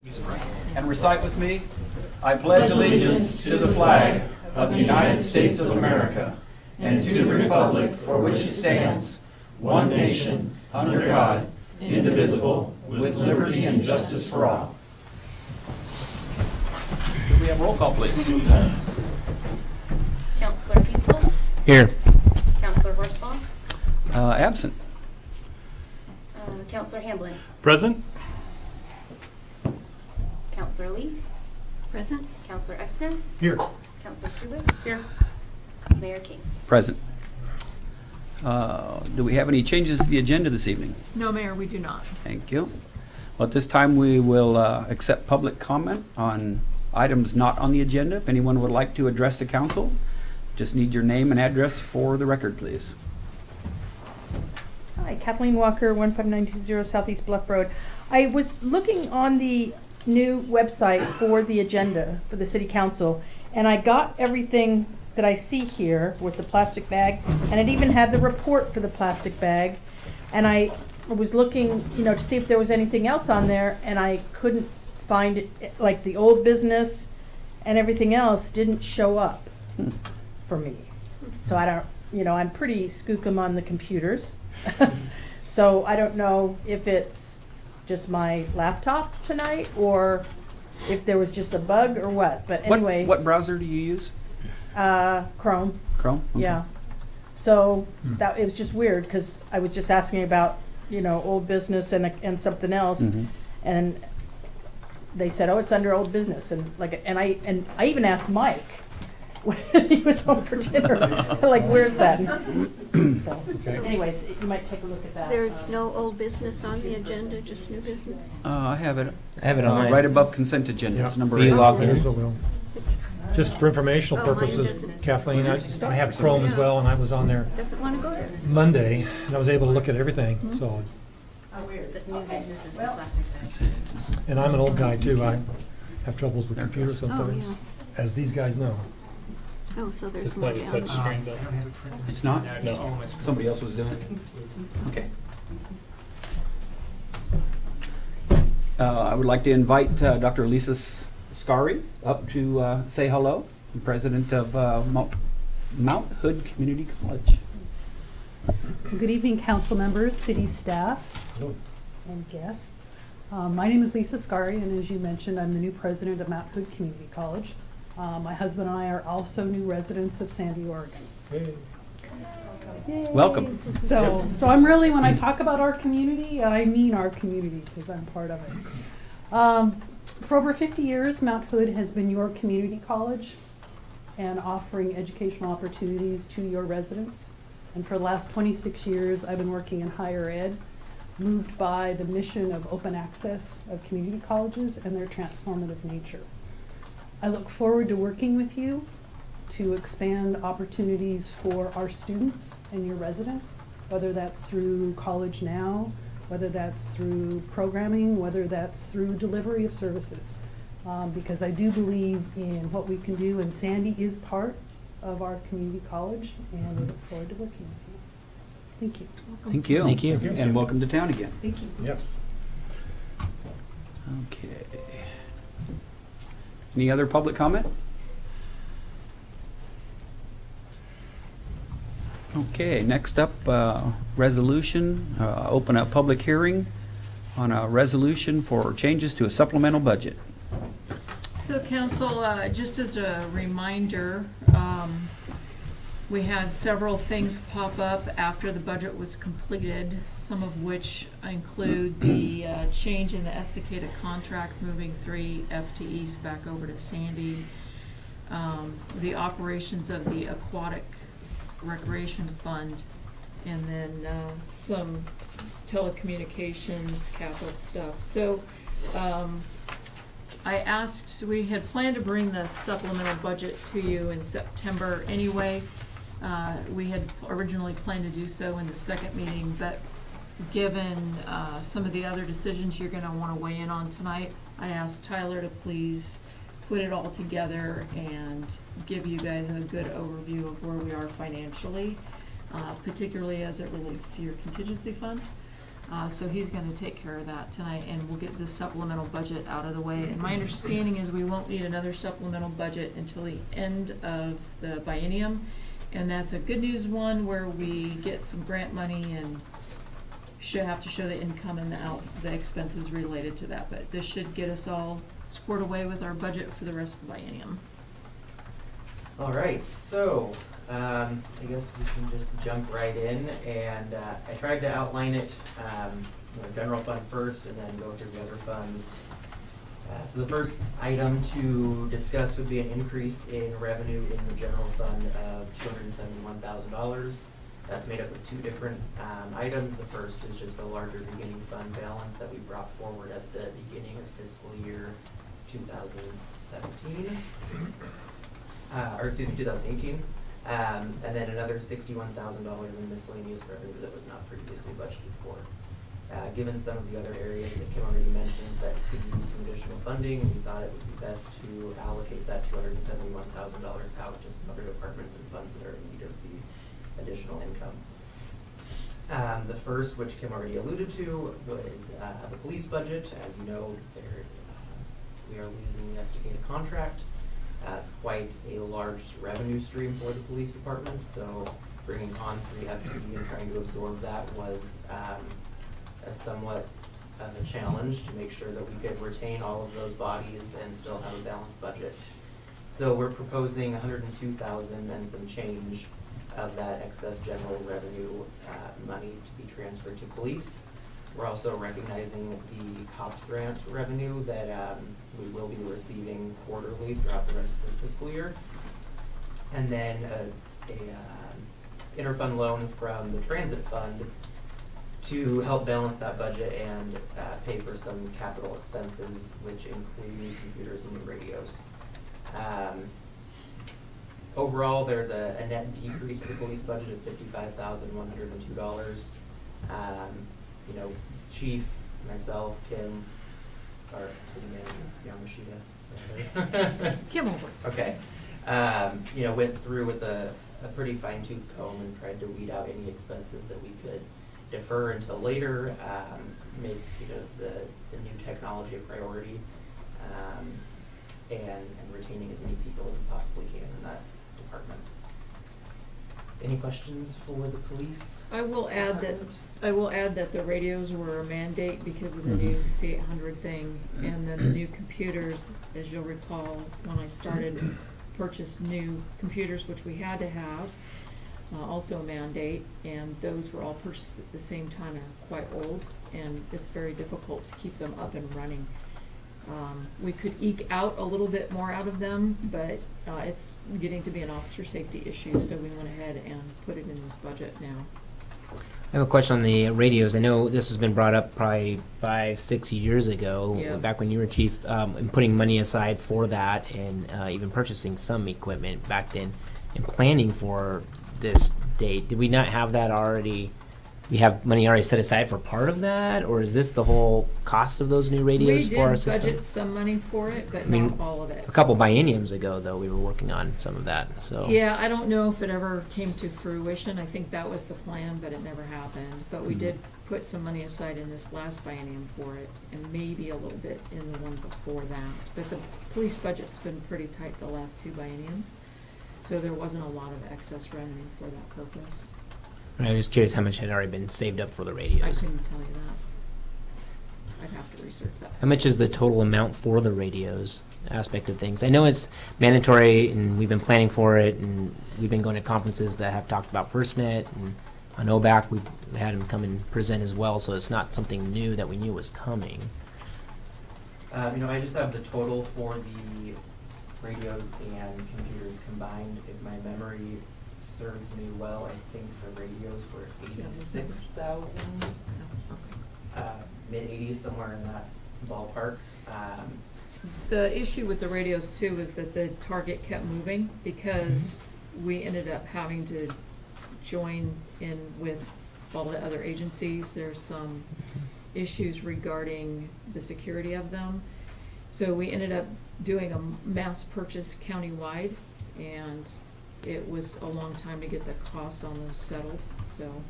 And recite with me. I pledge allegiance to the flag of the United States of America and to the republic for which it stands, one nation, under God, indivisible, with liberty and justice for all. Could we have roll call, please? Counselor Pietzel? Here. Counselor Horsfall? Absent. Counselor Hamblin? Present. Counselor Lee? Present. Counselor Exner? Here. Counselor Kulik? Here. Mayor King? Present. Do we have any changes to the agenda this evening? No, Mayor, we do not. Thank you. Well, at this time, we will accept public comment on items not on the agenda. If anyone would like to address the council, just need your name and address for the record, please. Hi, Kathleen Walker, 15920 Southeast Bluff Road. I was looking on the new website for the agenda for the city council, and I got everything that I see here with the plastic bag, and it even had the report for the plastic bag. And I was looking, to see if there was anything else on there, and I couldn't find it. Like the old business and everything else didn't show up for me. So I don't, I'm pretty skookum on the computers. So I don't know if it's just my laptop tonight or if there was just a bug or what. But anyway. What browser do you use? Chrome. Chrome? Okay. Yeah. So that it was just weird because I was just asking about, old business and something else. Mm-hmm. And they said, oh, it's under old business. And I even asked Mike when he was home for dinner, like, where's that? So, anyways, you might take a look at that. There's no old business on the agenda, just new business. I have it. on right above consent agenda. Yeah. It's number Are you 8. logged in? It's, Just for informational Oh, mine purposes, doesn't. Kathleen, I have Chrome as well, and I was on there doesn't want to go there. Monday, and I was able to look at everything, so, Oh, weird. The new Okay. business is the Well, plastic bag. and I'm an old guy too, I have troubles with There it computers goes. sometimes, Oh, as these guys know. Oh, so there's It's more like a down. touch screen, but It's not? no. Somebody else was doing it? Okay. I would like to invite Dr. Lisa Scari up to say hello, president of Mount Hood Community College. Good evening, council members, city staff, and guests. My name is Lisa Scari, and as you mentioned, I'm the new president of Mount Hood Community College. My husband and I are also new residents of Sandy, Oregon. Hey. Yay. Welcome. So I'm really, when I talk about our community, I mean our community because I'm part of it. For over 50 years, Mount Hood has been your community college and offering educational opportunities to your residents. And for the last 26 years, I've been working in higher ed, moved by the mission of open access of community colleges and their transformative nature. I look forward to working with you to expand opportunities for our students and your residents, whether that's through College Now, whether that's through programming, whether that's through delivery of services. Because I do believe in what we can do, and Sandy is part of our community college, and we look forward to working with you. Thank you. Thank you. Thank you. And welcome to town again. Thank you. Yes. Okay. Any other public comment? Okay, next up, resolution, open a public hearing on a resolution for changes to a supplemental budget. So council, just as a reminder, we had several things pop up after the budget was completed, some of which include the change in the Estacada contract, moving 3 FTEs back over to Sandy, the operations of the aquatic recreation fund, and then some telecommunications capital stuff. So we had planned to bring the supplemental budget to you in September anyway. We had originally planned to do so in the second meeting, but given some of the other decisions you're going to want to weigh in on tonight, I asked Tyler to please put it all together and give you guys a good overview of where we are financially, particularly as it relates to your contingency fund. So he's gonna take care of that tonight, and we'll get this supplemental budget out of the way. And my understanding is we won't need another supplemental budget until the end of the biennium. And that's a good news one where we get some grant money and should have to show the income and the expenses related to that. But this should get us all squared away with our budget for the rest of the biennium. All right, so I guess we can just jump right in, and I tried to outline it, general fund first, and then go through the other funds. So the first item to discuss would be an increase in revenue in the general fund of $271,000. That's made up of two different items. The first is just a larger beginning fund balance that we brought forward at the beginning of fiscal year 2017. 2018, and then another $61,000 in miscellaneous revenue that was not previously budgeted for. Given some of the other areas that Kim already mentioned that could use some additional funding, we thought it would be best to allocate that $271,000 out to some other departments and funds that are in need of the additional income. The first, which Kim already alluded to, was the police budget. As you know, we are losing the Estacada contract. It's quite a large revenue stream for the police department, so bringing on 3 FTE and trying to absorb that was a somewhat of a challenge to make sure that we could retain all of those bodies and still have a balanced budget. So we're proposing $102,000 and some change of that excess general revenue money to be transferred to police. We're also recognizing the COPS grant revenue that we will be receiving quarterly throughout the rest of this fiscal year. And then a interfund loan from the transit fund to help balance that budget and pay for some capital expenses, which include new computers and new radios. Overall, there's a net decrease to the police budget of $55,102. Chief, myself, Kim, our city manager, Yamashita. Kim over. Okay. Went through with a pretty fine-tooth comb and tried to weed out any expenses that we could defer until later, make the new technology a priority, and retaining as many people as we possibly can in that department. Any questions for the police? I will add that the radios were a mandate because of the new C800 thing, and then the new computers, as you'll recall, when I started, purchased new computers, which we had to have, also a mandate, and those were all purchased at the same time and are quite old, and it's very difficult to keep them up and running. We could eke out a little bit more out of them, but it's getting to be an officer safety issue, so we went ahead and put it in this budget now. I have a question on the radios. I know this has been brought up probably 5-6 years ago, Yeah. back when you were chief, and putting money aside for that, and even purchasing some equipment back then, and planning for this date. Did we not have that already? We have money already set aside for part of that, or is this the whole cost of those new radios for our We system? did budget some money for it, but I mean, not all of it. A couple bienniums ago, though, we were working on some of that. So Yeah, I don't know if it ever came to fruition. I think that was the plan, but it never happened. But we did put some money aside in this last biennium for it, and maybe a little bit in the one before that. But the police budget's been pretty tight the last 2 bienniums, so there wasn't a lot of excess revenue for that purpose. I was just curious how much had already been saved up for the I radios. couldn't tell you that. I'd have to research that. How much is the total amount for the radios aspect of things? I know it's mandatory, and we've been planning for it, and we've been going to conferences that have talked about FirstNet, and on OBAC we've had them come and present as well, so it's not something new that we knew was coming. I just have the total for the radios and computers combined. If my memory serves me well, I think the radios were 86,000, mid-80s, somewhere in that ballpark. The issue with the radios too is that the target kept moving because we ended up having to join in with all the other agencies. There's some issues regarding the security of them. So we ended up doing a mass purchase countywide, and it was a long time to get the costs on those settled. So,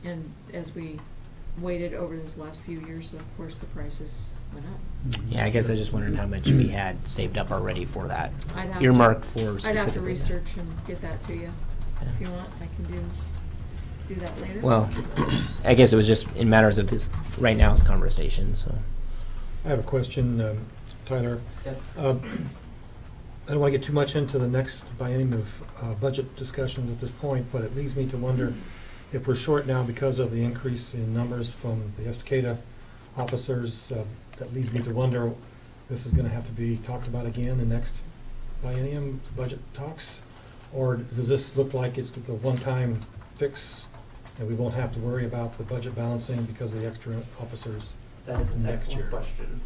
and as we waited over this last few years, of course, the prices went up. Yeah, I guess I just wondered how much we had saved up already for that. I'd have Earmarked for I'd specifically. have to research and get that to you. If you want, I can do that later. Well, I guess it was just in matters of this right now's conversation, so. I have a question, Tyler. Yes. I don't want to get too much into the next biennium of budget discussions at this point, but it leads me to wonder if we're short now because of the increase in numbers from the Estacada officers. That leads me to wonder, this is going to have to be talked about again in next biennium budget talks? Or does this look like it's the one-time fix and we won't have to worry about the budget balancing because of the extra officers? That is an Next excellent year. question.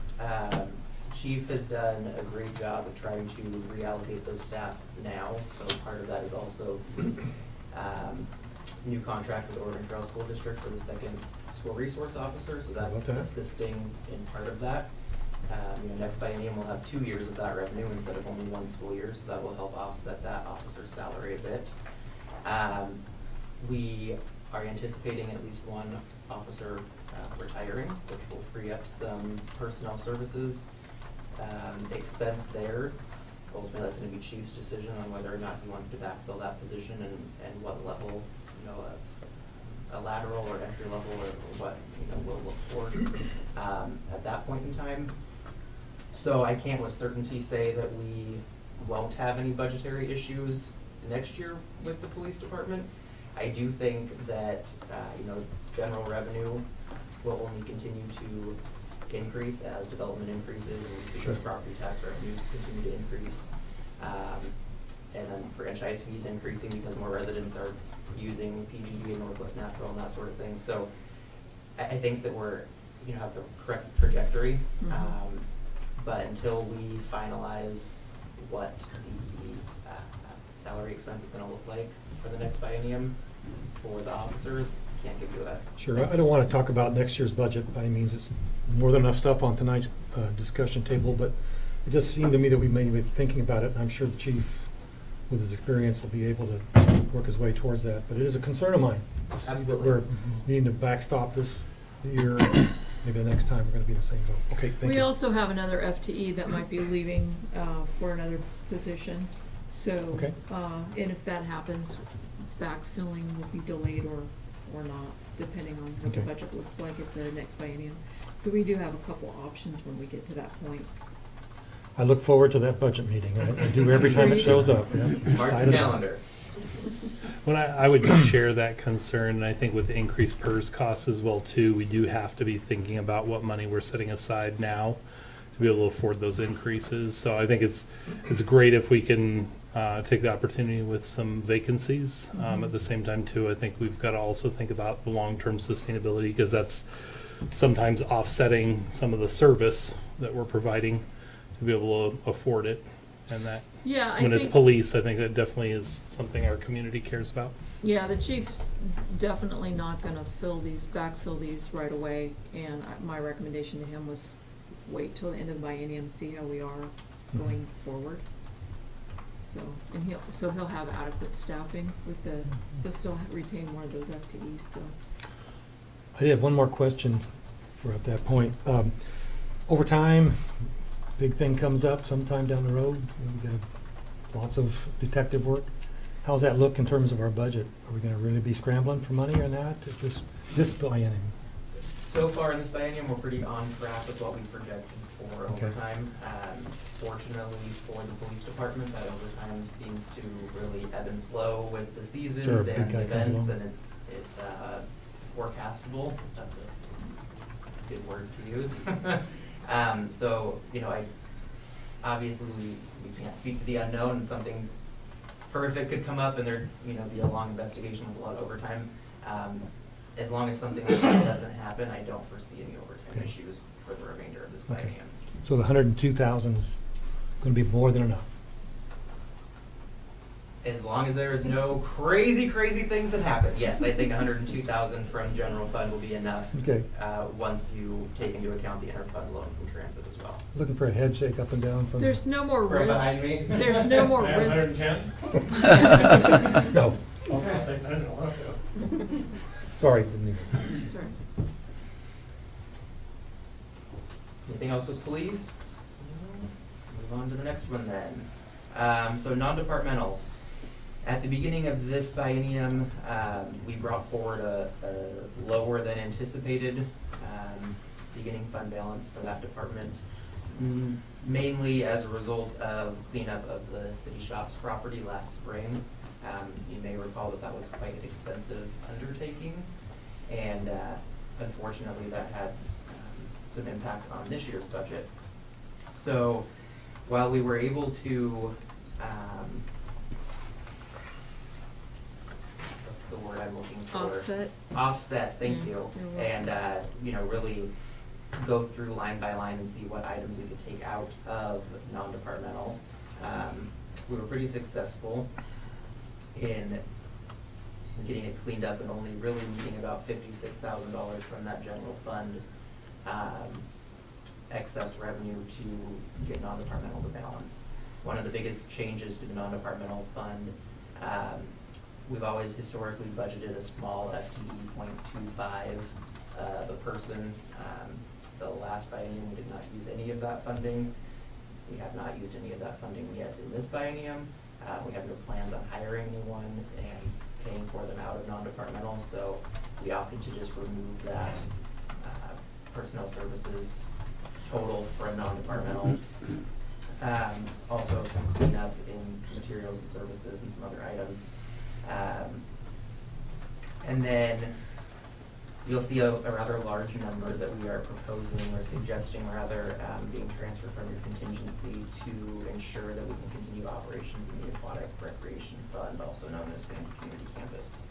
Chief has done a great job of trying to reallocate those staff now, so part of that is also new contract with Oregon Trail School District for the second school resource officer, so that's Okay. assisting in part of that. Next biennium we'll have 2 years of that revenue instead of only 1 school year, so that will help offset that officer's salary a bit. We are anticipating at least 1 officer retiring, which will free up some personnel services expense there. Ultimately, that's gonna be Chief's decision on whether or not he wants to backfill that position and what level, a lateral or entry level or what, we'll look for at that point in time. So I can't with certainty say that we won't have any budgetary issues next year with the police department. I do think that, general revenue will only continue to increase as development increases and we see Sure. those property tax revenues continue to increase. And then franchise fees increasing because more residents are using PGG and Northwest Natural and that sort of thing. So I think that we're, have the correct trajectory. Mhm. But until we finalize what the salary expense is gonna look like for the next biennium for the officers, can't give you a. Sure, I don't want to talk about next year's budget by any means. It's more than enough stuff on tonight's discussion table, but it just seemed to me that we may be thinking about it, and I'm sure the chief, with his experience, will be able to work his way towards that. But it is a concern of mine. to see that Absolutely. we're needing to backstop this year. Maybe the next time we're going to be in the same boat. Okay, thank you. We also have another FTE that might be leaving for another position. So, Okay. and if that happens, backfilling will be delayed or not, depending on what the Okay. budget looks like at the next biennium. So we do have a couple options when we get to that point. I look forward to that budget meeting. I do every time it shows up. Yeah. Mark Excited the about it. calendar. Well, I would just share that concern, and I think with the increased PERS costs as well too, we do have to be thinking about what money we're setting aside now to be able to afford those increases. So I think it's great if we can take the opportunity with some vacancies. At the same time too, I think we've got to also think about the long-term sustainability, because that's sometimes offsetting some of the service that we're providing to be able to afford it. And that Yeah, when it's police, I think that definitely is something our community cares about. Yeah, the chief's definitely not gonna backfill these right away, and my recommendation to him was wait till the end of the biennium, see how we are going forward. So, and he'll have adequate staffing with he'll still retain more of those FTEs, so. I did have one more question for at that point. Over time, big thing comes up sometime down the road. We got lots of detective work. How does that look in terms of our budget? Are we going to really be scrambling for money or not at this biennium? So far in this biennium, we're pretty on track with what we projected for Okay. overtime. Fortunately for the police department, that overtime seems to really ebb and flow with the seasons Sure, and big guy comes events, along. and it's forecastable. That's a good word to use. So, obviously we can't speak to the unknown, and something horrific could come up and there'd, be a long investigation with a lot of overtime. As long as something like that doesn't happen, I don't foresee any overtime Okay. issues for the remainder of this Okay. biennium. So the 102,000 is going to be more than enough. As long as there is no crazy things that happen, yes, I think 102,000 from general fund will be enough. Okay. Once you take into account the interfund loan from transit as well. Looking for a head shake up and down from. There's no more From risk. behind me. There's no more risk. 110? No, Okay, I didn't want to. sorry. Didn't even- That's right. Anything else with police? Move on to the next one then. So non-departmental. At the beginning of this biennium, we brought forward a lower than anticipated beginning fund balance for that department, mainly as a result of cleanup of the city shops property last spring. You may recall that was quite an expensive undertaking, and unfortunately that had some impact on this year's budget. So while we were able to what's the word I'm looking for? Offset, thank you. And really go through line by line and see what items we could take out of non-departmental. We were pretty successful in getting it cleaned up and only really needing about $56,000 from that general fund excess revenue to get non-departmental to balance. One of the biggest changes to the non-departmental fund, we've always historically budgeted a small FTE 0.25 of a person. The last biennium, we did not use any of that funding. We have not used any of that funding yet in this biennium. We have no plans on hiring anyone and paying for them out of non-departmental, so we opted to just remove that personnel services total from non-departmental. Also some cleanup in materials and services and some other items. And then you'll see a rather large number that we are proposing or suggesting rather being transferred from your contingency to ensure that we can continue operations in the Aquatic Recreation Fund, also known as Sandy Community Campus.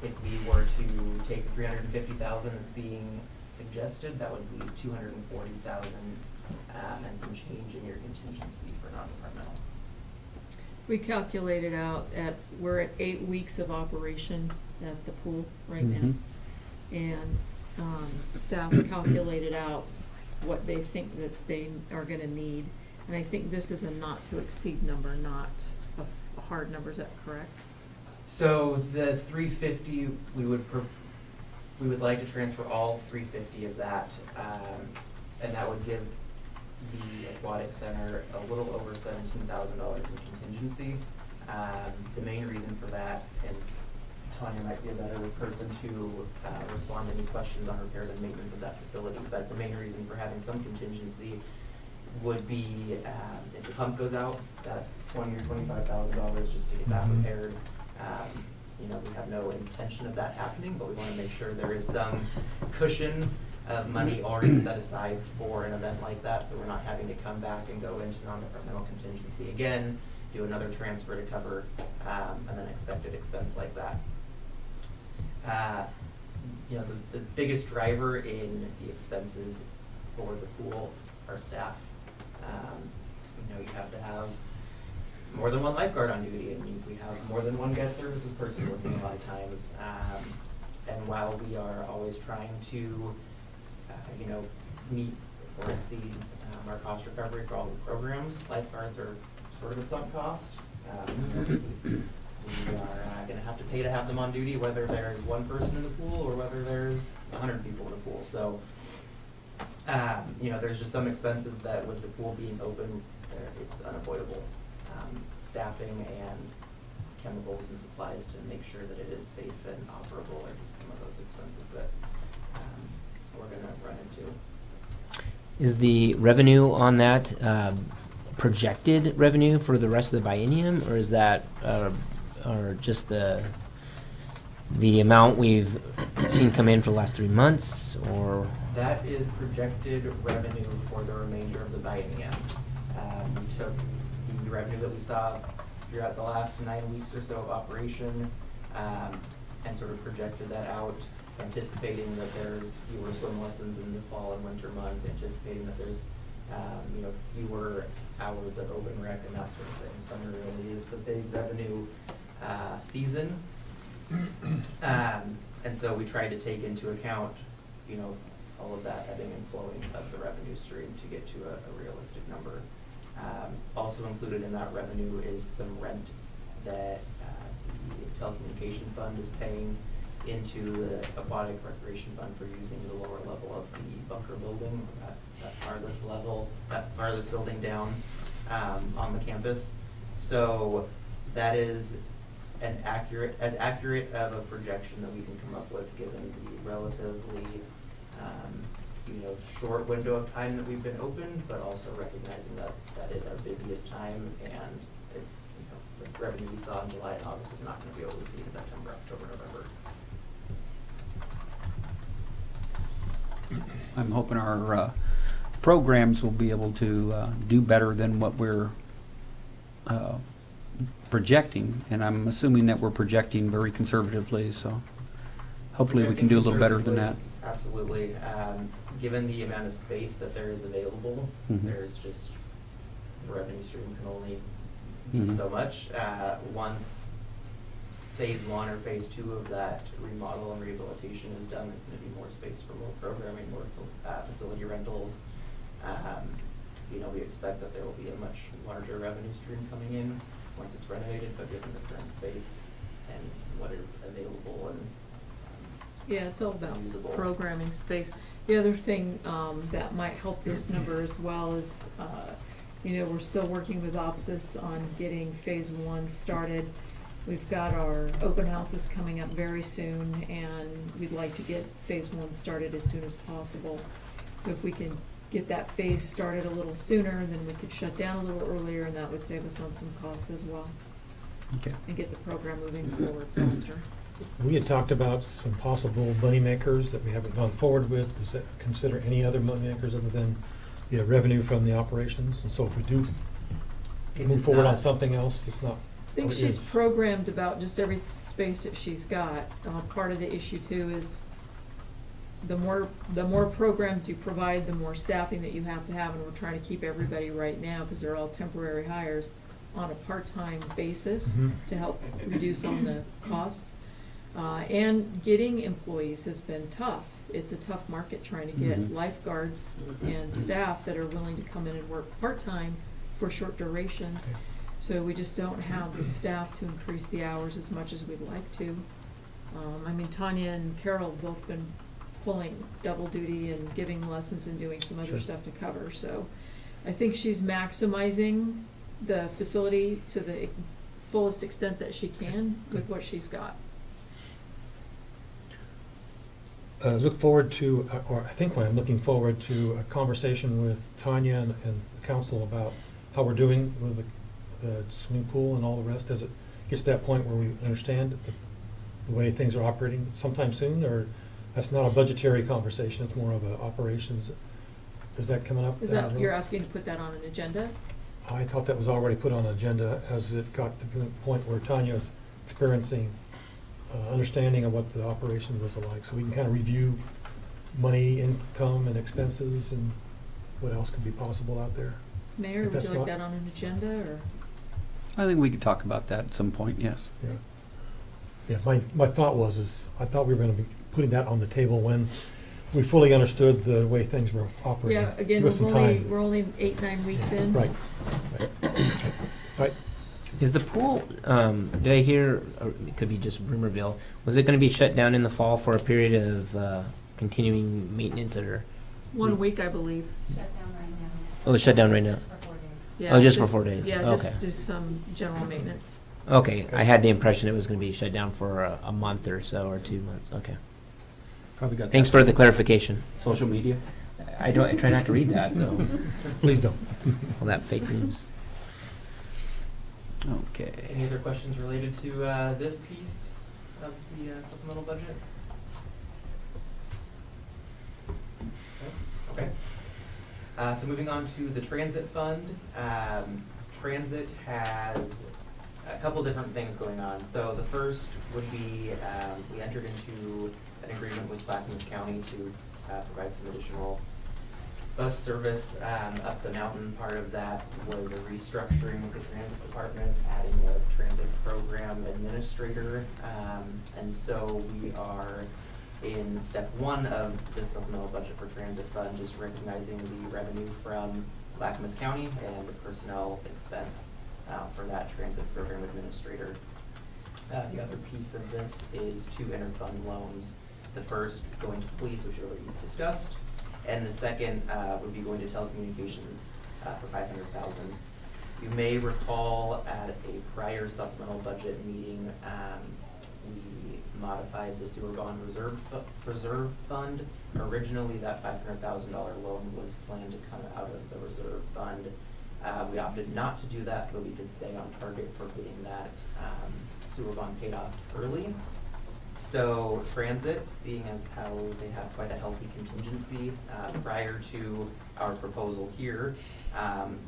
If we were to take the $350,000 that's being suggested, that would be $240,000 and some change in your contingency for non-departmental. We calculated out we're at 8 weeks of operation at the pool right now. And staff calculated out what they think that they are gonna need. And I think this is a not to exceed number, not a hard number, is that correct? So the 350, we would like to transfer all 350 of that, and that would give the Aquatic Center a little over $17,000 in contingency. The main reason for that, and Tanya might be a better person to respond to any questions on repairs and maintenance of that facility, but the main reason for having some contingency would be if the pump goes out, that's $20,000 or $25,000 just to get that repaired. We have no intention of that happening, but we want to make sure there is some cushion of money already set aside for an event like that, so we're not having to come back and go into non-departmental contingency again, do another transfer to cover an unexpected expense like that. The biggest driver in the expenses for the pool are staff. You have to have more than one lifeguard on duty, and we have more than one guest services person working a lot of times. And while we are always trying to, meet or exceed our cost recovery for all the programs, lifeguards are sort of a sunk cost. We are going to have to pay to have them on duty, whether there's one person in the pool or whether there's 100 people in the pool. So, there's just some expenses that with the pool being open, it's unavoidable. Staffing and chemicals and supplies to make sure that it is safe and operable are just some of those expenses that we're going to run into. Is the revenue on that projected revenue for the rest of the biennium, or is that or just the amount we've seen come in for the last 3 months, or? That is projected revenue for the remainder of the biennium. We took the revenue that we saw throughout the last 9 weeks or so of operation and sort of projected that out, anticipating that there's fewer swim lessons in the fall and winter months, anticipating that there's fewer hours of open rec and that sort of thing. Summer really is the big revenue season. And so we tried to take into account, all of that ebbing and flowing of the revenue stream to get to a realistic number. Also included in that revenue is some rent that the telecommunication fund is paying into the aquatic recreation fund for using the lower level of the bunker building, that farthest building down on the campus. So that is as accurate of a projection that we can come up with given the relatively short window of time that we've been open, but also recognizing that that is our busiest time, and it's the revenue we saw in July and August is not going to be able to see in September, October, November. I'm hoping our programs will be able to do better than what we're projecting, and I'm assuming that we're projecting very conservatively, so hopefully we can do a little better than that. Absolutely. Given the amount of space that there is available, there's just, the revenue stream can only be so much. Once phase 1 or phase 2 of that remodel and rehabilitation is done, there's going to be more space for more programming, more facility rentals. We expect that there will be a much larger revenue stream coming in once it's renovated, but given the current space and what is available and Yeah, it's all about usable programming space. The other thing that might help this number as well is, we're still working with OPSIS on getting phase 1 started. We've got our open houses coming up very soon, and we'd like to get phase 1 started as soon as possible. So if we can get that phase started a little sooner, then we could shut down a little earlier, and that would save us on some costs as well. Okay. And get the program moving forward faster. We had talked about some possible money makers that we haven't gone forward with. Does that consider any other money makers other than the revenue from the operations? And so if we do move forward on something else, it's not. I think she's programmed about just every space that she's got. Part of the issue too is the more programs you provide, the more staffing that you have, and we're trying to keep everybody right now, because they're all temporary hires, on a part-time basis to help reduce on the costs. And getting employees has been tough. It's a tough market trying to get lifeguards and staff that are willing to come in and work part-time for short duration. Okay. So we just don't have the staff to increase the hours as much as we'd like to. Tanya and Carol have both been pulling double duty and giving lessons and doing some other stuff to cover. So I think she's maximizing the facility to the fullest extent that she can with what she's got. Look forward to, or I think I'm looking forward to a conversation with Tanya and the council about how we're doing with the swimming pool and all the rest, as it gets to that point where we understand the way things are operating sometime soon, or that's not a budgetary conversation, it's more of a operations. Is that coming up? Is that, you're asking to put that on an agenda? I thought that was already put on an agenda as it got to the point where Tanya is experiencing understanding of what the operation was like, so we can kind of review money, income, and expenses, and what else could be possible out there. Mayor, would you like that on an agenda, or? I think we could talk about that at some point, yes. Yeah. My thought was I thought we were going to be putting that on the table when we fully understood the way things were operating. Yeah, again, we're only 8-9 weeks in. Right. Right. Is the pool, did I hear, or it could be just Rumorville, was it going to be shut down in the fall for a period of continuing maintenance, or? 1 week, I believe. Shut down right now. Oh, it's shut down right now? For 4 days. Yeah, Oh, just for 4 days? Yeah, Okay. just some general maintenance. Okay, I had the impression it was going to be shut down for a month or so, or 2 months, okay. Probably got Thanks that. for the clarification. Social media? I try not to read that, though. Please don't. All that fake news. Okay. Any other questions related to this piece of the supplemental budget? Okay. So moving on to the transit fund. Transit has a couple different things going on. So the first would be we entered into an agreement with Clackamas County to provide some additional bus service up the mountain. Part of that was a restructuring of the transit department, adding a transit program administrator. And so we are in step 1 of the supplemental budget for transit fund, just recognizing the revenue from Clackamas County and the personnel expense for that transit program administrator. The other piece of this is 2 interfund loans. The first going to police, which we already discussed, and the second would be going to telecommunications for $500,000. You may recall at a prior supplemental budget meeting, we modified the sewer bond reserve fund. Originally, that $500,000 loan was planned to come out of the reserve fund. We opted not to do that so that we could stay on target for getting that sewer bond paid off early. So Transit, seeing as how they have quite a healthy contingency prior to our proposal here,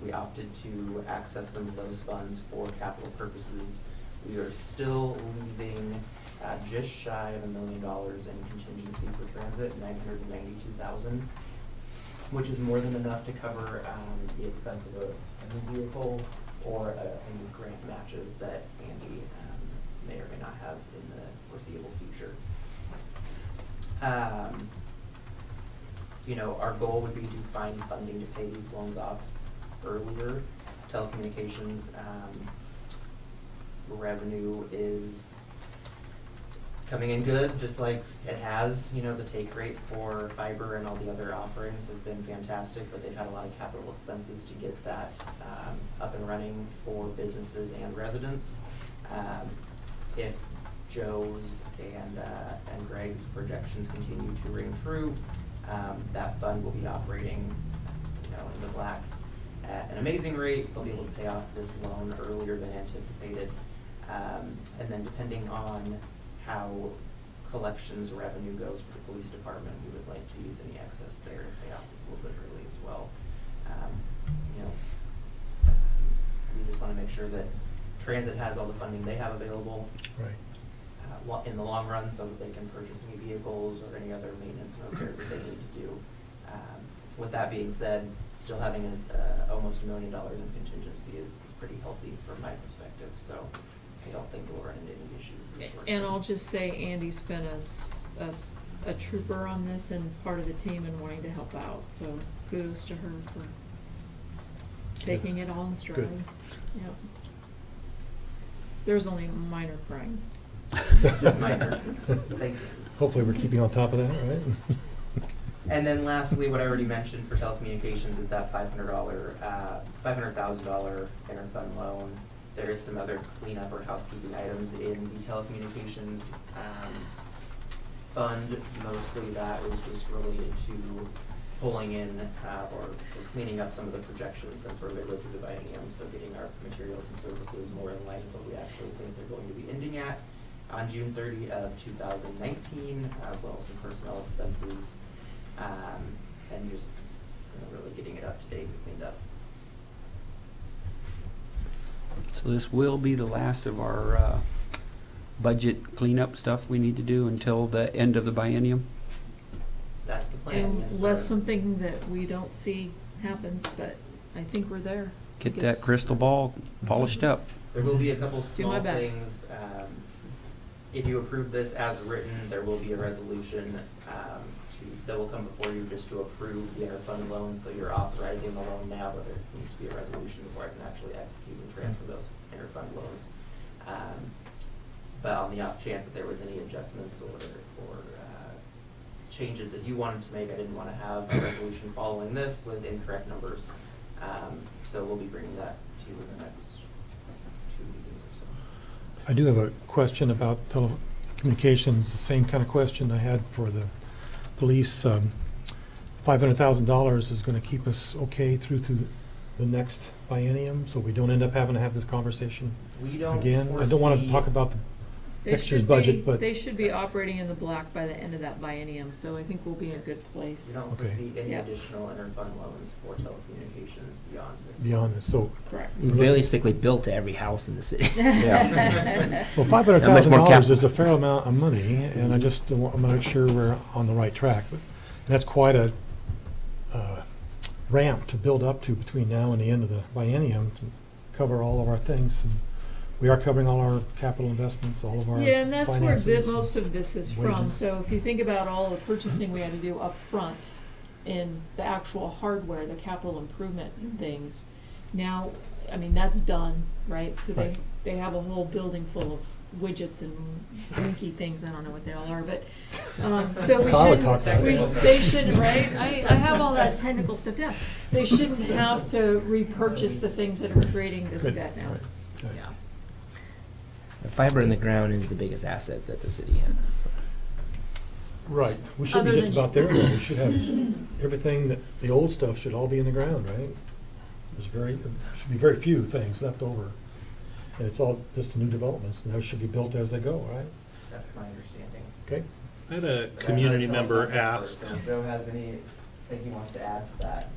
we opted to access some of those funds for capital purposes. We are still leaving just shy of $1 million in contingency for Transit, $992,000, which is more than enough to cover the expense of a new vehicle or any grant matches that Andy may or may not have in the foreseeable future. You know, our goal would be to find funding to pay these loans off earlier. Telecommunications revenue is coming in good, just like it has. You know, the take rate for fiber and all the other offerings has been fantastic, but they've had a lot of capital expenses to get that up and running for businesses and residents. If Joe's and Greg's projections continue to ring true, that fund will be operating, you know, in the black at an amazing rate. They'll be able to pay off this loan earlier than anticipated. And then depending on how collections revenue goes for the police department, we would like to use any excess there to pay off this a little bit early as well. You know, we just want to make sure that Transit has all the funding they have available. Right. In the long run, so that they can purchase any vehicles or any other maintenance and repairs that they need to do. With that being said, still having almost $1 million in contingency is pretty healthy from my perspective, so I don't think we'll run into any issues in the short term. And I'll just say Andy's been a trooper on this and part of the team and wanting to help out, so kudos to her for taking it all in stride. Good. Yep. There's only minor crying. Just minor. Thanks. Hopefully we're keeping on top of that, right? And then lastly, what I already mentioned for telecommunications is that $500,000 interfund loan. There is some other cleanup or housekeeping items in the telecommunications fund. Mostly that is just related to pulling in or cleaning up some of the projections since we're midway through the biennium. So getting our materials and services more in line with what we actually think they're going to be ending at on June 30 of 2019, as well as some personnel expenses, and just really getting it up to date and cleaned up. So this will be the last of our budget cleanup stuff we need to do until the end of the biennium? That's the plan, yes, Unless sir. something that we don't see happens, but I think we're there. Get I that guess. crystal ball polished up. There will be a couple Do small my best. things. If you approve this as written, there will be a resolution that will come before you just to approve the interfund loan. So you're authorizing the loan now, but there needs to be a resolution before I can actually execute and transfer those interfund loans. But on the off chance that there was any adjustments or changes that you wanted to make, I didn't want to have a resolution following this with incorrect numbers. So we'll be bringing that to you in the next 2 meetings or so. I do have a question about telecommunications, the same kind of question I had for the police. $500,000 is going to keep us okay through to the next biennium, so we don't end up having to have this conversation We don't again. I don't want to foresee- talk about the They next year's should budget, be- but They should be operating in the black by the end of that biennium, so I think we'll be in a Yes. good place. We don't Okay. foresee any Yeah. additional interfund loans for telecommunications beyond this. beyond this, so Correct. Realistically built to every house in the city. well, How much more $500,000 capital? is a fair amount of money, and I just want to make sure we're on the right track. But that's quite a ramp to build up to between now and the end of the biennium to cover all of our things. And we are covering all our capital investments, all of our Yeah, and that's where finances. most of this is from. wages. So if you think about all the purchasing we had to do up front in the actual hardware, the capital improvement things, now, I mean, that's done, right? So Right. they have a whole building full widgets and blinky things, I don't know what they all are, but, so we That's how I would talk shouldn't, about it. they shouldn't, right? I have all that technical stuff down. They shouldn't have to repurchase the things that are creating this Good. debt now. Right. Right. Yeah. The fiber in the ground is the biggest asset that the city has. Right, we should be Other just than- about there, though. We should have everything that, the old stuff should all be in the ground, right? Should be very few things left over. And it's all just the new developments, and those should be built as they go, right? That's my understanding. Okay? I had a But I'm community not a member telephone expert, ask, so if Joe has anything he wants to add to that.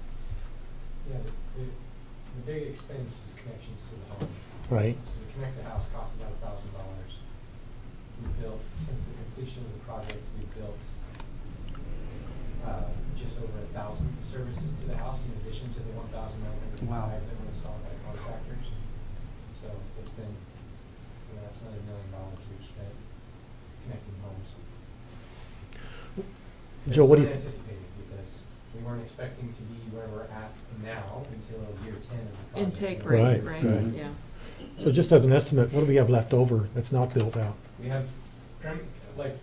Yeah, the big expense is connections to the home. Right. So to connect the house costs about $1,000. We've built, since the completion of the project, we've built just over 1,000 services to the house in addition to the 1,905 Wow. that were installed by contractors. So it's been, that's another $1 million we've spent connecting homes. Joe, what do you, It's unanticipated because we weren't expecting to be where we're at now until year 10 of the project. Intake Right, rate, right. Yeah. so just as an estimate, what do we have left over that's not built out? We have,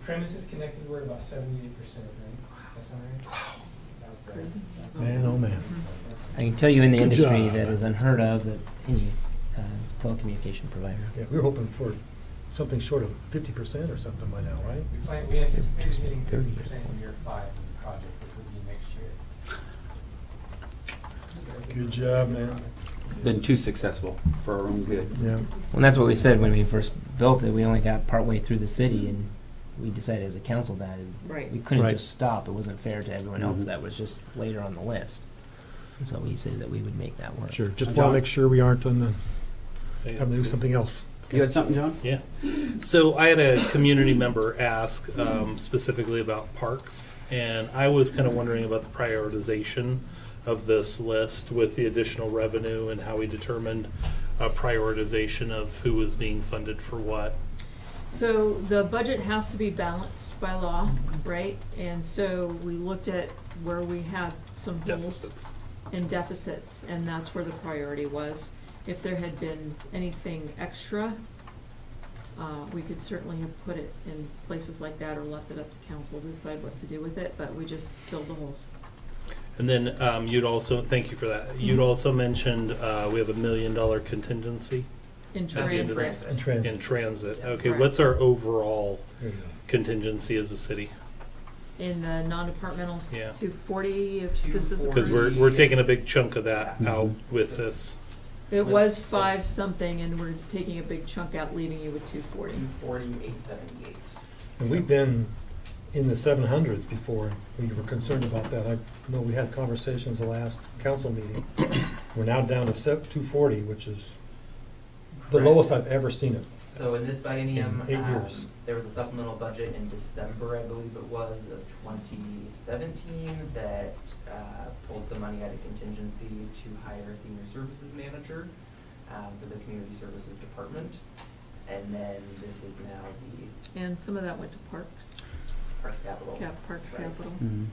premises connected, we're about 78%, right? Does that sound right? Wow. That was great. Crazy. Man, oh man. I can tell you in the Good industry job. that is unheard of that any telecommunication provider. Yeah, we were hoping for something short of 50% or something by now, right? We anticipated hitting 30 50% in year 5 of the project, which would be next year. Good job, man. Been too successful for our own good. Yeah. Well, and that's what we said when we first built it. We only got partway through the city, and we decided as a council that Right. we couldn't Right. just stop. It wasn't fair to everyone else Mhm. that was just later on the list. And so we said that we would make that work. Sure, just want John? to make sure we aren't on the, having to do something else. You had something, John? yeah. So I had a community member ask specifically about parks, and I was kind of wondering about the prioritization of this list with the additional revenue and how we determined a prioritization of who was being funded for what. So the budget has to be balanced by law, right? And so we looked at where we had some holes Deficits. and deficits, and that's where the priority was. If there had been anything extra, we could certainly have put it in places like that or left it up to council to decide what to do with it, but we just filled the holes. And then you'd also, thank you for that, you'd also mentioned we have $1 million contingency In At the end of transit, this. And transit. in transit. Yes. Okay, Correct. what's our overall There you go. contingency as a city? in the non-departmental Yeah. 240, if this is. Because we're taking a big chunk of that Yeah. out with this. It was Yes. 5 something, and we're taking a big chunk out, leaving you with 240. 240,878. And we've been in the 700s before, we were concerned about that. I know we had conversations the last council meeting. We're now down to 240, which is the Correct. lowest I've ever seen it. So in this biennium, In 8 years. there was a supplemental budget in December, I believe it was, of 2017 that pulled some money out of contingency to hire a senior services manager for the community services department. And then this is now the And some of that went to Parks, Parks Capital. Parks Right. Capital. Mm-hmm.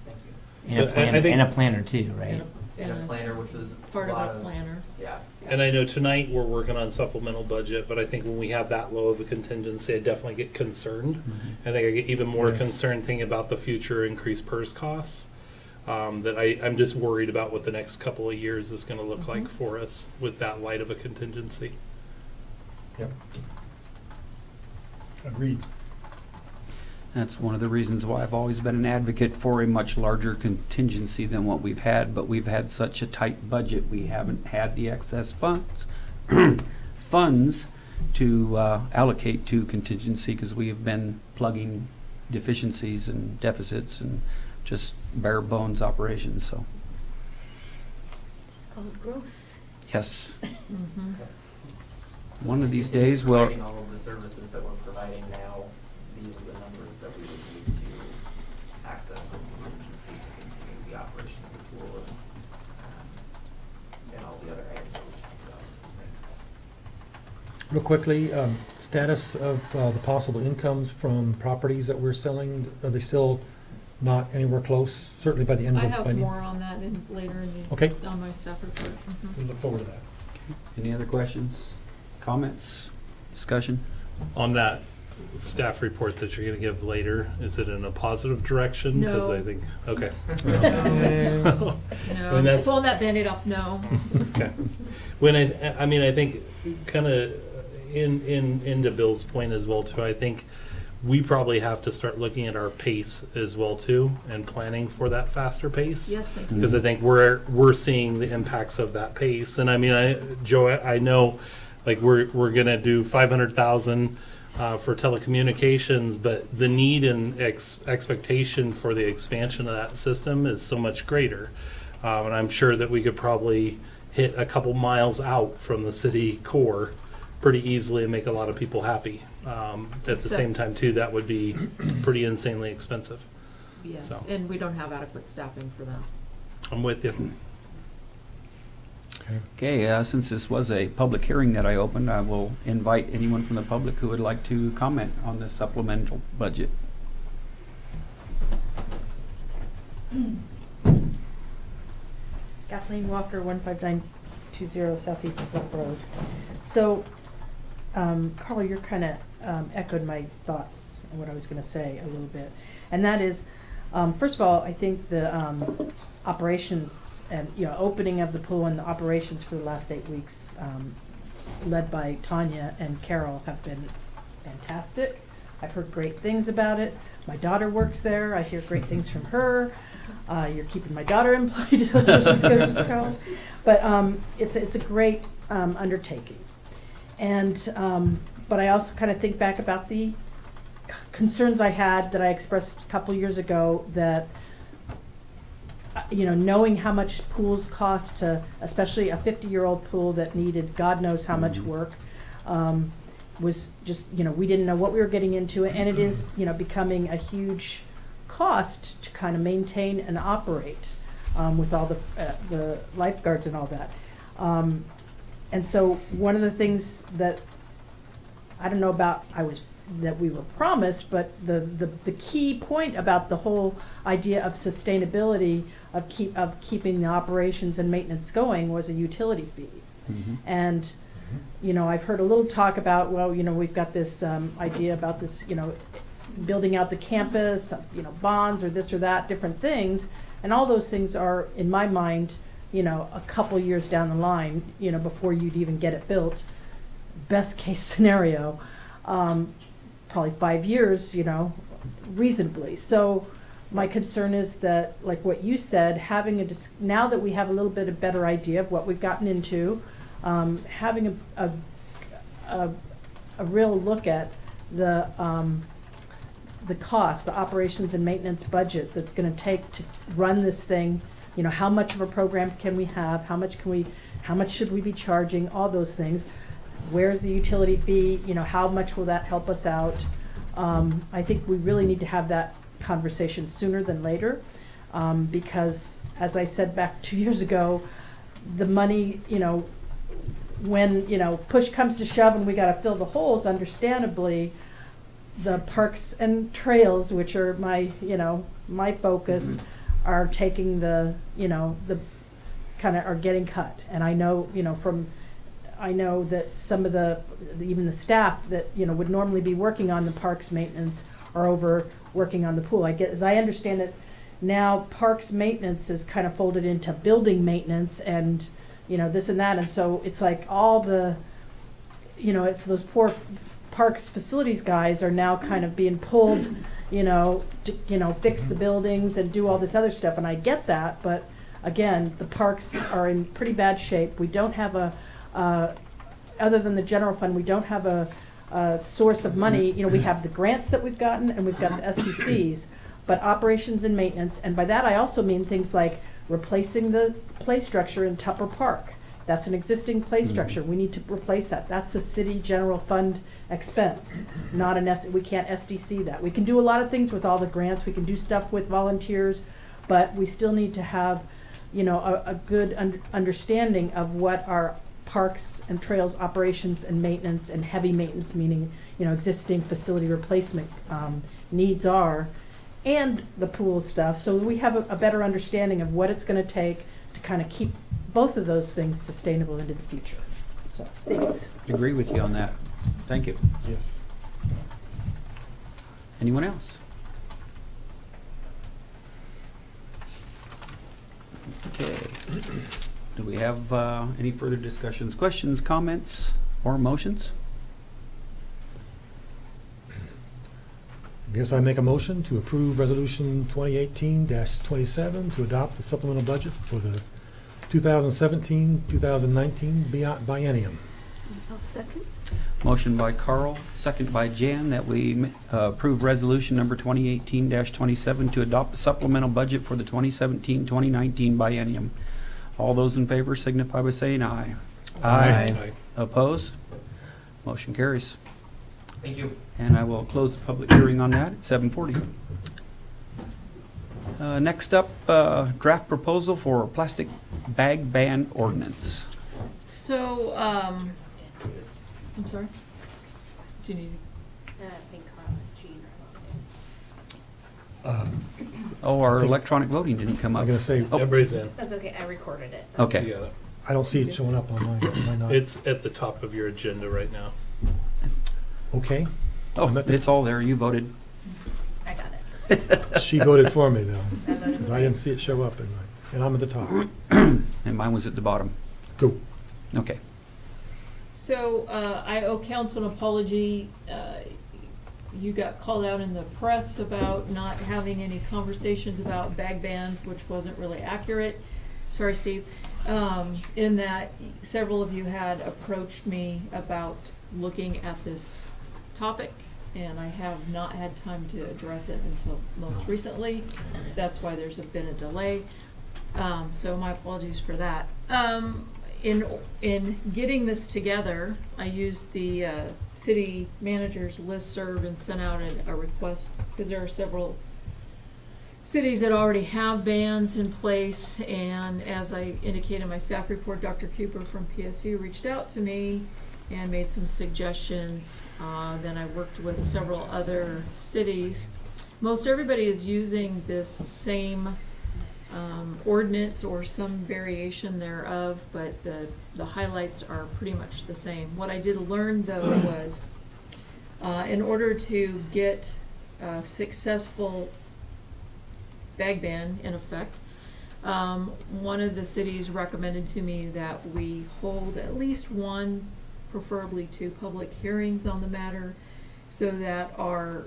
Thank you. And, So a planner, I think- and a planner too, right? And a s- planner, which was Part a lot of a planner. Yeah. And I know tonight we're working on supplemental budget, but I think when we have that low of a contingency, I definitely get concerned. I think I get even more Yes. concerned thinking about the future increased PERS costs. That I'm just worried about what the next couple of years is gonna look like Mhm. for us with that light of a contingency. Yep. Agreed. That's one of the reasons why I've always been an advocate for a much larger contingency than what we've had, but we've had such a tight budget, we haven't had the excess funds to allocate to contingency, because we have been plugging deficiencies and deficits and just bare bones operations, so, It's called growth. yes. Mhm. One of these days, we'll, Providing all of the services that we're providing now, these are the numbers that we would need to access with contingency to continue the operation of the pool and all the other items that we talked about. Real quickly, status of the possible incomes from properties that we're selling, are they still not anywhere close? Certainly by the end of I the have biennium? more on that later in the, Okay. on my staff report. Mhm. We look forward to that. any other questions, comments, discussion? On that staff report that you're gonna give later, is it in a positive direction? Because No. I think, okay. No, When just that's- pulling that Band-Aid off, no. Okay. When I mean, I think kind of into Bill's point as well too, I think we probably have to start looking at our pace as well too and planning for that faster pace. Yes, thank you. Because I think we're seeing the impacts of that pace. And I mean, Joe, I know like we're gonna do 500,000 for telecommunications, but the need and expectation for the expansion of that system is so much greater. And I'm sure that we could probably hit a couple miles out from the city core pretty easily and make a lot of people happy. At the Except- same time too, that would be pretty insanely expensive. Yes, So. and we don't have adequate staffing for that. I'm with you. Okay, since this was a public hearing that I opened, I will invite anyone from the public who would like to comment on this supplemental budget. Kathleen Walker, 15920 Southeast Bluff Road. So, Carl, you're kind of echoed my thoughts on what I was going to say a little bit. And that is, first of all, I think the operations and, opening of the pool and the operations for the last 8 weeks, led by Tanya and Carol, have been fantastic. I've heard great things about it. My daughter works there. I hear great things from her. You're keeping my daughter employed until she goes to school. But it's a great undertaking. And but I also kind of think back about the concerns I had that I expressed a couple years ago, that knowing how much pools cost, to especially a 50-year-old pool that needed God knows how much work, was just, we didn't know what we were getting into, and it is, becoming a huge cost to kind of maintain and operate with all the lifeguards and all that. And so one of the things that I don't know about, that we were promised, but the key point about the whole idea of sustainability of keeping the operations and maintenance going was a utility fee. Mm-hmm. And I've heard a little talk about, well, we've got this idea about this, building out the campus, bonds or this or that, different things, and all those things are, in my mind, a couple years down the line, before you'd even get it built. Best case scenario, probably 5 years, reasonably. So my concern is that, like what you said, having now that we have a little bit of better idea of what we've gotten into, having a real look at the cost, the operations and maintenance budget that's going to take to run this thing. How much of a program can we have? How much should we be charging? All those things. Where's the utility fee? How much will that help us out? I think we really need to have that conversation sooner than later, because, as I said back 2 years ago, the money, when push comes to shove and we got to fill the holes, understandably, the parks and trails, which are my focus, are taking the kind of are getting cut. And I know I know that some of even the staff that would normally be working on the parks maintenance are over working on the pool. As I understand it now, parks maintenance is kind of folded into building maintenance and this and that, and so it's like all the it's those poor parks facilities guys are now kind of being pulled to fix the buildings and do all this other stuff, and I get that, but again, the parks are in pretty bad shape. We don't have other than the general fund, we don't have a source of money. We have the grants that we've gotten, and we've got the SDCs, but operations and maintenance, and by that I also mean things like replacing the play structure in Tupper Park. That's an existing play structure. We need to replace that. That's a city general fund expense, not we can't SDC that. We can do a lot of things with all the grants. We can do stuff with volunteers, but we still need to have, a good understanding of what our parks and trails operations and maintenance and heavy maintenance, meaning, existing facility replacement needs are, and the pool stuff, so we have a better understanding of what it's going to take to kind of keep both of those things sustainable into the future. So, thanks. Agree with you on that. Thank you. Yes. Anyone else? Okay. Do we have any further discussions, questions, comments, or motions? I guess I make a motion to approve Resolution 2018-27 to adopt the supplemental budget for the 2017-2019 biennium. I'll second. Motion by Carl, second by Jan, that we approve resolution number 2018-27 to adopt the supplemental budget for the 2017-2019 biennium. All those in favor signify by saying aye. Aye. Opposed? Motion carries. Thank you. And I will close the public hearing on that at 7:40. Next up, draft proposal for plastic bag ban ordinance. So, I'm sorry? Do you need? I think Carl and Jean are Oh, our electronic voting didn't come I'm up. gonna say, Oh. Everybody's in. That's okay, I recorded it. Okay. You got it. I don't see it showing up on mine. Am I not? It's at the top of your agenda right now. Okay. Oh, it's all there. You voted. I got it. She voted for me, though. I voted 'Cause for I you. didn't see it show up in mine. And I'm at the top. And mine was at the bottom. Go. Okay. So, I owe council an apology. You got called out in the press about not having any conversations about bag bans, which wasn't really accurate. Sorry, Steve. In that several of you had approached me about looking at this topic, and I have not had time to address it until most recently. That's why there's been a delay. So my apologies for that. In getting this together, I used the city manager's listserv and sent out a request, because there are several cities that already have bans in place, and as I indicated in my staff report, Dr. Cooper from PSU reached out to me and made some suggestions. Then I worked with several other cities. Most everybody is using this same ordinance or some variation thereof, but the highlights are pretty much the same. What I did learn, though, was in order to get a successful bag ban in effect, one of the cities recommended to me that we hold at least one, preferably two, public hearings on the matter, so that our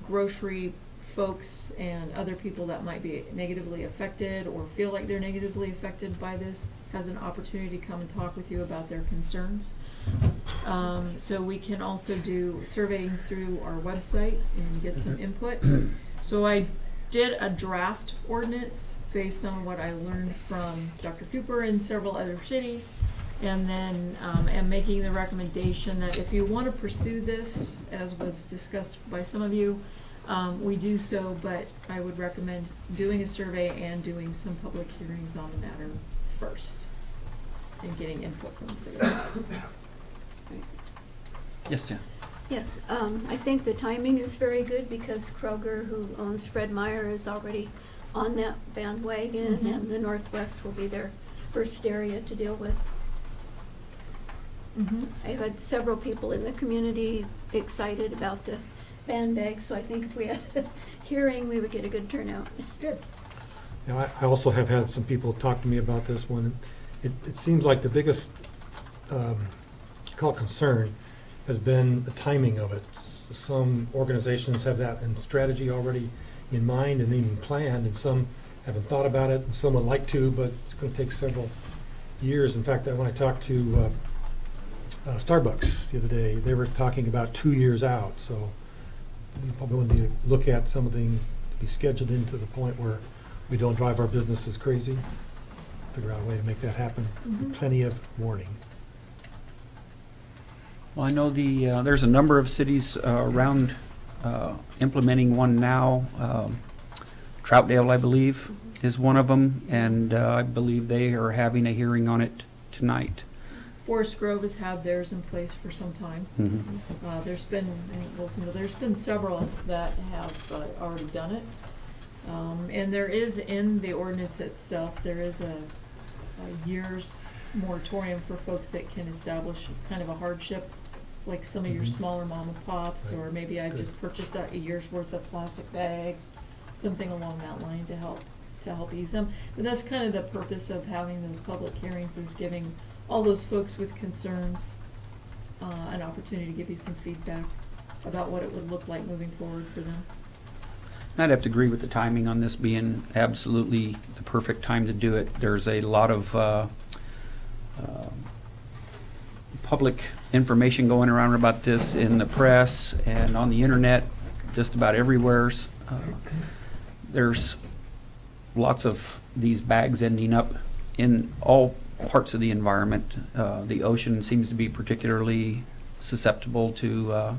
grocery folks and other people that might be negatively affected or feel like they're negatively affected by this has an opportunity to come and talk with you about their concerns. So we can also do surveying through our website and get some input. So I did a draft ordinance based on what I learned from Dr. Cooper and several other cities, and then am making the recommendation that if you want to pursue this, as was discussed by some of you, we do so, but I would recommend doing a survey and doing some public hearings on the matter first, and getting input from the citizens. Yes, Jan. Yes, I think the timing is very good because Kroger, who owns Fred Meyer, is already on that bandwagon, and the Northwest will be their first area to deal with. I've had several people in the community excited about the ban bag, so I think if we had a hearing, we would get a good turnout. Good. Now, I also have had some people talk to me about this one. It seems like the biggest concern has been the timing of it. Some organizations have that in strategy already in mind and even planned, and some haven't thought about it, and some would like to, but it's going to take several years. In fact, when I talked to Starbucks the other day, they were talking about 2 years out, so we probably need to look at something to be scheduled into the point where we don't drive our businesses crazy, figure out a way to make that happen, with plenty of warning. Well, I know there's a number of cities around implementing one now. Troutdale, I believe, is one of them, and I believe they are having a hearing on it tonight. Forest Grove has had theirs in place for some time. There's been, I think Wilsonville, there's been several that have already done it. And there is in the ordinance itself, there is a year's moratorium for folks that can establish kind of a hardship like some of your smaller mom and pops, or maybe I just purchased a year's worth of plastic bags, something along that line to help ease them. But that's kind of the purpose of having those public hearings, is giving all those folks with concerns an opportunity to give you some feedback about what it would look like moving forward for them. I'd have to agree with the timing on this being absolutely the perfect time to do it. There's a lot of public information going around about this in the press and on the internet, just about everywhere. There's lots of these bags ending up in all parts of the environment. The ocean seems to be particularly susceptible to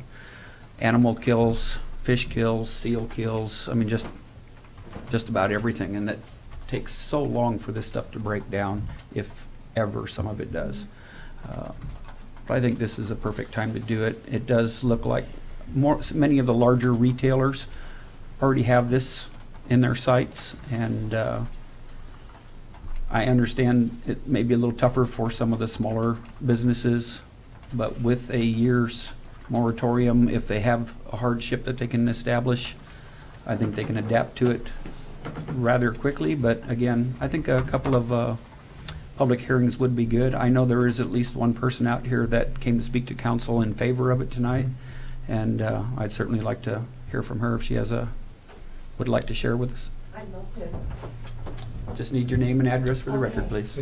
animal kills, fish kills, seal kills. I mean, just about everything. And it takes so long for this stuff to break down, if ever some of it does. But I think this is a perfect time to do it. It does look like many of the larger retailers already have this in their sites, and I understand it may be a little tougher for some of the smaller businesses, but with a year's moratorium, if they have a hardship that they can establish, I think they can adapt to it rather quickly. But again, I think a couple of public hearings would be good. I know there is at least one person out here that came to speak to council in favor of it tonight, and I'd certainly like to hear from her if she would like to share with us. I'd love to. Just need your name and address for the record, please.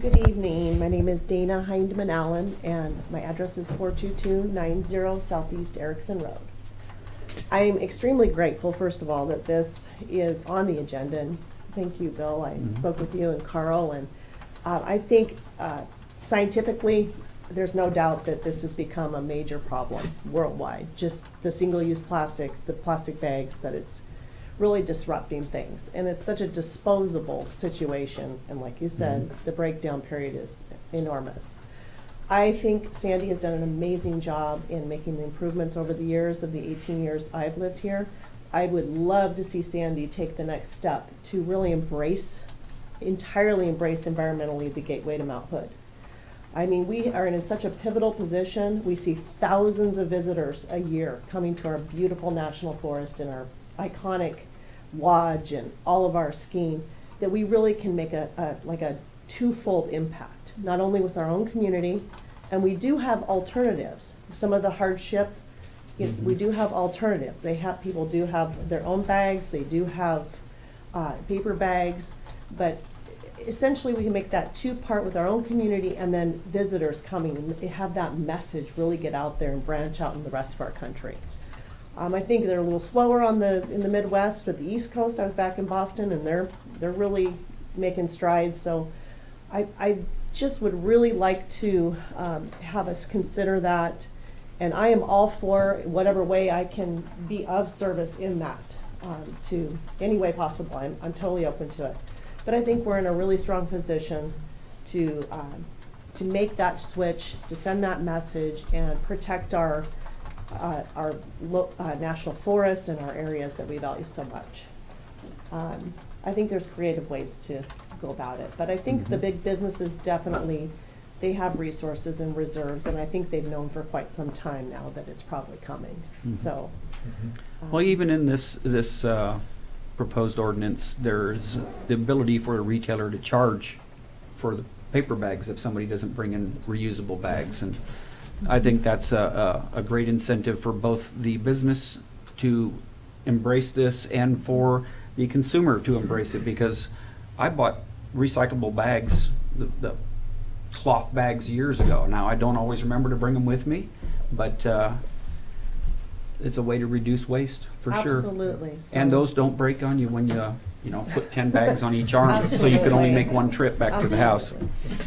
Good evening. My name is Dana Hindman Allen, and my address is 42290 Southeast Erickson Road. I'm extremely grateful, first of all, that this is on the agenda, and thank you, Bill. I spoke with you and Carl, and I think scientifically, there's no doubt that this has become a major problem worldwide. Just the single-use plastics, the plastic bags, that it's really disrupting things. And it's such a disposable situation. And like you said, the breakdown period is enormous. I think Sandy has done an amazing job in making the improvements over the years of the 18 years I've lived here. I would love to see Sandy take the next step to really entirely embrace environmentally the gateway to Mount Hood. I mean, we are in such a pivotal position. We see thousands of visitors a year coming to our beautiful national forest and our iconic lodge and all of our skiing, that we really can make a twofold impact, not only with our own community, and we do have alternatives. Some of the hardship, we do have alternatives. People do have their own bags, they do have paper bags, but essentially we can make that two-part with our own community, and then visitors coming and have that message really get out there and branch out in the rest of our country. I think they're a little slower in the Midwest, but the East Coast, I was back in Boston, and they're really making strides. So I just would really like to have us consider that, and I am all for whatever way I can be of service in that, to any way possible. I'm totally open to it. But I think we're in a really strong position to make that switch, to send that message, and protect our national forest and our areas that we value so much. I think there's creative ways to go about it, but I think the big businesses definitely, they have resources and reserves, and I think they've known for quite some time now that it's probably coming. So, well, even in this proposed ordinance, there's the ability for a retailer to charge for the paper bags if somebody doesn't bring in reusable bags, and I think that's a great incentive for both the business to embrace this and for the consumer to embrace it, because I bought recyclable bags, the cloth bags, years ago. Now, I don't always remember to bring them with me, but it's a way to reduce waste for sure. Absolutely. And those don't break on you when you put 10 bags on each arm, so you can only make one trip back to the house.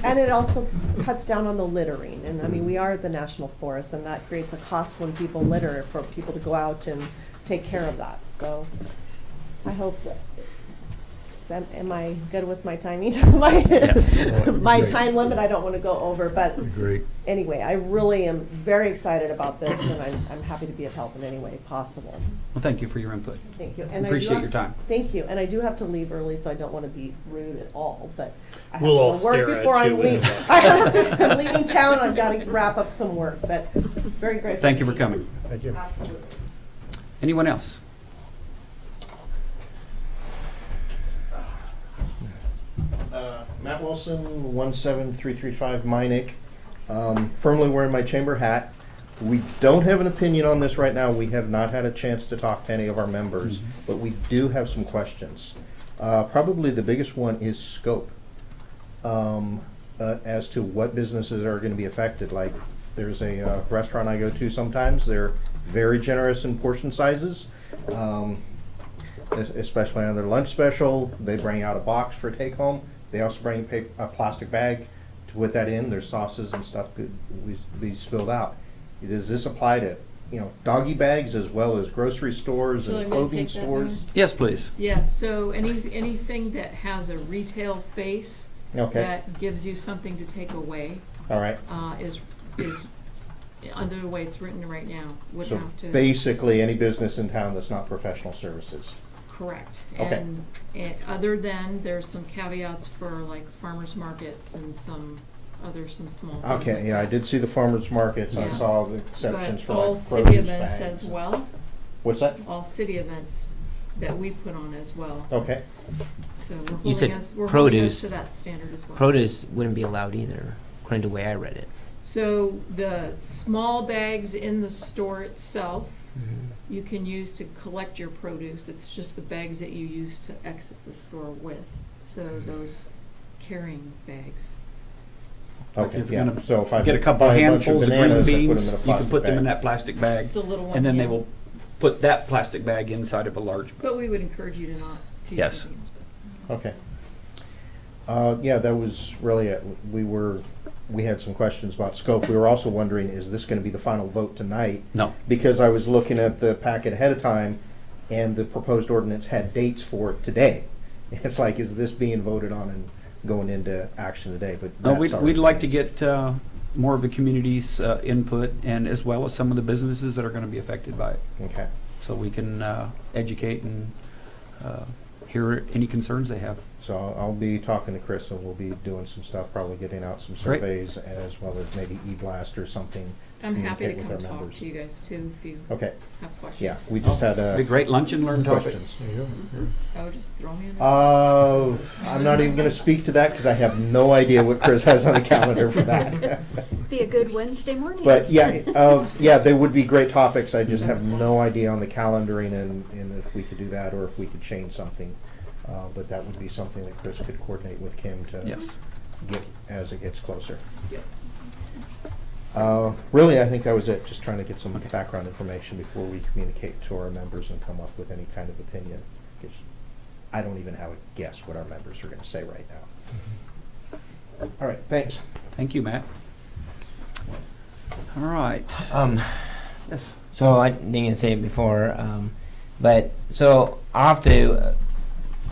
And it also cuts down on the littering. And I mean, we are at the National Forest, and that creates a cost when people litter for people to go out and take care of that. So I hope that, am I good with my timing? my time limit, I don't want to go over, but anyway, I really am very excited about this, and I'm happy to be of help in any way possible. Well, thank you for your input. Thank you. And appreciate your time. Thank you. And I do have to leave early, so I don't want to be rude at all, but I have We'll all to work stare before at I you leave. I'm leaving town, I've got to wrap up some work, but Very grateful. Thank you for coming. Thank you. Absolutely. Anyone else? Matt Wilson, 17335 Minnick. Firmly wearing my chamber hat. We don't have an opinion on this right now. We have not had a chance to talk to any of our members, but we do have some questions. Probably the biggest one is scope. As to what businesses are going to be affected. Like, there's a restaurant I go to sometimes. They're very generous in portion sizes, especially on their lunch special. They bring out a box for take home. They also bring a plastic bag to put that in. Their sauces and stuff could be spilled out. Does this apply to, doggy bags as well as grocery stores Shall I and clothing take that, stores? Mary? Yes, please. Yes, so anything that has a retail face Okay. that gives you something to take away All right. is under the way it's written right now would So have to. basically, any business in town that's not professional services. Correct. Okay. And other than, there's some caveats for like farmers markets and some small things. Okay, like yeah, I that. did see the farmers markets. I Yeah. saw the exceptions But for all like city produce events bags. as well, What's that? all city events that we put on as well. Okay. So You said we're holding us produce. to that standard as well. Produce wouldn't be allowed either, according to the way I read it. So the small bags in the store itself, Mm-hmm. you can use to collect your produce. It's just the bags that you use to exit the store with. So those carrying bags. Okay, If you're yeah. gonna So if I Get a couple buy of a bunch handfuls of green bananas, I beans, put 'em in a you can plastic put them in bag. that plastic bag, The little one. and then they yeah. will put that plastic bag inside of a large. But we would encourage you to not to use Yes. something else. Okay. Yeah, that was really it. We had some questions about scope. We were also wondering, is this gonna be the final vote tonight? No. Because I was looking at the packet ahead of time, and the proposed ordinance had dates for today. It's like, is this being voted on and going into action today? But No, that's we'd already like to been- get more of the community's input, and as well as some of the businesses that are gonna be affected by it, Okay. so we can educate and hear any concerns they have. So I'll be talking to Chris, and we'll be doing some stuff, probably getting out some Great. surveys, as well as maybe e-blast or something. I'm happy to communicate with come our talk members. to you guys too if you Okay, have questions. yeah, we just had Be a great lunch and learn topic. questions. There you go. Oh, just throw me in. I'm not even gonna speak to that, because I have no idea what Chris has on the calendar for that. Be a good Wednesday morning. But yeah, they would be great topics. I just have no idea on the calendaring and if we could do that or if we could change something. But that would be something that Chris could coordinate with Kim to Yes. get as it gets closer. Yep. Really, I think that was it. Just trying to get some background information before we communicate to our members and come up with any kind of opinion. Because I don't even have a guess what our members are going to say right now. All right, thanks. Thank you, Matt. All right. Yes. So I didn't say it before, but so I have to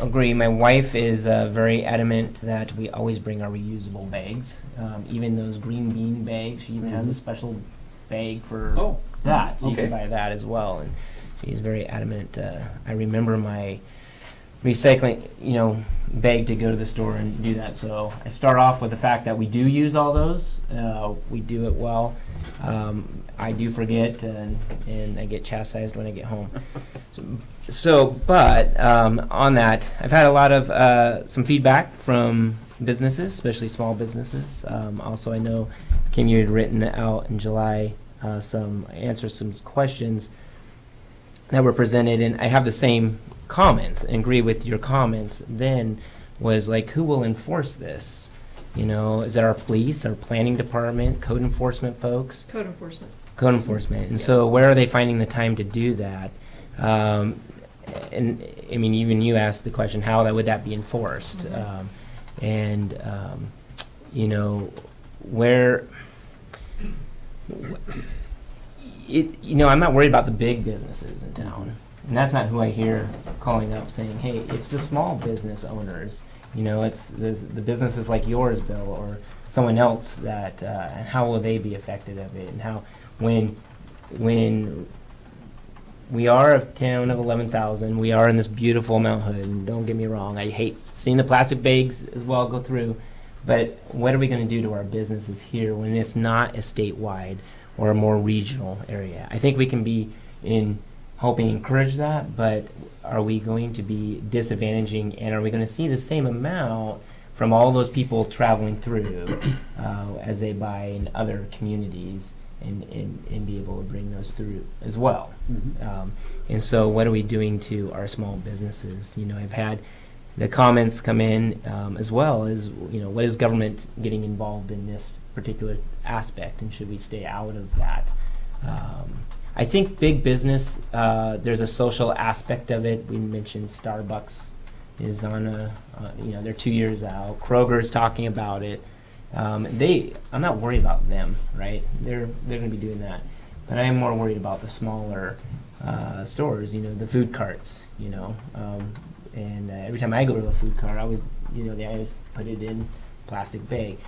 agree. My wife is very adamant that we always bring our reusable bags, even those green bean bags. She even has a special bag for Oh, that, so you okay. can buy that as well. And she's very adamant. I remember my recycling, bag to go to the store and do that. So I start off with the fact that we do use all those. We do it well. I do forget, and I get chastised when I get home. But on that, I've had a lot of some feedback from businesses, especially small businesses. Also, I know, Kim, you had written out in July some questions that were presented, and I have the same comments and agree with your comments. Then was like, who will enforce this? Is it our police, our planning department, code enforcement folks? Code enforcement. Code enforcement. And so where are they finding the time to do that? And I mean, even you asked the question, how would that be enforced? Where I'm not worried about the big businesses in town. And that's not who I hear calling up saying, hey, it's the small business owners. It's the businesses like yours, Bill, or someone else that, how will they be affected of it? And how, when we are a town of 11,000, we are in this beautiful Mount Hood, and don't get me wrong, I hate seeing the plastic bags as well go through, but what are we going to do to our businesses here when it's not a statewide, or a more regional area. I think we can be in helping encourage that, but are we going to be disadvantaging, and are we going to see the same amount from all those people traveling through as they buy in other communities and be able to bring those through as well? And so what are we doing to our small businesses? You know, I've had the comments come in as well as, you know, what is government getting involved in this particular aspect, and should we stay out of that? I think big business, there's a social aspect of it. We mentioned Starbucks is on you know, they're 2 years out. Kroger's talking about it. I'm not worried about them, right? They're going to be doing that. But I am more worried about the smaller stores, you know, the food carts, you know. And every time I go to a food cart, I always, you know, they always put it in plastic bag.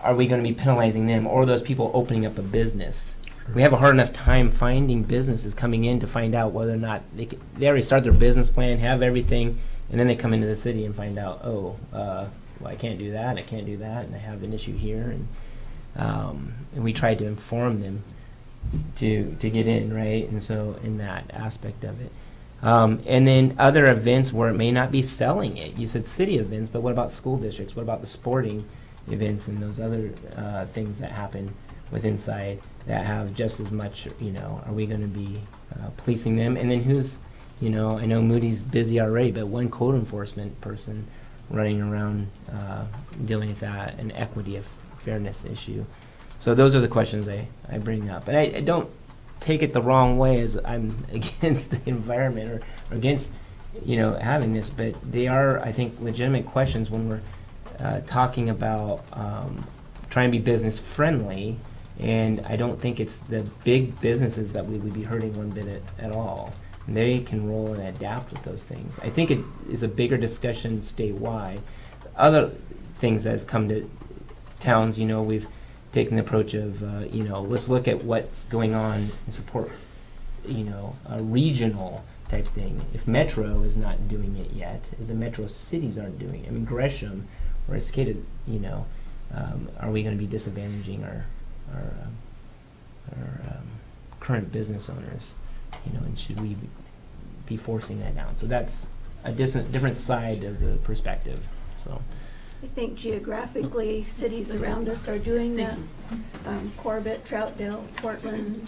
Are we going to be penalizing them, or those people opening up a business? We have a hard enough time finding businesses coming in to find out whether or not they already start their business plan, have everything, and then they come into the city and find out, oh, well, I can't do that, I can't do that, and I have an issue here. And we try to inform them to get in, right? And so in that aspect of it. And then other events where it may not be selling it. You said city events, but what about school districts? What about the sporting events and those other things that happen with inside that have just as much, you know, are we going to be policing them? And then who's, you know, I know Moody's busy already, but one code enforcement person running around dealing with that, an equity of fairness issue. So those are the questions I bring up. And I don't take it the wrong way as I'm against the environment or against, you know, having this, but they are, I think, legitimate questions when we're talking about trying to be business friendly. And I don't think it's the big businesses that we would be hurting one bit at all. And they can roll and adapt with those things. I think it is a bigger discussion statewide. Other things that have come to towns, you know, we've taken the approach of, you know, let's look at what's going on and support, you know, a regional type thing. If Metro is not doing it yet, if the metro cities aren't doing it, I mean, Gresham or Estacada, you know, are we going to be disadvantaging our current business owners, you know, and should we be forcing that down? So that's a different side of the perspective. So I think geographically, cities around us are doing that. Corbett, Troutdale, Portland.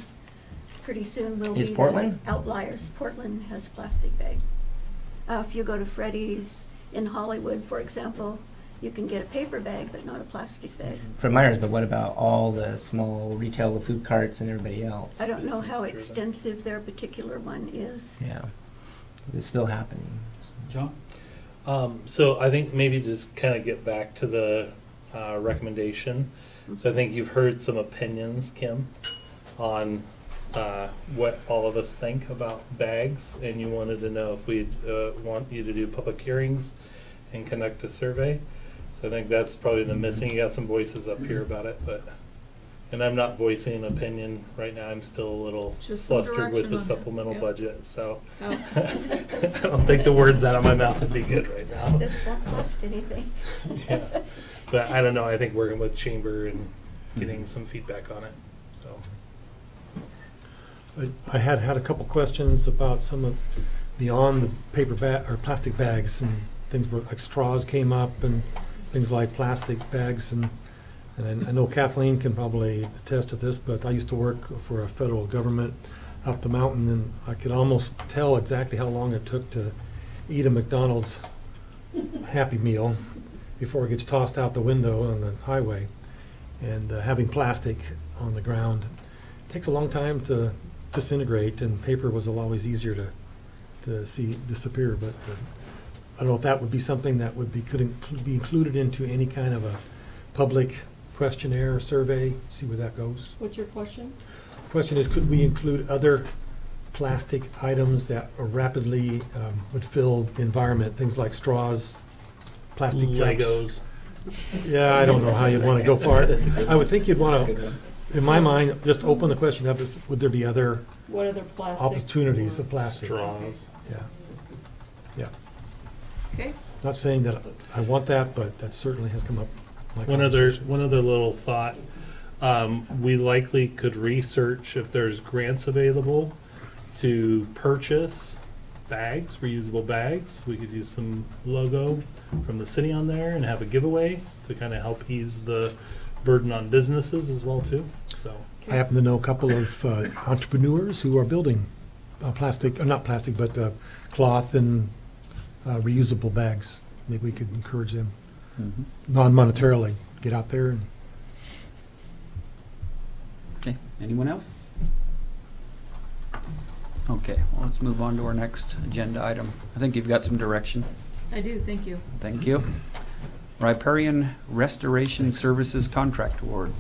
Pretty soon we'll be the outliers. Portland has plastic bag. If you go to Freddy's in Hollywood, for example, you can get a paper bag, but not a plastic bag. Fred Meyer's, but what about all the small retail, the food carts and everybody else? I don't know how extensive their particular one is. Yeah, it's still happening. John? So I think maybe just kind of get back to the recommendation. So I think you've heard some opinions, Kim, on what all of us think about bags, and you wanted to know if we'd want you to do public hearings and conduct a survey. So I think that's probably the missing. You got some voices up here about it, but, and I'm not voicing an opinion right now. I'm still a little flustered with the supplemental budget, so I don't think the words out of my mouth would be good right now. This won't cost anything. Yeah, but I don't know. I think working with Chamber and getting some feedback on it. So I had a couple questions about some of beyond the paper bag or plastic bags, and things were like straws came up and things like plastic bags, and I know Kathleen can probably attest to this, but I used to work for a federal government up the mountain, and I could almost tell exactly how long it took to eat a McDonald's Happy Meal before it gets tossed out the window on the highway. And having plastic on the ground takes a long time to disintegrate, and paper was always easier to see disappear. But I don't know if that would be something that would could be included into any kind of a public questionnaire or survey, see where that goes. What's your question? The question is, could we include other plastic items that are rapidly would fill the environment, things like straws, plastic Legos. cups? Yeah, I don't know how you'd want to go for it. I would think you'd want to, in my mind, just open the question up, is would there be other what other plastic opportunities of plastic? Straws. Yeah. Yeah. Okay. Not saying that I want that, but that certainly has come up. One other little thought. We likely could research if there's grants available to purchase bags, reusable bags. We could use some logo from the city on there and have a giveaway to kind of help ease the burden on businesses as well too. So I happen to know a couple of entrepreneurs who are building plastic, not plastic, but cloth and reusable bags. Maybe we could encourage them non-monetarily. Get out there and Okay, anyone else? Okay, well, let's move on to our next agenda item. I think you've got some direction. I do, thank you. Thank you. Riparian Restoration Services Contract Award.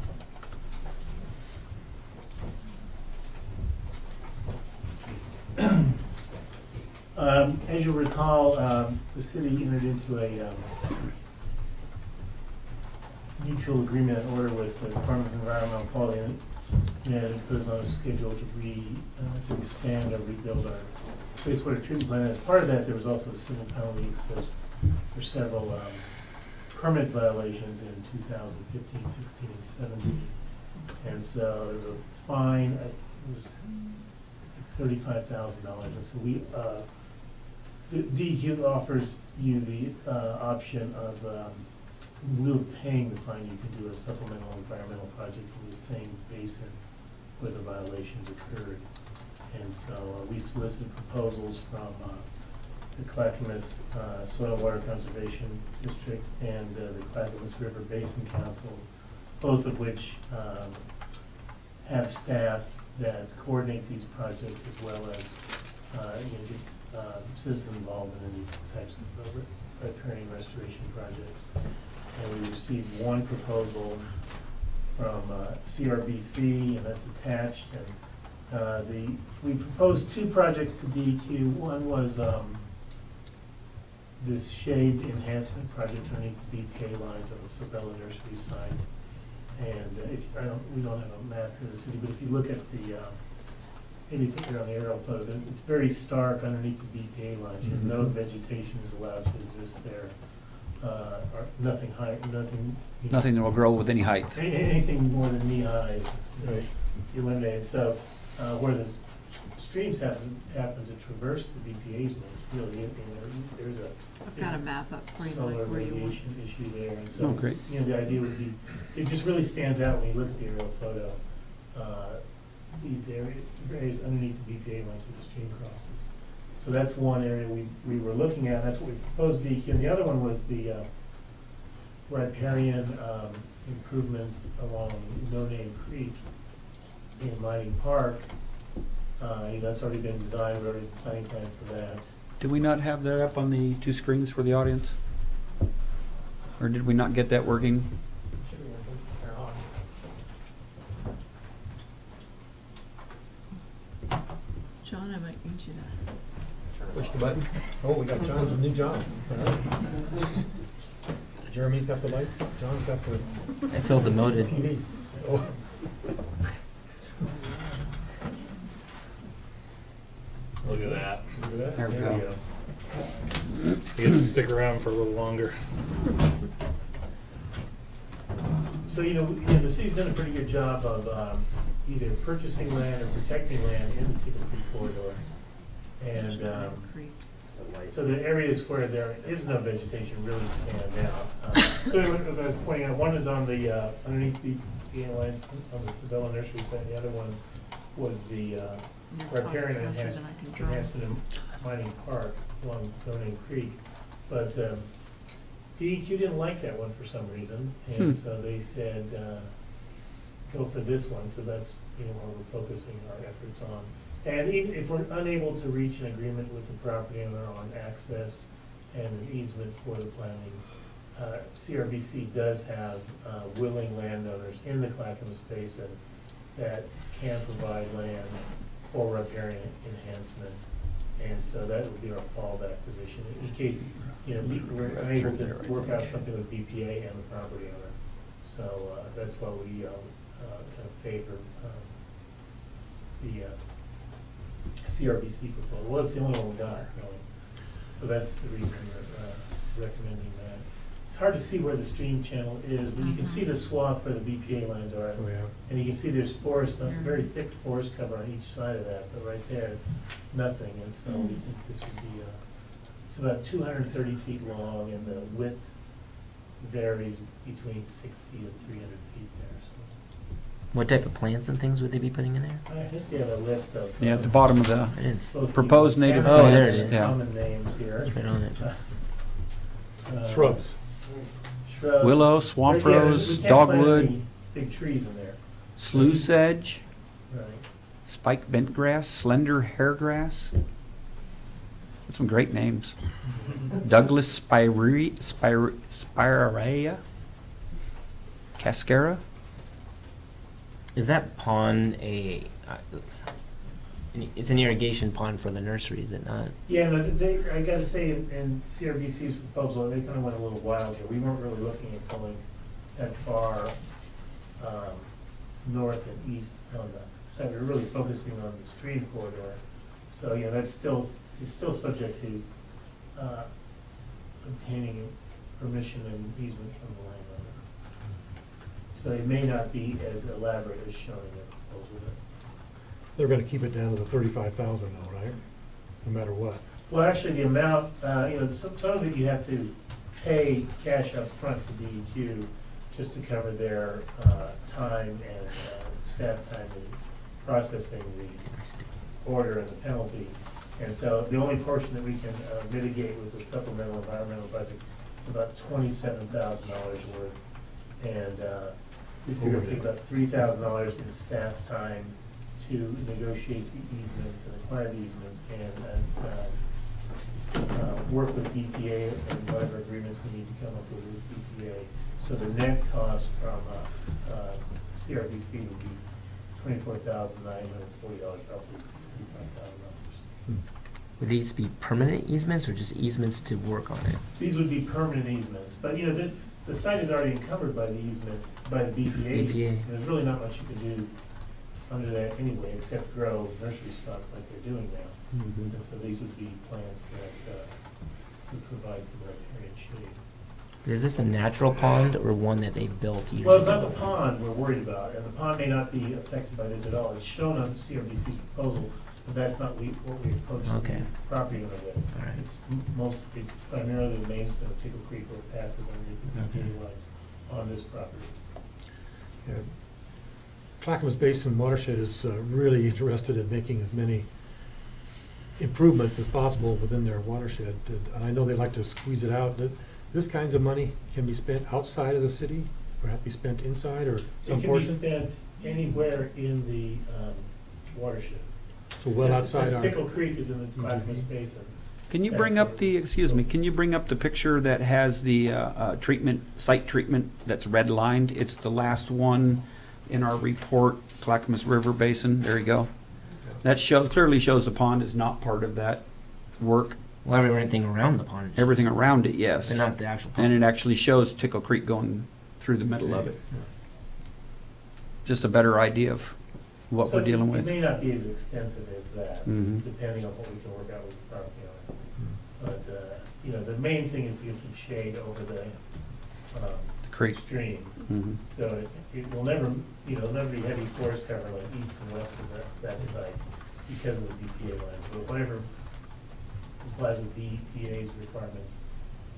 As you'll recall, the city entered into a mutual agreement and order with the Department of Environmental Quality, and it put us on a schedule to expand or rebuild our wastewater treatment plant. As part of that, there was also a civil penalty assessed for several permit violations in 2015, 16, and 17. And so there was a fine. It was $35,000, and so we the DEQ offers you the option of in lieu of paying the fine, you can do a supplemental environmental project in the same basin where the violations occurred. And so we solicited proposals from the Clackamas Soil and Water Conservation District and the Clackamas River Basin Council, both of which have staff that coordinate these projects as well as get citizen involvement in these types of riparian restoration projects. And we received one proposal from CRBC, and that's attached. And we proposed two projects to DEQ. One was this shade enhancement project underneath the BPA lines on the Sabella Nursery site. And we don't have a map here of the city, but if you look at the maybe it's here on the aerial photo, it's very stark underneath the BPA lines. Mm-hmm. No vegetation is allowed to exist there. Or nothing high, nothing. Nothing that will grow with any height. Anything more than knee high is eliminated. So where the streams happen to traverse the BPA's ones, really, there's I've got a map up for you, solar like where you want. radiation issue there, and so great. The idea would be, it just really stands out when you look at the aerial photo. These areas underneath the BPA lines where the stream crosses. So that's one area we were looking at. That's what we proposed DEQ. And the other one was the riparian improvements along No Name Creek in Mining Park. That's already been designed. We're already planning plan for that. Did we not have that up on the two screens for the audience? Or did we not get that working? John, I might need you to. push the button. Oh, we got John's new job. Jeremy's got the lights. John's got the. I feel demoted. TVs. Oh. Look at that. Look at that. There we go. You get to stick around for a little longer. So, the city's done a pretty good job of either purchasing land or protecting land in the Tinker Creek corridor. And so the areas where there is no vegetation really stand out. So as I was pointing out, one is on the underneath the lines on the Sabella Nursery site. The other one was the riparian enhancement in Mining Park along No Name Creek. But DEQ didn't like that one for some reason, and so they said go for this one. So that's where we're focusing our efforts on. And even if we're unable to reach an agreement with the property owner on access and an easement for the plantings, CRBC does have willing landowners in the Clackamas Basin that can provide land for riparian enhancement. And so that would be our fallback position in case we're unable to work out something with BPA and the property owner. So that's why we kind of favor the CRBC proposal. Well, it's the only one we got, really. So that's the reason we're recommending that. it's hard to see where the stream channel is, but you can see the swath where the BPA lines are. Oh, yeah. And you can see there's forest, very thick forest cover on each side of that, but right there, nothing. And so we think this would be, it's about 230 feet long, and the width varies between 60 and 300 feet there. So What type of plants and things would they be putting in there? I think they have a list of. Yeah, at the bottom of the both proposed the native Oh, there it plants. is. Yeah. common names here. It's right on it. Shrubs. Shrubs. Willow, swamp But yeah, rose, we can't plant dogwood, any big trees in there. sluice sedge, Right. spike bentgrass, slender hairgrass. That's some great names. Douglas spirea, cascara. Is that pond it's an irrigation pond for the nursery, is it not? Yeah, no, I gotta say, in CRBC's proposal, they kind of went a little wild here. We weren't really looking at going that far north and east on the side. We were really focusing on the stream corridor. So, yeah, it's still subject to obtaining permission and easement from the landowner. So it may not be as elaborate as shown in the proposal. They're gonna keep it down to the 35,000 though, right? No matter what. Well, actually, the amount, some of it you have to pay cash up front to DEQ just to cover their time and staff time in processing the order and the penalty. And so the only portion that we can mitigate with the supplemental environmental budget is about $27,000 worth. And we figure it'll take about $3,000 in staff time to negotiate the easements and acquire the easements and work with BPA and whatever agreements we need to come up with BPA. So the net cost from CRBC would be $24,940, roughly $55,000. Would these be permanent easements or just easements to work on it? These would be permanent easements, but the site is already encumbered by the easement, by the BPA easement, so there's really not much you can do under that anyway, except grow nursery stock like they're doing now. Mm-hmm. And so these would be plants that would provide some riparian shade. Is this a natural pond or one that they built years Well, it's not ago? the pond we're worried about, and the pond may not be affected by this at all. It's shown on CRBC's proposal, but that's not what we approached the Okay. property owner with. All right. It's primarily the main stem of Tickle Creek where it passes underneath the BPA lines on this property. Yeah. Clackamas Basin Watershed is really interested in making as many improvements as possible within their watershed. And I know they like to squeeze it out. This kinds of money can be spent outside of the city, or have to be spent inside, or some portion? It can be spent anywhere in the watershed. So well outside Since our. Tickle Creek is in the Clackamas Basin. Can you bring up the, can you bring up the picture that has the site treatment that's redlined? It's the last one in our report, Clackamas River Basin. There you go. That clearly shows the pond is not part of that work. Well, everything around the pond. Everything around it, yes. But not the actual pond. And it actually shows Tickle Creek going through the middle of it. Just a better idea of what we're dealing with. It may not be as extensive as that, Mhm. depending on what we can work out with the property owner. But, the main thing is to get some shade over the creek stream. Mhm. So it will never, never be heavy forest cover like east and west of that site because of the BPA lines. But whatever complies with BPA's requirements,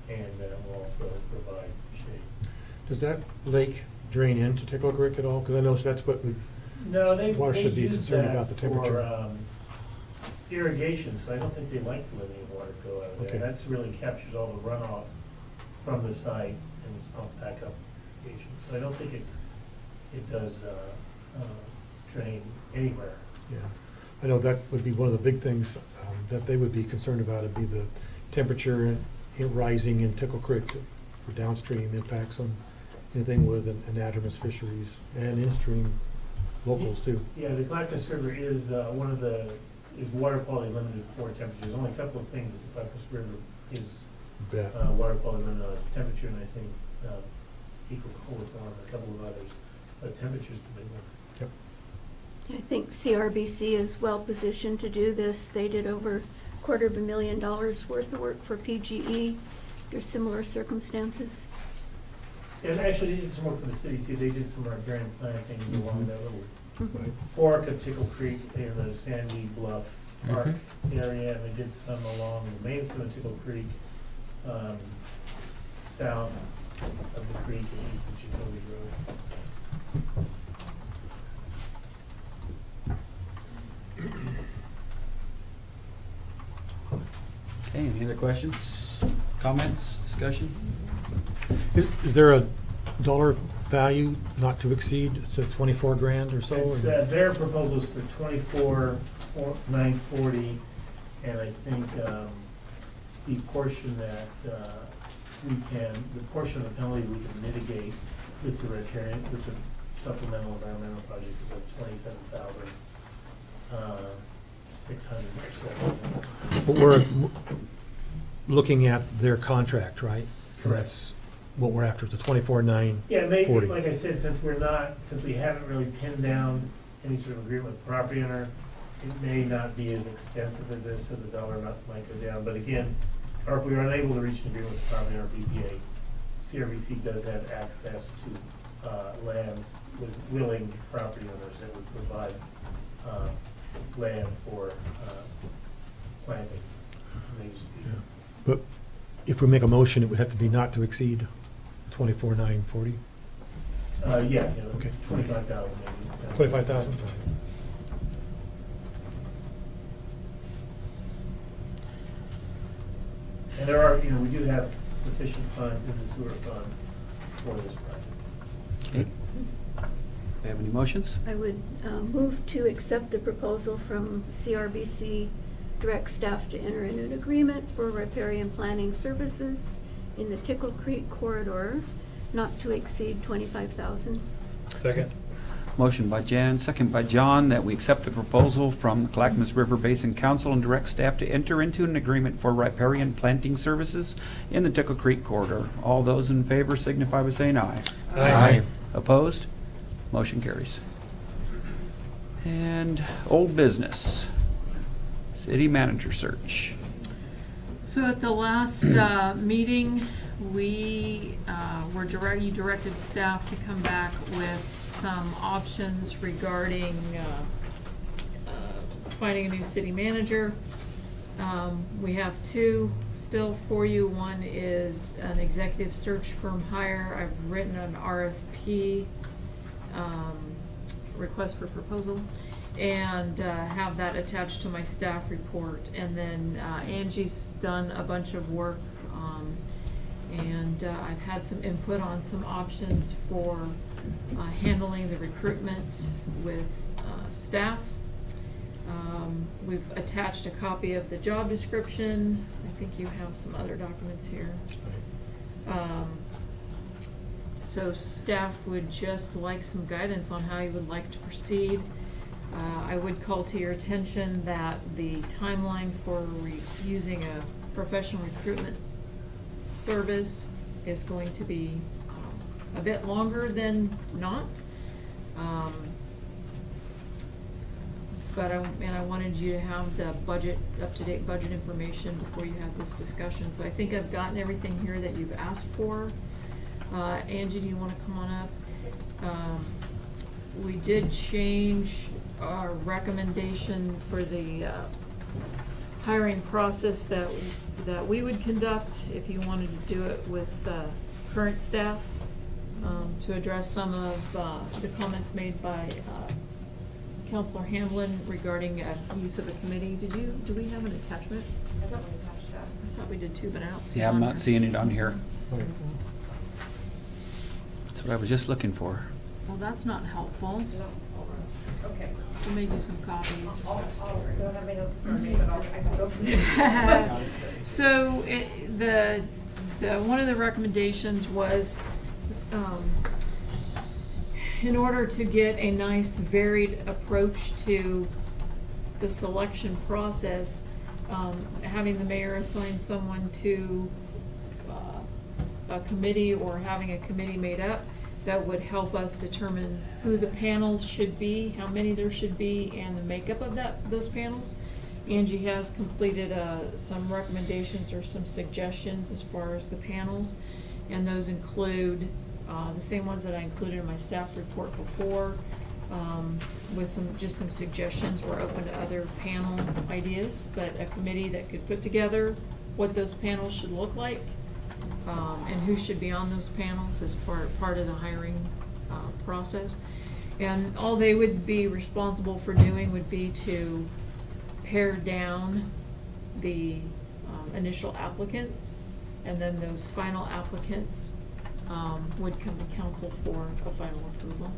and will also provide shade. Does that lake drain into Tickle Creek at all? Because I know that's what the No, they water should be use concerned that about the temperature. for irrigation, so I don't think they like to let any water go out of there. Okay. That really captures all the runoff from the site and is pumped back up irrigation. So I don't think it does drain anywhere. Yeah, I know that would be one of the big things that they would be concerned about, would be the temperature rising in Tickle Creek for downstream impacts on anything with anadromous fisheries and in-stream locals too. Yeah, the Clackamas River is is water quality limited for temperature. There's only a couple of things that the Clackamas River is Bet. water quality limited on. It's temperature and I think equal cold form, a couple of others. But temperature's the big one. Yep. I think CRBC is well positioned to do this. They did over $250,000 worth of work for PGE under similar circumstances? And actually, they did some work for the city too. They did some riparian plantings along that little Right. fork of Tickle Creek in the Sandy Bluff Park Mhm. area, and they did some along the main stem of Tickle Creek, south of the creek and east of Jacoby Road. Okay, any other questions, comments, discussion? Is there a dollar value not to exceed, it's at 24 grand or so? It's, or- their proposal's for 24,940, and I think, the portion that, the portion of the penalty we can mitigate with the riparian, with the supplemental environmental project is like 27,600 or so. But we're looking at their contract, right? And that's what we're after, it's a 24,940. Yeah, maybe, like I said, since we haven't really pinned down any sort of agreement with the property owner, it may not be as extensive as this, so the dollar amount might go down. But again, or if we are unable to reach an agreement with the property owner, BPA, CRBC does have access to lands with willing property owners that would provide land for planting native species. But if we make a motion, it would have to be not to exceed 24,940? Yeah, Okay. 25,000 maybe. 25,000? And there are, we do have sufficient funds in the sewer fund for this project. Okay. Do we have any motions? I would move to accept the proposal from CRBC, direct staff to enter into an agreement for riparian planning services in the Tickle Creek corridor, not to exceed 25,000. Second. Motion by Jan, second by John, that we accept the proposal from the Clackamas River Basin Council and direct staff to enter into an agreement for riparian planting services in the Tickle Creek corridor. All those in favor signify by saying aye. Aye. Opposed? Motion carries. And old business, city manager search. So at the last meeting, you directed staff to come back with some options regarding finding a new city manager. We have two still for you. One is an executive search firm hire. I've written an RFP, request for proposal, and have that attached to my staff report. And then Angie's done a bunch of work, and I've had some input on some options for handling the recruitment with staff. We've attached a copy of the job description. I think you have some other documents here. So staff would just like some guidance on how you would like to proceed. I would call to your attention that the timeline for using a professional recruitment service is going to be a bit longer than not. But I wanted you to have the up-to-date budget information before you have this discussion. So I think I've gotten everything here that you've asked for. Angie, do you want to come on up? We did change our recommendation for the hiring process that we would conduct if you wanted to do it with current staff, to address some of the comments made by Councilor Hamblin regarding use of a committee. Do we have an attachment? I thought we attached that. I thought we did too, but I don't see it Yeah, I'm on not here. seeing it on here. That's what I was just looking for. Well, that's not helpful. Okay. We made you some copies. I don't have my notes in front of me, but I can go from there. So one of the recommendations was, in order to get a nice varied approach to the selection process, having the mayor assign someone to a committee or having a committee made up that would help us determine who the panels should be, how many there should be, and the makeup of those panels. Angie has completed some recommendations or some suggestions as far as the panels, and those include the same ones that I included in my staff report before, with some suggestions. We're open to other panel ideas, but a committee that could put together what those panels should look like, and who should be on those panels as part of the hiring process. And all they would be responsible for doing would be to pare down the initial applicants, and then those final applicants would come to council for a final approval.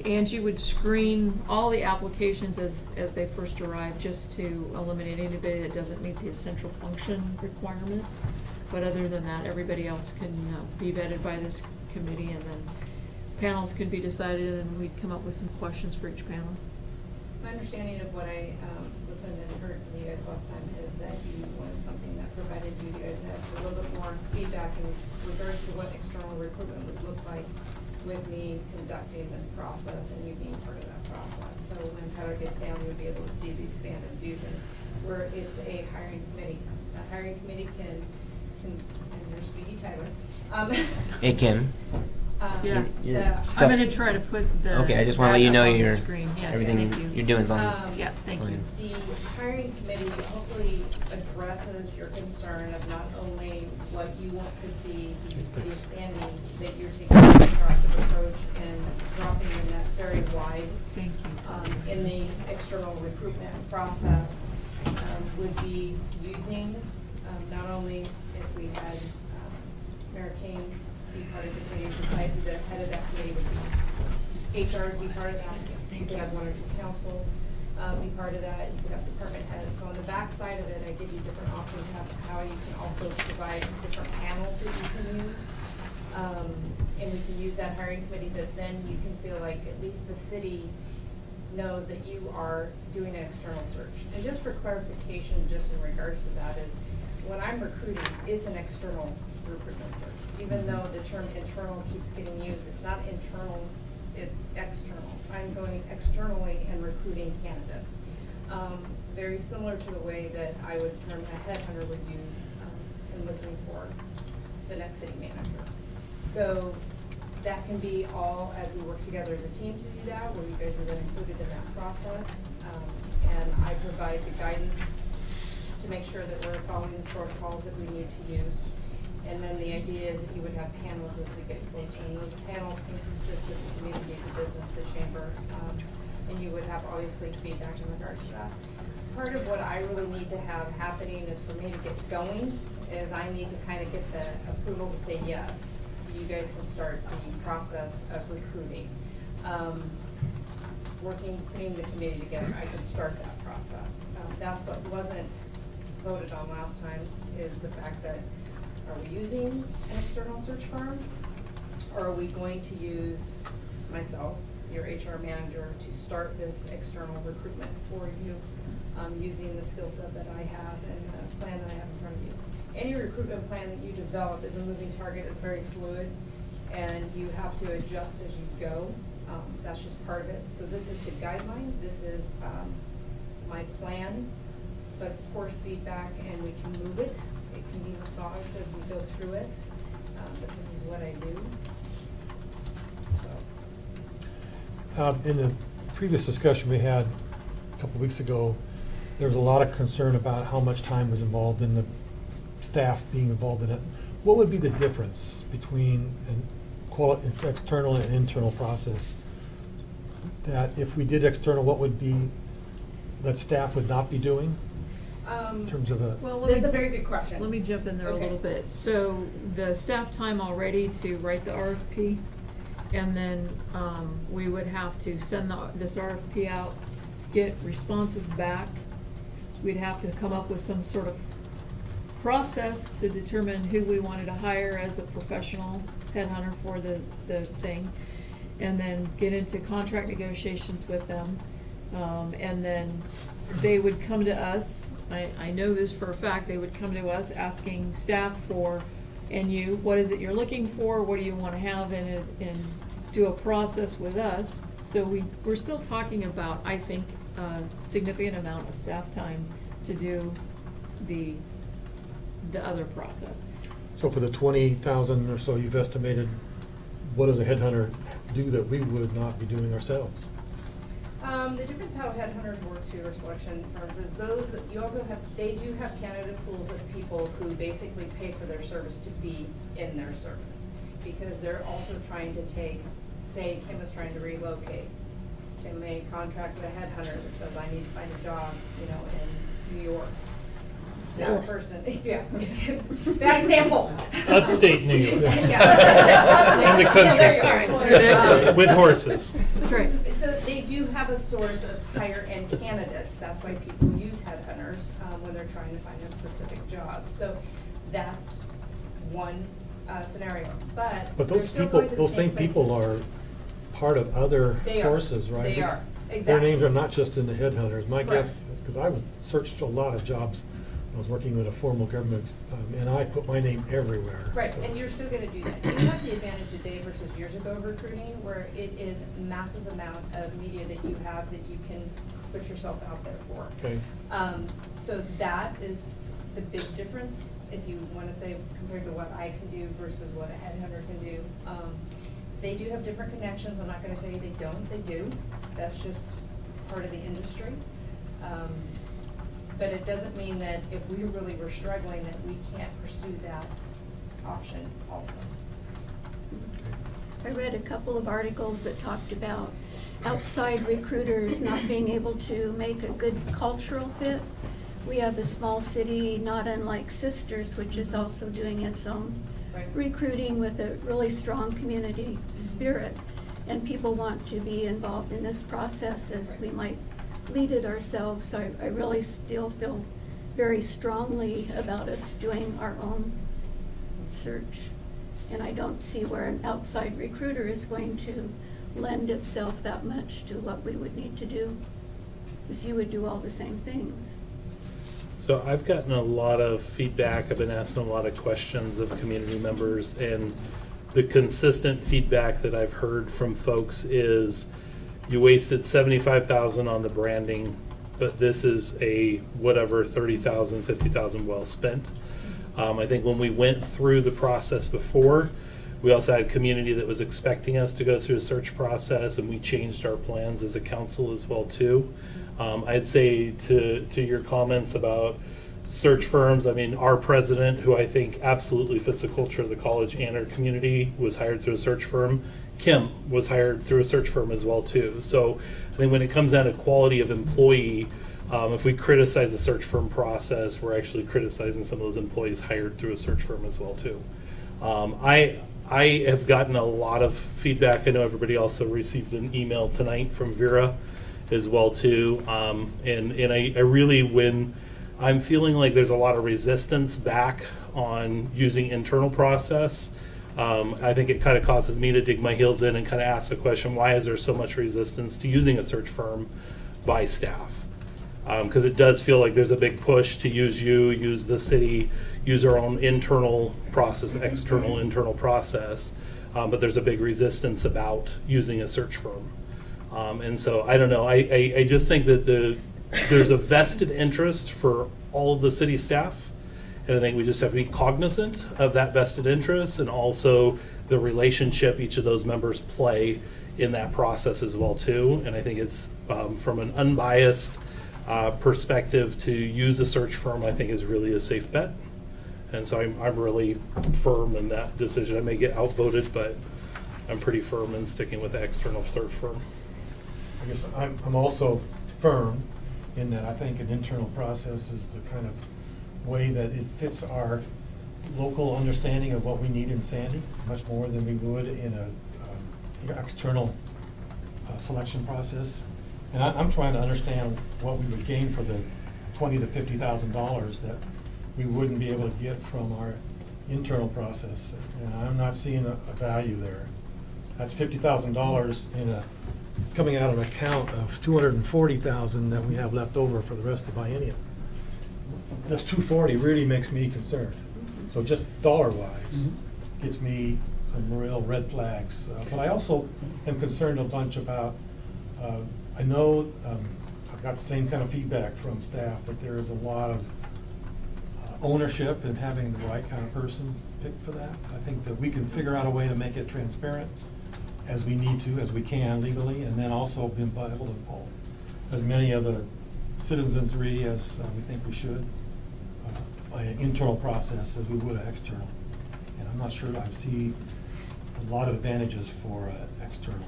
Angie would screen all the applications as they first arrive, just to eliminate anybody that doesn't meet the essential function requirements. But other than that, everybody else can be vetted by this committee, and then panels could be decided, and we'd come up with some questions for each panel. My understanding of what I listened and heard from you guys last time is that you wanted something that provided you guys had a little bit more feedback in regards to what external recruitment would look like with me conducting this process and you being part of that process. So when Tyler gets down, you'll be able to see the expanded vision, where it's a hiring committee. A hiring committee can and you're Speedy Tyler. Hey, Kim. Yeah, Stuff. I'm gonna try to put the. Okay, I just want to let you know back up on the your screen. Yes, everything thank you. you're doing is on. Yeah, thank you. The hiring committee hopefully addresses your concern of not only what you want to see the city of Sandy, that you're taking a proactive approach and dropping your net very wide. Thank you. In the external recruitment process, would be using, not only if we had Mayor King be part of the committee, decide who the head of that committee would be. HR would be part of that. You could have one or two council be part of that. You could have department heads. So on the back side of it, I give you different options how you can also provide different panels that you can use. And we can use that hiring committee that then you can feel like at least the city knows that you are doing an external search. And just for clarification, just in regards to that, is when I'm recruiting, it's an external recruitment search. Even though the term internal keeps getting used, it's not internal, it's external. I'm going externally and recruiting candidates. Very similar to the way that I would term a headhunter would use in looking for the next city manager. So that can be all as we work together as a team to do that, where you guys are then included in that process. And I provide the guidance to make sure that we're following the protocols that we need to use. And then the idea is that you would have panels as we get closer, and those panels can consist of the community, the business, the chamber, and you would have obviously feedback in regards to that. Part of what I really need to have happening is for me to get going, is I need to kind of get the approval to say yes, you guys can start the process of recruiting. Putting the committee together, I can start that process. That's what wasn't voted on last time, is the fact that are we using an external search firm, or are we going to use myself, your HR manager, to start this external recruitment for you, using the skill set that I have and the plan that I have in front of you. Any recruitment plan that you develop is a moving target. It's very fluid, and you have to adjust as you go. That's just part of it. So this is the guideline. This is my plan, but of course feedback, and we can move it. It can be massaged as we go through it, but this is what I do. So. In the previous discussion we had a couple of weeks ago, there was a lot of concern about how much time was involved in the staff being involved in it. What would be the difference between an external and internal process? That if we did external, what would be that staff would not be doing? In terms of a... Well, that's a very good question. Let me jump in there a little bit. So the staff time already to write the RFP, and then we would have to send this RFP out, get responses back. We'd have to come up with some sort of process to determine who we wanted to hire as a professional headhunter for the thing, and then get into contract negotiations with them, and then they would come to us. I know this for a fact. They would come to us asking staff for, and you, what is it you're looking for? What do you want to have in it? And do a process with us. So we're still talking about, I think, a significant amount of staff time to do the other process. So for the 20,000 or so you've estimated, what does a headhunter do that we would not be doing ourselves? The difference how headhunters work too, or selection firms, is those, you also have, they do have candidate pools of people who basically pay for their service to be in their service. Because they're also trying to take, say Kim is trying to relocate. Kim may contract with a headhunter that says, I need to find a job, you know, in New York. That person, yeah, bad example. Upstate New York. Yeah. In the countryside. Yeah, with horses. That's right. So they do have a source of higher end candidates. That's why people use headhunters when they're trying to find a specific job. So that's one scenario. But those they're still people, going to the those same people places. are part of other They are. sources, right? They are, Their exactly. names are not just in the headhunters. My Correct. guess, because I searched a lot of jobs, I was working with a formal government, and I put my name everywhere. Right, so. and you're still gonna do that. You have the advantage today versus years ago of recruiting, where it is masses amount of media that you have that you can put yourself out there for. Okay. So that is the big difference, if you wanna say compared to what I can do versus what a headhunter can do. They do have different connections. I'm not gonna tell you they don't, they do. That's just part of the industry. But it doesn't mean that if we really were struggling, that we can't pursue that option also. I read a couple of articles that talked about outside recruiters not being able to make a good cultural fit. We have a small city, not unlike Sisters, which is also doing its own recruiting with a really strong community spirit. And people want to be involved in this process as we might lead it ourselves. So I really still feel very strongly about us doing our own search. And I don't see where an outside recruiter is going to lend itself that much to what we would need to do, because you would do all the same things. So I've gotten a lot of feedback. I've been asking a lot of questions of community members, and the consistent feedback that I've heard from folks is you wasted $75,000 on the branding, but this is a whatever $30,000, $50,000 well spent. I think when we went through the process before, we also had a community that was expecting us to go through a search process, and we changed our plans as a council as well too. I'd say to your comments about search firms, I mean, our president, who I think absolutely fits the culture of the college and our community, was hired through a search firm. Kim was hired through a search firm as well too. So I think when it comes down to quality of employee, if we criticize the search firm process, we're actually criticizing some of those employees hired through a search firm as well too. I have gotten a lot of feedback. I know everybody also received an email tonight from Vera as well too. And I really, when I'm feeling like there's a lot of resistance back on using internal process, I think it kind of causes me to dig my heels in and kind of ask the question, why is there so much resistance to using a search firm by staff? Because it does feel like there's a big push to use the city, use our own internal process, external internal process, but there's a big resistance about using a search firm. And so I don't know, I just think that there's a vested interest for all of the city staff, and I think we just have to be cognizant of that vested interest and also the relationship each of those members play in that process as well too. And I think it's from an unbiased perspective to use a search firm, I think is really a safe bet. And so I'm really firm in that decision. I may get outvoted, but I'm pretty firm in sticking with the external search firm. I guess I'm also firm in that I think an internal process is the kind of way that it fits our local understanding of what we need in Sandy, much more than we would in a external selection process. And I'm trying to understand what we would gain for the $20,000 to $50,000 that we wouldn't be able to get from our internal process. And I'm not seeing a value there. That's $50,000 coming out of an account of $240,000 that we have left over for the rest of the biennium. This $240 really makes me concerned. So just dollar-wise, gets me some real red flags. But I also am concerned a bunch about, I know I got the same kind of feedback from staff, that there is a lot of ownership in having the right kind of person picked for that. I think that we can figure out a way to make it transparent as we need to, as we can legally, and then also be able to involve as many of the citizenry as we think we should by an internal process as we would an external. And I'm not sure I see a lot of advantages for external.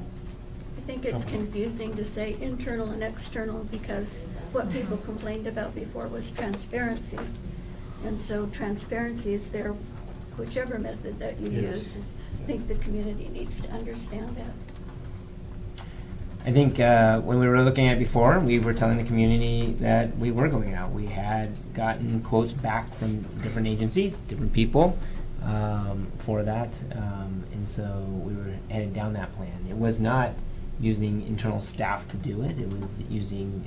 I think it's confusing to say internal and external, because what people complained about before was transparency. And so transparency is there, whichever method that you use. I think the community needs to understand that. I think when we were looking at it before, we were telling the community that we were going out. We had gotten quotes back from different agencies, different people for that. And so we were headed down that plan. It was not using internal staff to do it. It was using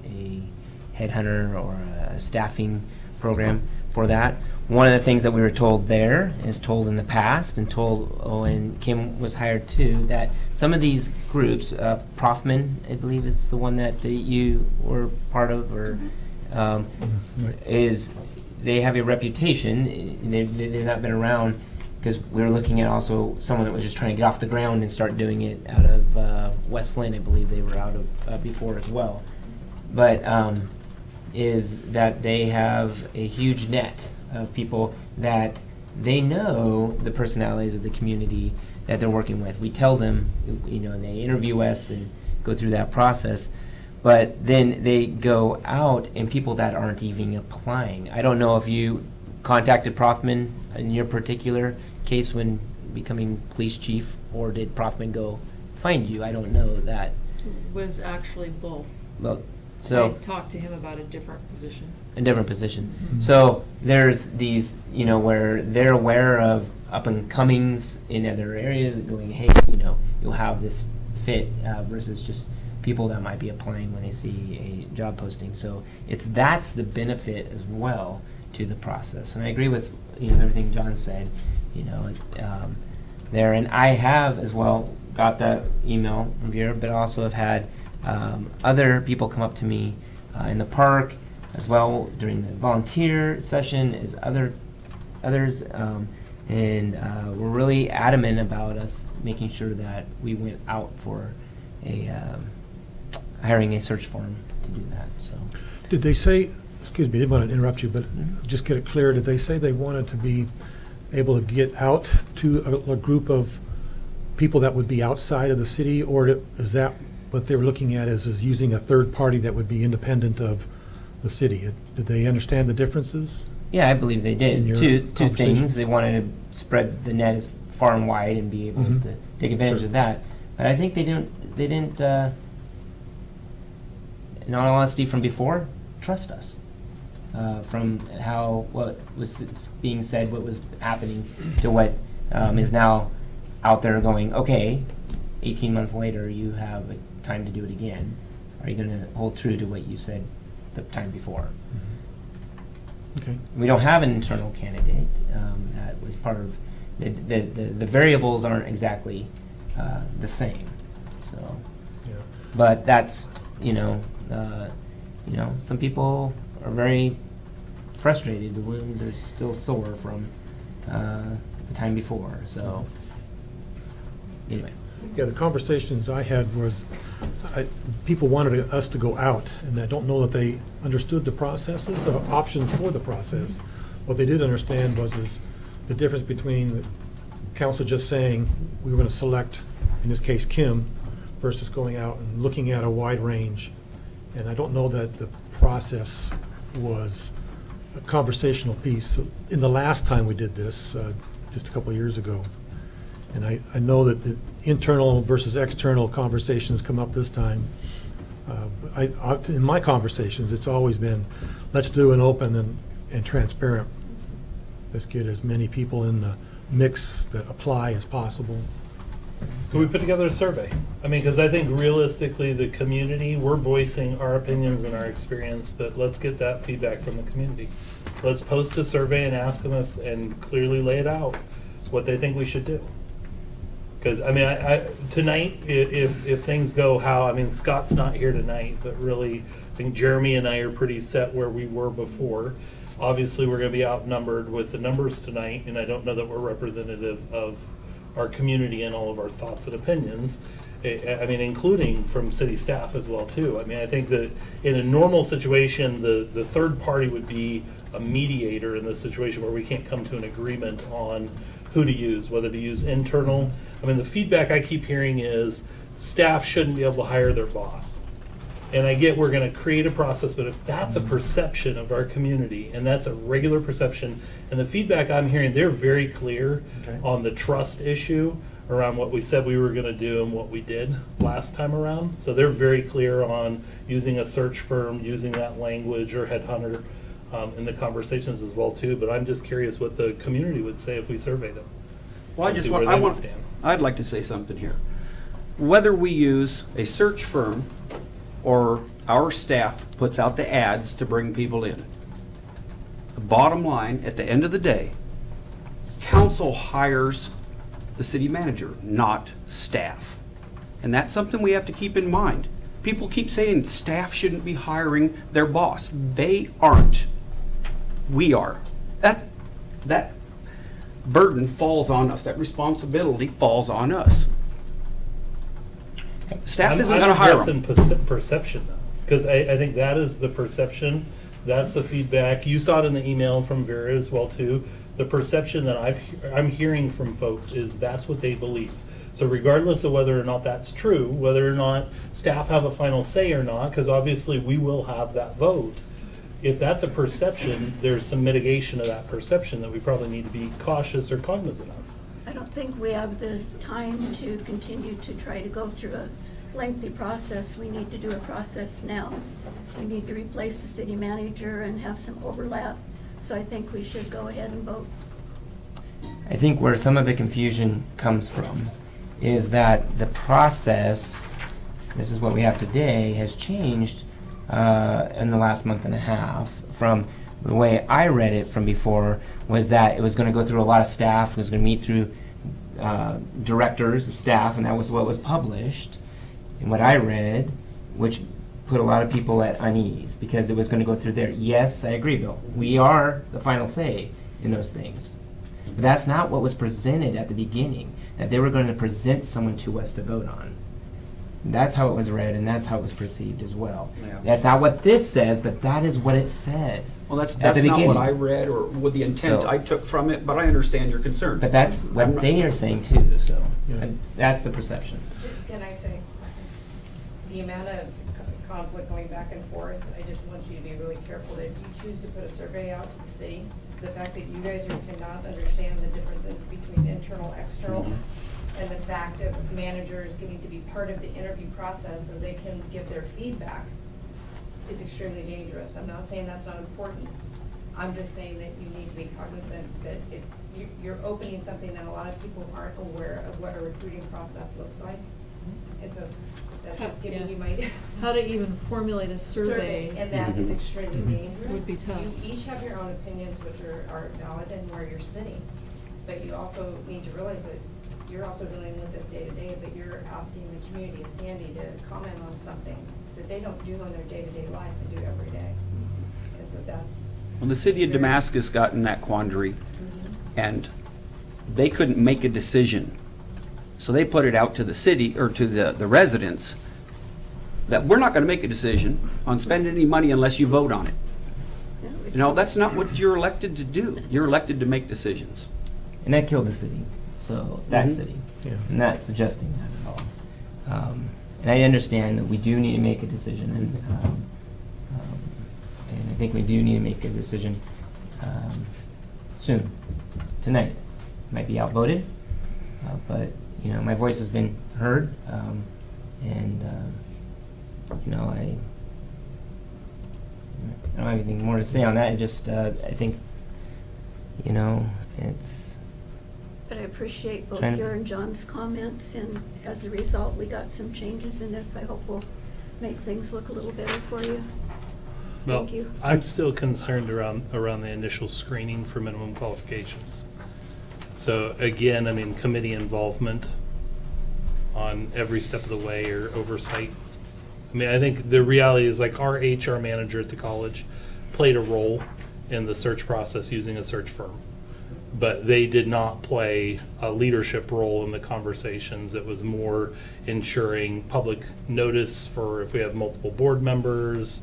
a headhunter or a staffing program for that. One of the things that we were told there, is told in the past, and told, and Kim was hired too, that some of these groups, Profman, I believe is the one that you were part of, or is, they have a reputation, they've not been around, because we were looking at also someone that was just trying to get off the ground and start doing it out of Westland, I believe they were out of before as well. But is that they have a huge net of people that they know the personalities of the community that they're working with. We tell them, you know, and they interview us and go through that process, but then they go out and people that aren't even applying. I don't know if you contacted Profman in your particular case when becoming police chief, or did Profman go find you? I don't know that. It was actually both. Well, so I talked to him about a different position. A different position. Mm-hmm. So there's these, you know, where they're aware of up and comings in other areas, going, hey, you know, you'll have this fit versus just people that might be applying when they see a job posting. So that's the benefit as well to the process. And I agree with, you know, everything John said, you know, there. And I have as well got that email from Vera, but also have had other people come up to me in the park as well during the volunteer session as others, and we're really adamant about us making sure that we went out for hiring a search firm to do that. So, did they say, excuse me, I didn't want to interrupt you, but just get it clear, did they say they wanted to be able to get out to a group of people that would be outside of the city, or is that what they were looking at is using a third party that would be independent of the city? Did they understand the differences? Yeah, I believe they did. Two things. They wanted to spread the net as far and wide and be able to take advantage of that. But I think they didn't, in all honesty, from before, trust us. From what was being said, what was happening, to what is now out there going, okay, 18 months later, you have time to do it again. Are you going to hold true to what you said the time before? Okay. We don't have an internal candidate. That was part of the variables aren't exactly the same. So, yeah. But that's some people are very frustrated. The wounds are still sore from the time before. So anyway. Yeah, the conversations I had was people wanted us to go out, and I don't know that they understood the processes or options for the process. What they did understand was the difference between council just saying we were going to select, in this case, Kim, versus going out and looking at a wide range. And I don't know that the process was a conversational piece. In the last time we did this, just a couple of years ago, and I know that the internal versus external conversations come up this time. In my conversations, it's always been, let's do an open and transparent. Let's get as many people in the mix that apply as possible. Could we put together a survey? I mean, because I think realistically, the community, we're voicing our opinions and our experience, but let's get that feedback from the community. Let's post a survey and ask them and clearly lay it out what they think we should do. Because, I mean, tonight, if things go how, I mean, Scott's not here tonight, but really, I think Jeremy and I are pretty set where we were before. Obviously, we're gonna be outnumbered with the numbers tonight, and I don't know that we're representative of our community and all of our thoughts and opinions. I mean, including from city staff as well, too. I mean, I think that in a normal situation, the third party would be a mediator in this situation where we can't come to an agreement on who to use, whether to use internal. I mean, the feedback I keep hearing is staff shouldn't be able to hire their boss. And I get we're going to create a process, but if that's a perception of our community, and that's a regular perception, and the feedback I'm hearing, they're very clear on the trust issue around what we said we were going to do and what we did last time around. So they're very clear on using a search firm, using that language or headhunter in the conversations as well too. But I'm just curious what the community would say if we survey them. Well, I'd like to say something here. Whether we use a search firm or our staff puts out the ads to bring people in, the bottom line, at the end of the day, council hires the city manager, not staff. And that's something we have to keep in mind. People keep saying staff shouldn't be hiring their boss. They aren't. We are. That burden falls on us. That responsibility falls on us. Staff isn't going to hire them. I'm guessing perception, though, because I think that is the perception. That's the feedback. You saw it in the email from Vera as well, too. The perception that I'm hearing from folks is that's what they believe. So regardless of whether or not that's true, whether or not staff have a final say or not, because obviously we will have that vote, if that's a perception, there's some mitigation of that perception that we probably need to be cautious or cognizant of. I don't think we have the time to continue to try to go through a lengthy process. We need to do a process now. We need to replace the city manager and have some overlap. So I think we should go ahead and vote. I think where some of the confusion comes from is that the process, this is what we have today, has changed in the last month and a half. From the way I read it from before was that it was going to go through a lot of staff, it was going to meet through directors of staff, and that was what was published. And what I read, which put a lot of people at unease because it was going to go through there. Yes, I agree, Bill. We are the final say in those things. But that's not what was presented at the beginning, that they were going to present someone to us to vote on. That's how it was read, and that's how it was perceived as well. Yeah. That's not what this says, but that is what it said. Well, that's at the not beginning. what I read or what the intent I took from it, but I understand your concerns. But that's what they are saying too, so that's the perception. Can I say, the amount of conflict going back and forth, I just want you to be really careful that if you choose to put a survey out to the city, the fact that you guys cannot understand the difference between internal, external, and the fact of managers getting to be part of the interview process so they can give their feedback is extremely dangerous. I'm not saying that's not important. I'm just saying that you need to be cognizant that you're opening something that a lot of people aren't aware of what a recruiting process looks like. And so that's just giving you my... How to even formulate a survey. And that is extremely dangerous. Would be tough. You each have your own opinions, which are valid and where you're sitting. But you also need to realize that you're also dealing with this day to day, but you're asking the community of Sandy to comment on something that they don't do on their day-to-day life and do every day. And so that's... Well, the city of Damascus got in that quandary, and they couldn't make a decision. So they put it out to the city, or to the residents, that we're not going to make a decision on spending any money unless you vote on it. You know, that's not what you're elected to do. You're elected to make decisions. And that killed the city. So that city. Yeah. I'm not suggesting that at all. And I understand that we do need to make a decision, and I think we do need to make a decision soon, tonight. Might be outvoted, but you know, my voice has been heard, and you know, I don't have anything more to say on that. I just, I think, you know, it's. But I appreciate both your and John's comments, and as a result, we got some changes in this. I hope we'll make things look a little better for you. Well, Thank you. I'm still concerned around the initial screening for minimum qualifications. So again, I mean, committee involvement on every step of the way or oversight. I mean, I think the reality is like our HR manager at the college played a role in the search process using a search firm, but they did not play a leadership role in the conversations. It was more ensuring public notice for if we have multiple board members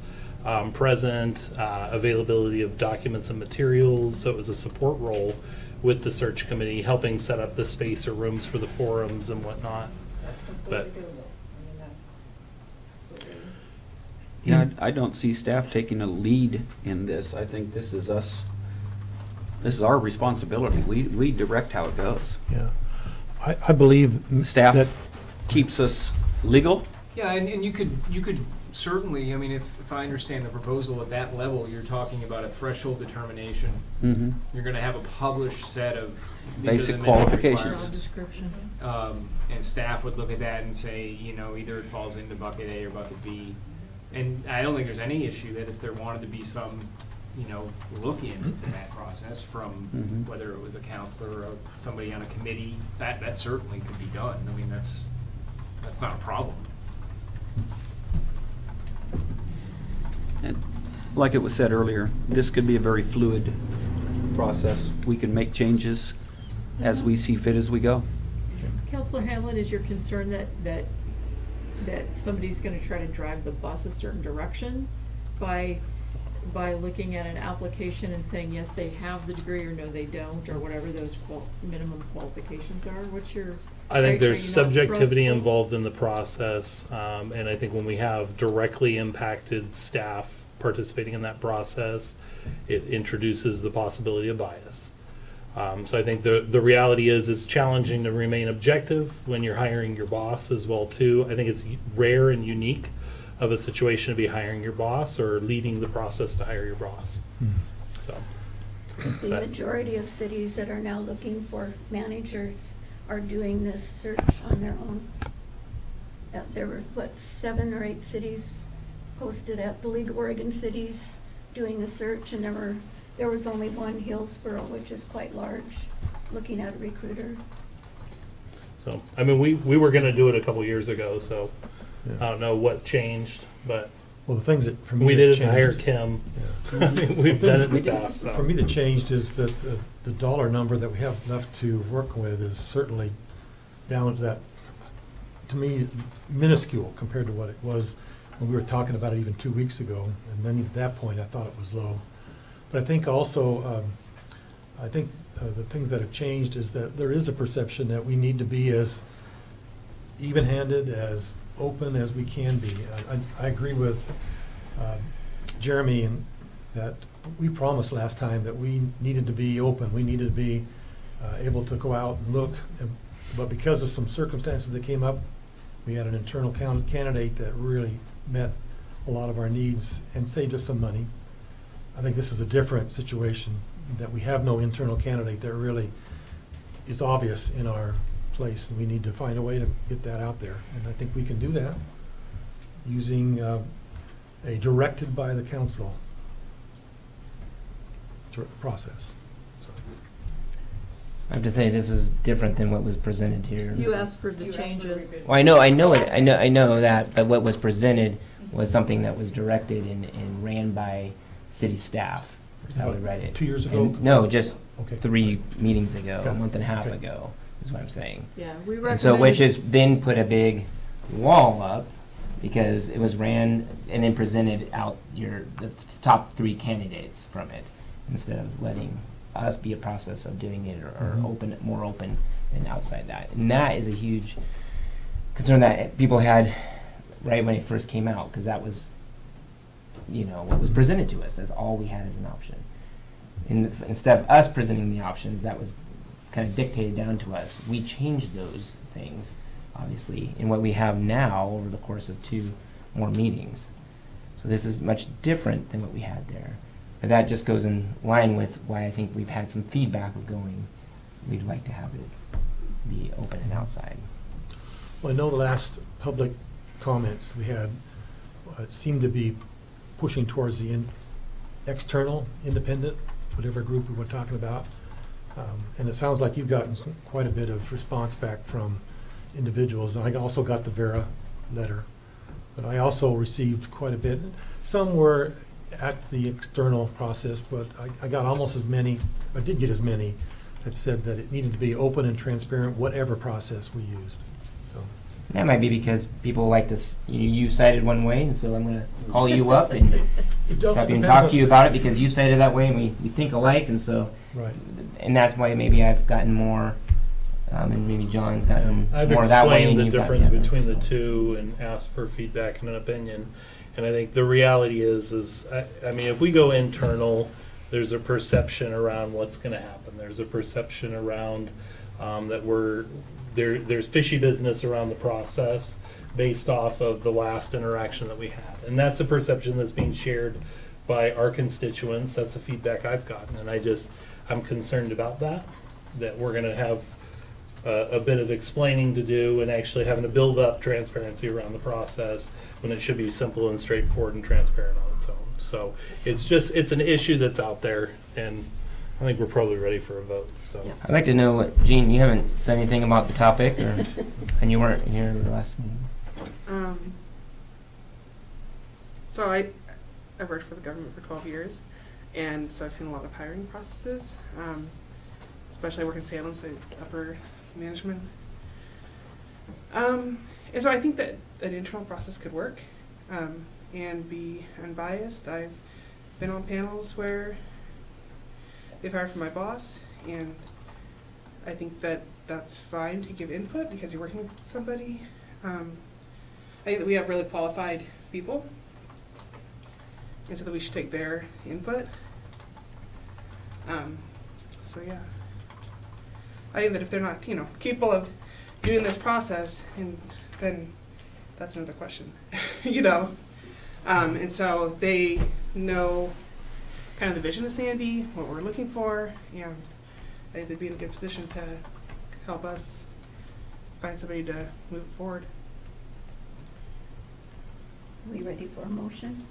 present, availability of documents and materials. So it was a support role with the search committee, helping set up the space or rooms for the forums and whatnot. That's But completely doable. I mean, that's absolutely. Yeah, I don't see staff taking a lead in this. I think this is our responsibility. We direct how it goes. Yeah. I believe Staff that keeps us legal. Yeah, and you could certainly, I mean, if I understand the proposal at that level, you're talking about a threshold determination. Mm-hmm. You're gonna have a published set of Basic these are the minimum qualifications. Job description. and staff would look at that and say, you know, either it falls into bucket A or bucket B. And I don't think there's any issue that if there wanted to be some, you know, look in that process from Mhm. whether it was a counselor or somebody on a committee, that certainly could be done. I mean, that's not a problem. And like it was said earlier, this could be a very fluid process. We can make changes as we see fit as we go. Counselor Hamlin, is your concern that somebody's gonna try to drive the bus a certain direction by looking at an application and saying, yes, they have the degree, or no, they don't, or whatever those minimum qualifications are? What's your? I think there's are you not subjectivity trustful? involved in the process, and I think when we have directly impacted staff participating in that process, it introduces the possibility of bias. So I think the reality is it's challenging to remain objective when you're hiring your boss as well too. I think it's rare and unique of a situation to be hiring your boss or leading the process to hire your boss. So The that- majority of cities that are now looking for managers are doing this search on their own. There were, 7 or 8 cities posted at the League of Oregon Cities doing the search, and there was only one, Hillsborough, which is quite large, looking at a recruiter. So, I mean, we were gonna do it a couple years ago, so Yeah. I don't know what changed, but Well, the things that, for me, we that did it to hire changed- Kim. Yeah. I mean, we've The done things it in the past, so. For me, that changed is that the dollar number that we have left to work with is certainly down to that, to me, minuscule compared to what it was when we were talking about it even 2 weeks ago. And then at that point, I thought it was low. But I think also, the things that have changed is that there is a perception that we need to be as even-handed, as open as we can be. I agree with Jeremy in that we promised last time that we needed to be open, we needed to be able to go out and look, but because of some circumstances that came up, we had an internal candidate that really met a lot of our needs and saved us some money. I think this is a different situation, that we have no internal candidate that really is obvious in our place, and we need to find a way to get that out there. And I think we can do that using a directed by the council process. I have to say, this is different than what was presented here. You asked for the changes. Well, I know that, but what was presented was something that was directed and ran by city staff, is how we read it. 2 years ago? And- No, just Okay. 3 meetings ago, Got a it. month and a half Okay. ago, is what I'm saying. Yeah, we And so, which recommended, is then put a big wall up, because it was ran and then presented out the top 3 candidates from it, instead of letting us be a process of doing it, or Mhm. more open than outside that. And that is a huge concern that people had right when it first came out, because that was, what was presented to us. That's all we had as an option. And instead of us presenting the options, that was kind of dictated down to us. We changed those things, obviously, in what we have now over the course of 2 more meetings. So this is much different than what we had there. But that just goes in line with why I think we've had some feedback of going, we'd like to have it be open and outside. Well, I know the last public comments we had seemed to be pushing towards the external, independent, whatever group we were talking about. And it sounds like you've gotten quite a bit of response back from individuals. I also got the Vera letter, but I also received quite a bit. Some were at the external process, but I got almost as many, I did get as many, that said that it needed to be open and transparent, whatever process we used. So That might be because people like this. You cited one way, and so I'm going to call you up and have you talk to you about it because you cited that way, and we think alike, and so. Right. And that's why maybe I've gotten more, and maybe John's gotten more that way. I've explained the you've difference gotten between the two and asked for feedback and an opinion. And I think the reality is I mean, if we go internal, there's a perception around what's going to happen. There's a perception around that there's fishy business around the process based off of the last interaction that we had. And that's the perception that's being shared by our constituents. That's the feedback I've gotten. And I'm concerned about that we're going to have a bit of explaining to do and actually having to build up transparency around the process when it should be simple and straightforward and transparent on its own. So it's an issue that's out there, and I think we're probably ready for a vote. So I'd like to know what, Jean, you haven't said anything about the topic, and you weren't here the last meeting. So I worked for the government for 12 years, and so I've seen a lot of hiring processes, especially I work in Salem, so upper management. And so I think that an internal process could work and be unbiased. I've been on panels where they've hired for my boss, and I think that that's fine to give input because you're working with somebody. I think that we have really qualified people, and so that we should take their input. So yeah, I think that if they're not, capable of doing this process, and then that's another question, and so they know kind of the vision of Sandy, what we're looking for, and I think they'd be in a good position to help us find somebody to move forward. Are we ready for a motion?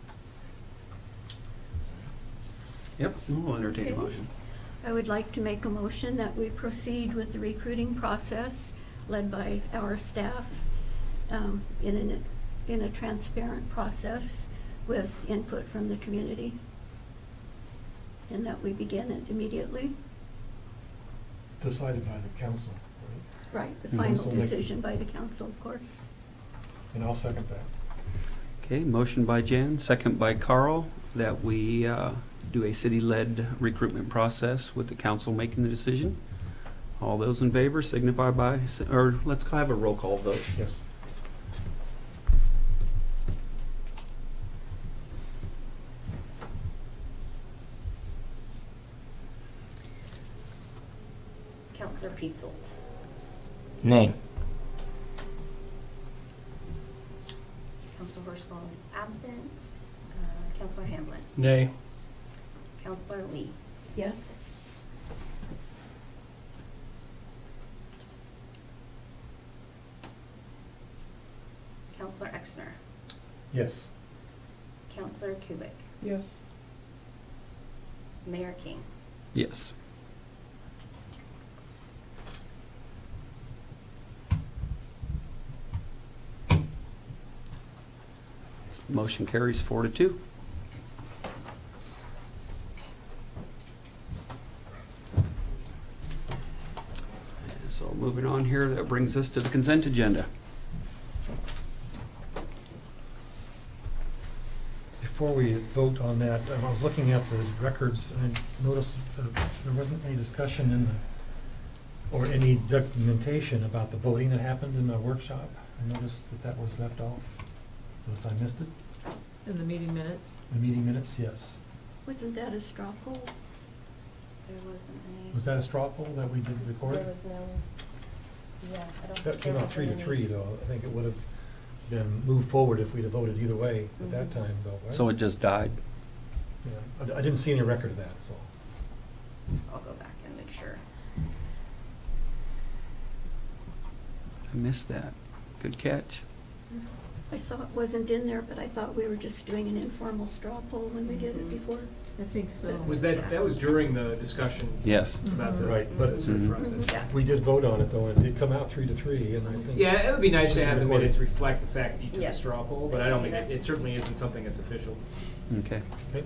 Yep, we'll entertain a Okay. motion. I would like to make a motion that we proceed with the recruiting process led by our staff in a transparent process with input from the community, and that we begin it immediately. Decided by the council, right? Right, the Mhm. final So next- decision by the council, of course. And I'll second that. Okay, motion by Jan, second by Carl, that we do a city-led recruitment process with the council making the decision. All those in favor signify by, or let's have a roll call vote. Yes. Councillor Petzold. Nay. Councillor Horsfall is absent. Councillor Hamblin. Nay. Councillor Lee. Yes. Councillor Exner. Yes. Councillor Kulik. Yes. Mayor King. Yes. Motion carries 4-2. So moving on here, that brings us to the consent agenda. Before we vote on that, I was looking at the records and I noticed there wasn't any discussion or any documentation about the voting that happened in the workshop. I noticed that was left off, unless I missed it. In the meeting minutes? The meeting minutes, yes. Wasn't that a straw poll? There wasn't any. Was that a straw poll that we did record? There was no. Yeah, I don't. That came out 3-3 though. I think it would have been moved forward if we'd have voted either way at that time though, right? So it just died. Yeah, I didn't see any record of that, so. I'll go back and make sure. I missed that. Good catch. I saw it wasn't in there, but I thought we were just doing an informal straw poll when we did it before. I think so. Was that was during the discussion? Yes. About the Right, but process. we did vote on it though, and it did come out 3-3, and I think. Yeah, it would be nice to have the Recorded. minutes reflect the fact that you took Yeah. a straw poll, but I don't think it certainly isn't something that's official. Okay. Okay.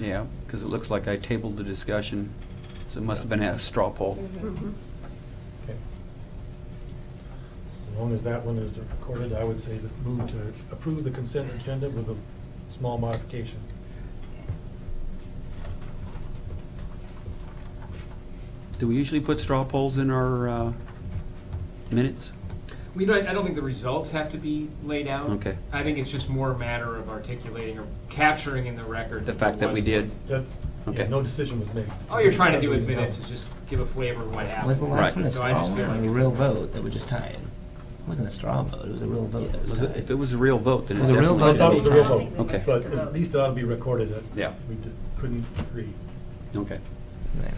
Yeah, because it looks like I tabled the discussion, so it must have been a straw poll. Mhm. Okay. As long as that one is recorded, I would say that move to approve the consent agenda with a small modification. Do we usually put straw polls in our minutes? I don't think the results have to be laid out. Okay. I think it's just more a matter of articulating or capturing in the record. The fact that we did. That, Okay. yeah, no decision was made. All you're trying to do with minutes is just give a flavor of what happened. Was the last one a So I straw just feel vote like or a it's real vote that would just tie it? It wasn't a straw vote, it was a real vote that was Was tied. it, if it was a real vote, then It it was a real definitely vote. I thought it was a real I don't think vote. we Okay. But record the at least it ought to be recorded that Yeah. we couldn't agree. Okay. Right.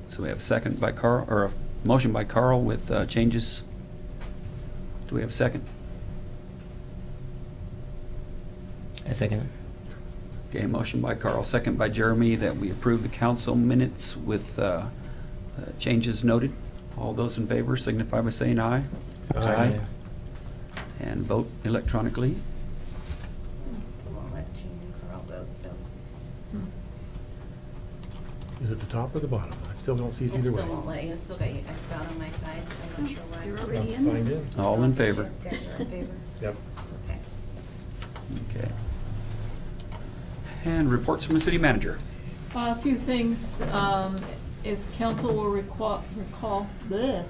So we have a second by Carl, or a motion by Carl with changes. Do we have a second? A second. Okay, motion by Carl, second by Jeremy, that we approve the council minutes with changes noted. All those in favor signify by saying aye. Aye. And vote electronically. It still won't let Jean and Carl vote, so. Is it the top or the bottom? I still don't see it It either way. still won't let you, it's still got you Xed out on my side, so I'm not sure why. You're I'm already in signed there. in. All in favor? You guys are in favor? Yep. Okay. Okay. And reports from the city manager. A few things, if council will recall, bleh,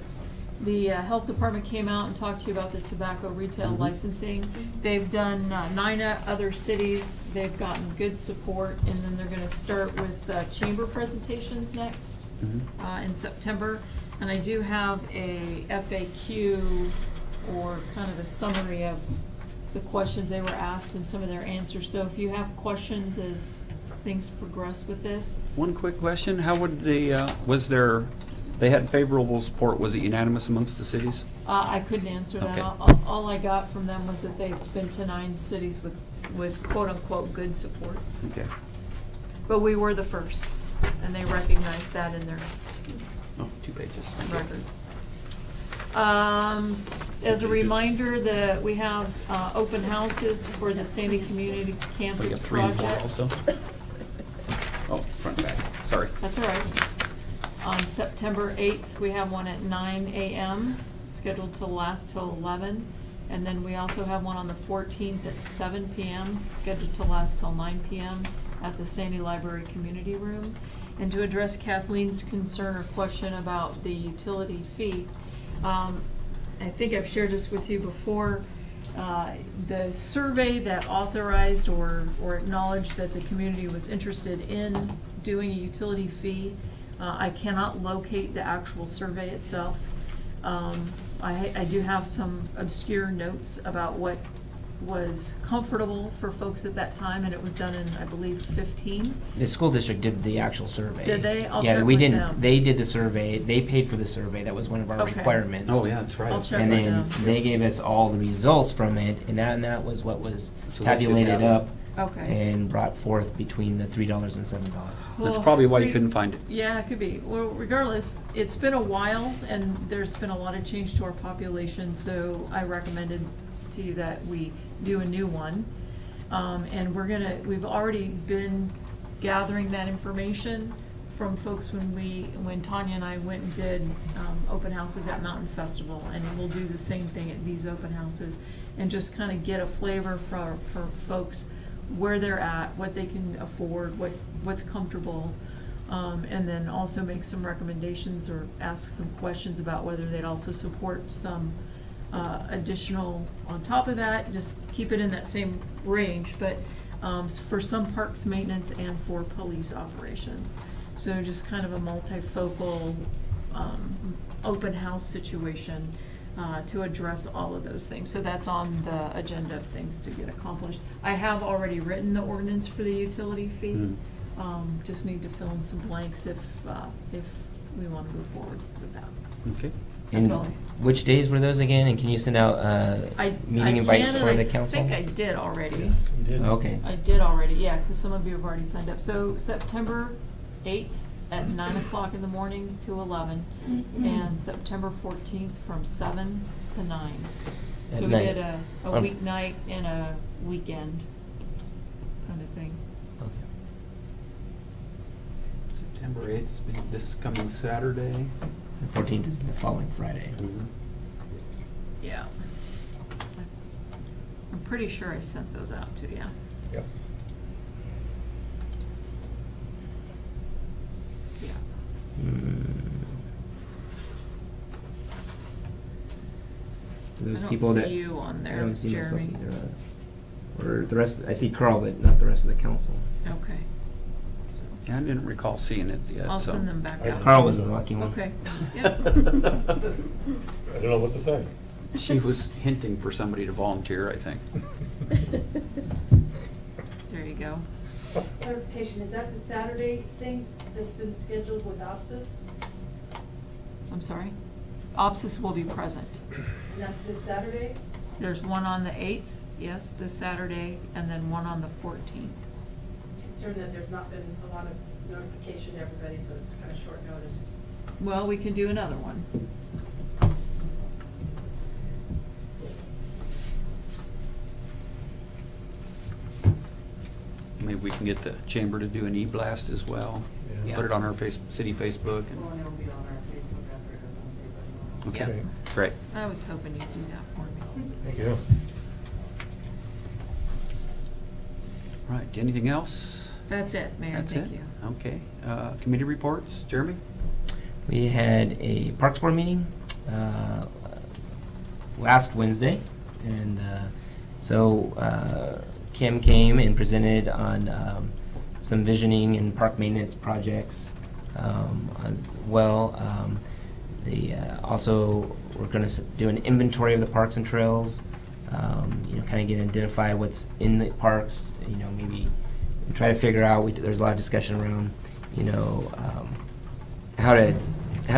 the health department came out and talked to you about the tobacco retail Mhm. licensing. They've done 9 other cities, they've gotten good support, and then they're gonna start with chamber presentations next in September. And I do have a FAQ, or kind of a summary of the questions they were asked and some of their answers. So if you have questions as things progress with this. One quick question, how would they, they had favorable support, was it unanimous amongst the cities? I couldn't answer that. Okay. All I got from them was that they've been to 9 cities with quote-unquote good support. Okay. But we were the first, and they recognized that in their Oh, 2 pages. records. As a reminder, that we have open houses for the Sandy Community We Campus have 3 and 4 project. also. Oh, front and back, sorry. That's all right. On September 8th, we have one at 9 a.m., scheduled to last till 11. And then we also have one on the 14th at 7 p.m., scheduled to last till 9 p.m. at the Sandy Library Community Room. And to address Kathleen's concern or question about the utility fee, I think I've shared this with you before. The survey that authorized or acknowledged that the community was interested in doing a utility fee, I cannot locate the actual survey itself. I do have some obscure notes about what was comfortable for folks at that time, and it was done in, I believe, 15. The school district did the actual survey. Did they? I'll Yeah, check we with didn't, them. they did the survey, they paid for the survey, that was one of our Okay. requirements. Oh, yeah, that's right. I'll check And with then them. they gave us all the results from it, and that was what was So they should tabulated have it. up Okay. and brought forth between the $3 and $7. That's Well, probably why you couldn't find it. Yeah, it could be. Well, regardless, it's been a while, and there's been a lot of change to our population, so I recommended to you that we do a new one. And we've already been gathering that information from folks when Tanya and I went and did open houses at Mountain Festival, and we'll do the same thing at these open houses, and just kind of get a flavor for folks where they're at, what they can afford, what's comfortable, and then also make some recommendations or ask some questions about whether they'd also support some additional on top of that. Just keep it in that same range, but for some parks maintenance and for police operations. So just kind of a multifocal open house situation to address all of those things. So that's on the agenda of things to get accomplished. I have already written the ordinance for the utility fee. Just need to fill in some blanks if we want to move forward with that. Okay. And That's all. which days were those again? And can you send out meeting invites for the council? I think I did already. Yes, you did. Okay. I did already, yeah, because some of you have already signed up. So September 8th at 9 o'clock in the morning to 11, and September 14th from 7 to 9. At So we night. did a On- weeknight and a weekend kind of thing. Okay. September 8th is this coming Saturday. The 14th is the following Friday. Yeah. I'm pretty sure I sent those out to you. Yep. Yeah. Those I don't people see that you on there, I don't see myself Jeremy. either. Or the rest. I see Carl, but not the rest of the council. Okay. I didn't recall seeing it yet. I'll so. send them back out. Carl was the lucky one. Okay. Yep. I don't know what to say. She was hinting for somebody to volunteer, I think. There you go. Clarification, is that the Saturday thing that's been scheduled with OPSIS? I'm sorry? OPSIS will be present. And that's this Saturday? There's one on the 8th, yes, this Saturday, and then one on the 14th. Concerned that there's not been a lot of notification to everybody, so it's kind of short notice. Well, we can do another one. Maybe we can get the chamber to do an e-blast as well. Yeah. Put it on our city Facebook. Well, and it'll be on our Facebook after it goes on paper. Okay, Yeah. great. I was hoping you'd do that for me. Thank you. Right, anything else? That's it, Mayor, That's thank it? you. Okay, committee reports, Jeremy? We had a Parks Board meeting last Wednesday, and so Kim came and presented on some visioning and park maintenance projects as well. They also we're going to do an inventory of the parks and trails. Kind of identify what's in the parks. Maybe try to figure out. There's a lot of discussion around, how to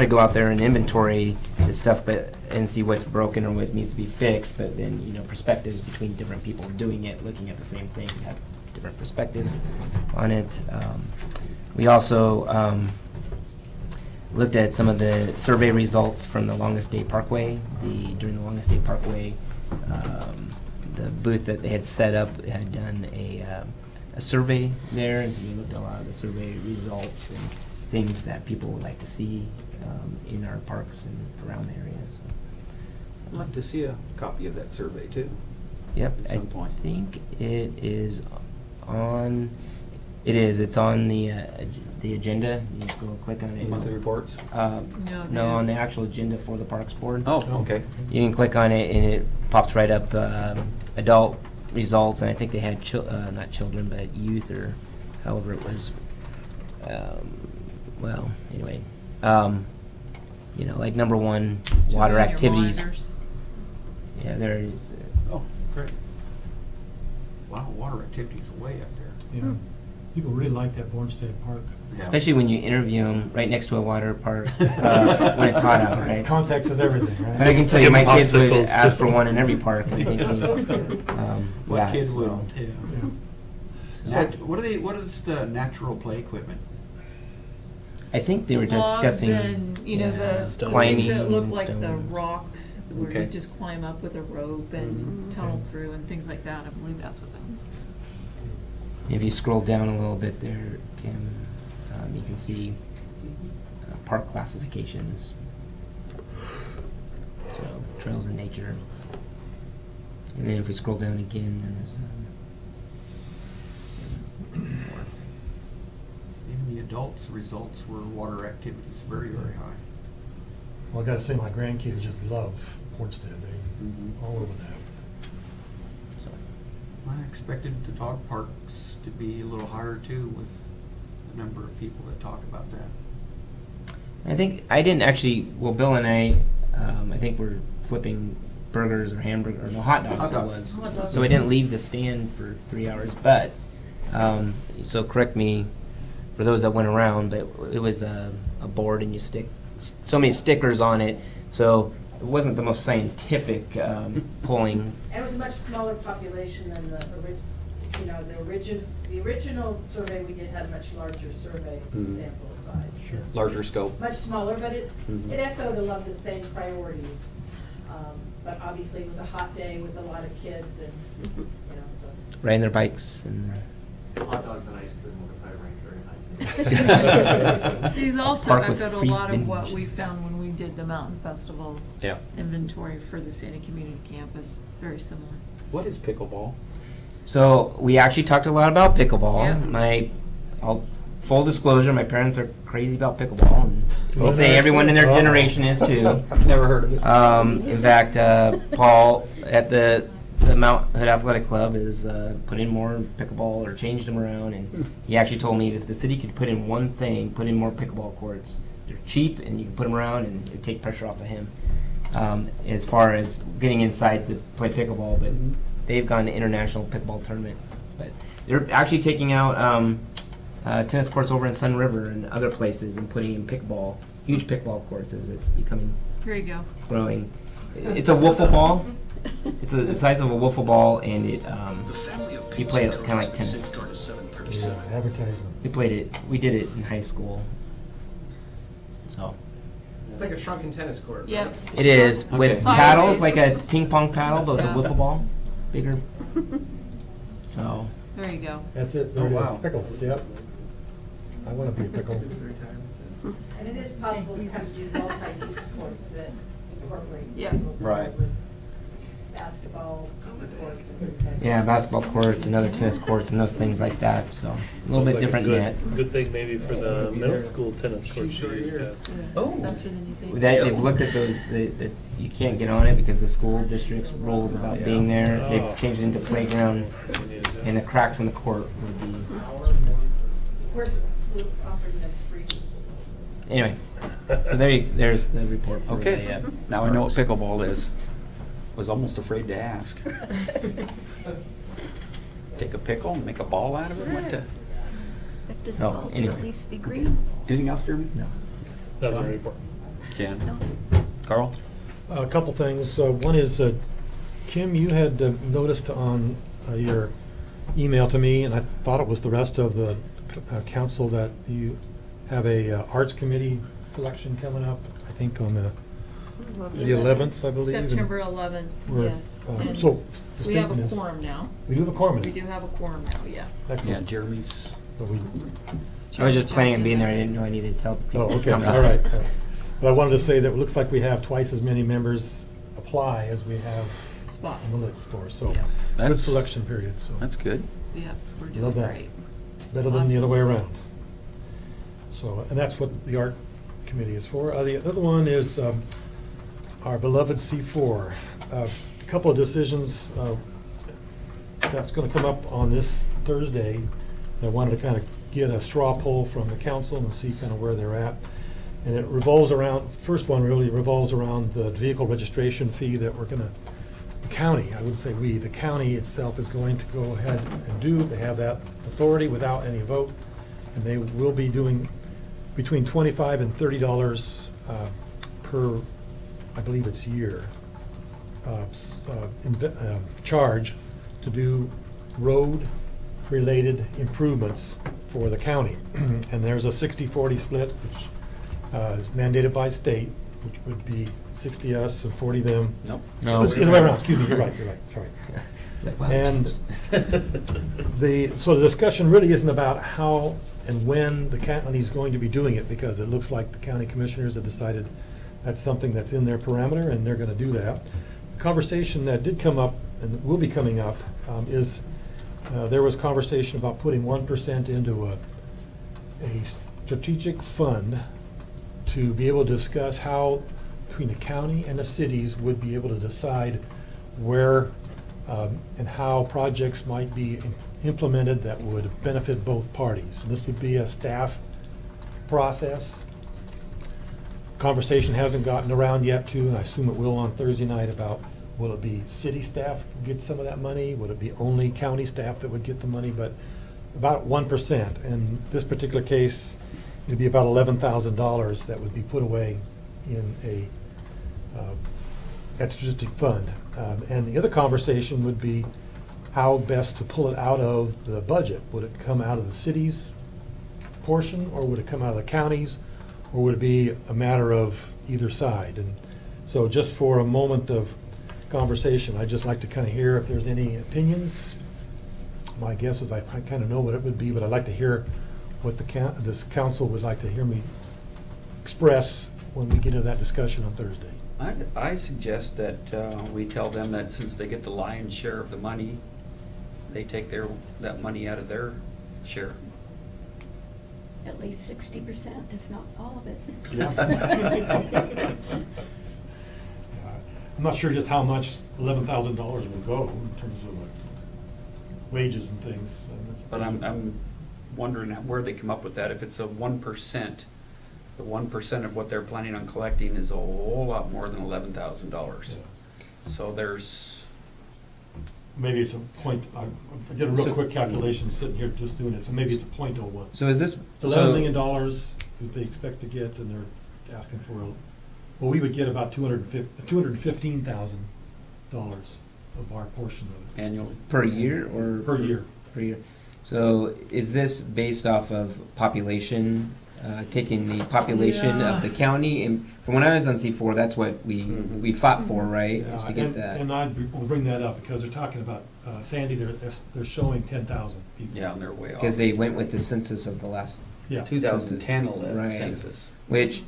go out there and inventory the stuff, and see what's broken or what needs to be fixed. But then, perspectives between different people doing it, looking at the same thing, have different perspectives on it. We also looked at some of the survey results from the Longest Day Parkway. During the Longest Day Parkway, the booth that they had set up had done a survey there, and so we looked at a lot of the survey results and things that people would like to see in our parks and around the area. So. I'd like to see a copy of that survey too. Yep, At some point. I think it is on. It is. It's on the agenda. You just go click on it. Monthly reports? No, on the actual agenda for the Parks Board. Oh, okay. You can click on it and it pops right up adult results, and I think they had not children but youth, or however it was. Well, anyway, like number one, water Join your activities. monitors. Yeah, there is. Oh, great. Wow, water activities are way up there. Yeah. People really like that Bornstead Park. Yeah. Especially when you interview them right next to a water park when it's hot out, right? Context is everything, right? But I can tell you, my Give 'em kids would popsicles, ask too. for one in every park. I think My kid so. will, yeah. So- What is the natural play equipment? I think they were Logs discussing and, the climbing things that look and like the stone. rocks, where you Okay. just climb up with a rope and tunnel through and things like that. I believe that's what that was. If you scroll down a little bit there, Kim, you can see park classifications. So, trails in nature. And then if we scroll down again, there's some more. Even the adults' results were water activities, very, very high. Well, I gotta say, my grandkids just love Bornstead. They all over that. I expected the dog parks to be a little higher too, with the number of people that talk about that. I think I didn't actually. Well, Bill and I think we're flipping burgers or hamburgers or no hot dogs. Hot dogs. It was. Hot dogs. So I didn't leave the stand for 3 hours. But so correct me for those that went around. But it was a board, and you stick so many stickers on it, so it wasn't the most scientific polling. It was a much smaller population than the original survey we did had a much larger survey sample size. This Larger was scope. Much smaller, but it echoed a lot of the same priorities. But obviously it was a hot day with a lot of kids and, so. Riding their bikes and. Hot dogs and ice cream were probably ranked very high. These also Park with echoed a free lot of what vintage. we found when we did the Mountain Festival Yeah. inventory for the Santa Community Campus. It's very similar. What is pickleball? So we actually talked a lot about pickleball. Yeah. Full disclosure, my parents are crazy about pickleball, and we'll say everyone in their generation is too. Never heard of it. In fact, Paul at the Mount Hood Athletic Club is put in more pickleball or changed them around, and he actually told me that if the city could put in one thing, put in more pickleball courts. They're cheap, and you can put them around, and it take pressure off of him. As far as getting inside to play pickleball, but they've gone to international pickleball tournament. But they're actually taking out tennis courts over in Sun River and other places and putting in pickleball, huge pickleball courts as it's becoming Here you go. growing. It's a wiffle ball. It's the size of a wiffle ball, and it you play it kind of like tennis. Yeah, advertisement. We did it in high school. So It's like a shrunken tennis court. Yeah. Right? it is with Sideways. paddles, like a ping pong paddle, but with Yeah. a wiffle ball, bigger. So There you go. That's it. Oh, There it is. wow. Pickles, yep. I want to be a pickle. And it is possible to kind of do multi-use courts that incorporate. Yeah. Right. with Basketball courts and things like that. yeah, basketball courts and other tennis courts and those things like that. So a little bit different net. Good thing maybe for the middle school tennis courts we used as. Oh. Faster than you think. They've looked at those. That you can't get on it because the school district's rules about being there. Oh. They've changed it into playground, and the cracks in the court would be. We're offering them free. Anyway, so there's the report for Okay, the, now I know what pickleball is. Was almost afraid to ask. Take a pickle and make a ball out of it? What the? Expected the So, ball to anyway. at least be green. Anything else, Jeremy? No. Another report. Jan? No. Carl? A couple things. One is, Kim, you had noticed on your email to me, and I thought it was the rest of the council, that you have a arts committee selection coming up, I think on the 11th, I believe. and September 11th, we're, yes. So And the we have statement a is. quorum now. We do have a quorum. We do have a quorum now, yeah. Excellent. Yeah, Jeremy's. So we, I was just planning on being there. I didn't know I needed to tell people. oh, to okay, come. all right. But I wanted to say that it looks like we have twice as many members apply as we have Spots. on the list for, so Yeah. good That's- selection period, so That's good. Yeah, we're doing Love that. great. better than the other Awesome. way around. So, and that's what the art committee is for. The other one is our beloved C4. A couple of decisions that's going to come up on this Thursday. I wanted to kind of get a straw poll from the council and see kind of where they're at. And it revolves around, first one really revolves around the vehicle registration fee that we're going to, the county, I wouldn't say we, the county itself is going to go ahead and do. They have that authority without any vote. And they will be doing between $25 and $30 per, I believe it's year, charge to do road-related improvements for the county. And there's a 60-40 split, which is mandated by state, which would be 60 us and 40 them. Nope. No. It's the other way around, excuse me, you're right, sorry. It's like, wow, And so the discussion really isn't about how and when the county's going to be doing it, because it looks like the county commissioners have decided that's something that's in their parameter and they're gonna do that. The conversation that did come up and will be coming up is there was conversation about putting 1% into a strategic fund to be able to discuss how between the county and the cities would be able to decide where and how projects might be implemented that would benefit both parties. And this would be a staff process. Conversation hasn't gotten around yet to, and I assume it will on Thursday night, about will it be city staff get some of that money? Would it be only county staff that would get the money? But about 1%. In this particular case, it'd be about $11,000 that would be put away in a extra fund. And the other conversation would be how best to pull it out of the budget. Would it come out of the city's portion, or would it come out of the county's, or would it be a matter of either side? And so just for a moment of conversation, I'd just like to kind of hear if there's any opinions. My guess is I kind of know what it would be, but I'd like to hear what this council would like to hear me express when we get into that discussion on Thursday. I suggest that we tell them that since they get the lion's share of the money, they take that money out of their share. At least 60%, if not all of it. Yeah. I'm not sure just how much $11,000 will go in terms of wages and things. But I'm wondering where they come up with that. If it's a 1%, the 1% of what they're planning on collecting is a whole lot more than $11,000. Yeah. So there's... Maybe it's a point, I did a real quick calculation sitting here just doing it, so maybe it's a .01. So is this... It's $11 million that they expect to get, and they're asking for, well, we would get about $215,000 of our portion of it. Annually? Per year or? Per year. Per year. So is this based off of population, taking the population of the county? And from when I was on C4, that's what we fought for, right? Yeah, is to get that. And we'll bring that up because they're talking about Sandy. They're showing 10,000 people. Yeah, and they're way off. Because they went with the census of the last 2010 census, which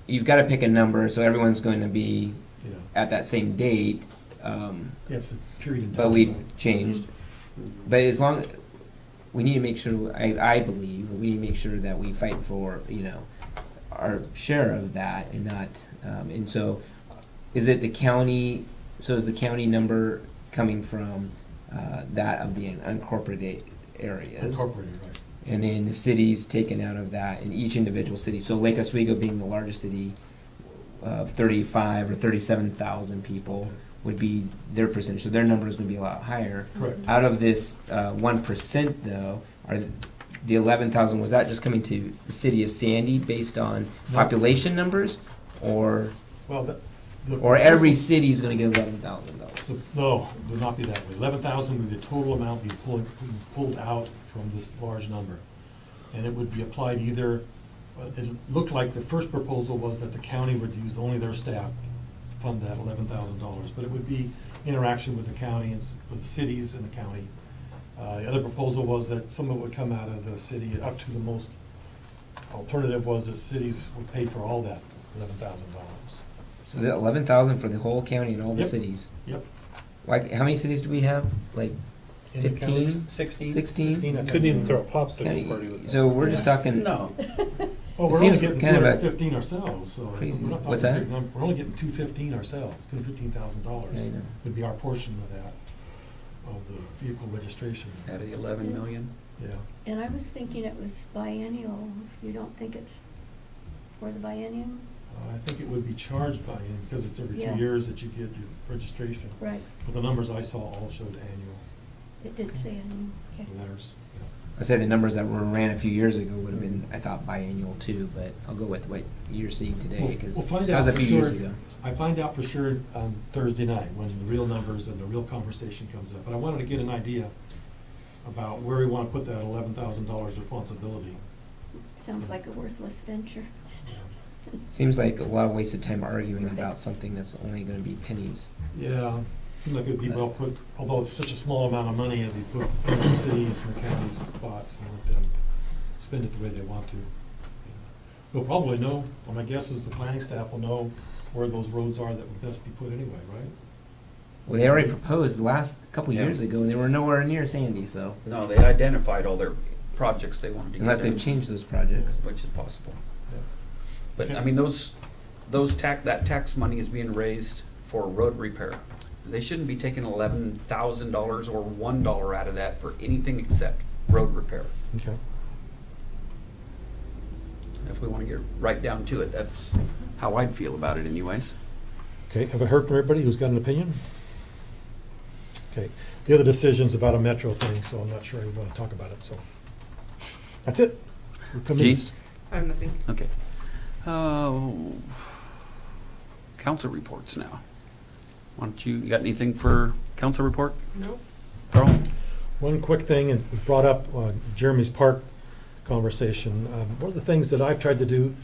you've got to pick a number so everyone's going to be at that same date. It's the period in time. But we've changed. But as long we need to make sure, I believe we need to make sure that we fight for our share of that and not. And so, is it the county? So is the county number coming from that of the unincorporated areas? Incorporated, right. And then the cities taken out of that in each individual city. So Lake Oswego being the largest city of 35 or 37,000 people would be their percentage. So their number is going to be a lot higher. Correct. Out of this 1% though, are the 11,000, was that just coming to the city of Sandy based on population numbers, or or every city is going to get $11,000? No, it would not be that way. 11,000 would be the total amount be pulled out from this large number. And it would be applied either, it looked like the first proposal was that the county would use only their staff to fund that $11,000, but it would be interaction with the county and with the cities and the county. The other proposal was that some of it would come out of the city, up to the most alternative was that cities would pay for all that $11,000. So the 11,000 for the whole county and all the Yep. cities. Yep. Like, how many cities do we have? Like In the county, 15? 16? 16? 16, I think. Couldn't even throw a popsicle party with that. So we're just talking. No. Oh, It we're only seems getting kind of a 215 ourselves, so crazy. we're not talking What's a that? big number. We're only getting 215 ourselves, $215,000 Yeah, I know. would be our portion of that, of the vehicle registration. Out of the 11 million? Yeah. And I was thinking it was biennial. You don't think it's for the biennium? I think it would be charged by him because it's every 2 years that you get your registration. Right. But the numbers I saw all showed annual It did say annual. Okay. letters. I said the numbers that were ran a few years ago would have been, I thought, biannual too, but I'll go with what you're seeing today because We'll find that out was a for few years sure. ago. I find out for sure on Thursday night when the real numbers and the real conversation comes up. But I wanted to get an idea about where we want to put that $11,000 responsibility. Sounds like a worthless venture. Seems like a lot of wasted time arguing about something that's only going to be pennies. Yeah, seems like it would be well put, although it's such a small amount of money, it'd be put in the cities and the county's spots and let them spend it the way they want to. We'll probably know, well, my guess is the planning staff will know where those roads are that would best be put anyway, right? Well, they already proposed the last couple Yeah. years ago, and they were nowhere near Sandy, so. No, they identified all their projects they wanted to get Unless they've in, changed those projects. which is possible. Yeah. But Okay. I mean, that tax money is being raised for road repair. They shouldn't be taking $11,000 or $1 out of that for anything except road repair. Okay. If we want to get right down to it, that's how I'd feel about it anyways. Okay, have I heard from everybody who's got an opinion? Okay, the other decision's about a metro thing, so I'm not sure I want to talk about it, so. That's it. committees. I have nothing. Okay. Council reports now. Why don't you got anything for council report? Nope. Carl? One quick thing, and we brought up Jeremy's park conversation. One of the things that I've tried to do,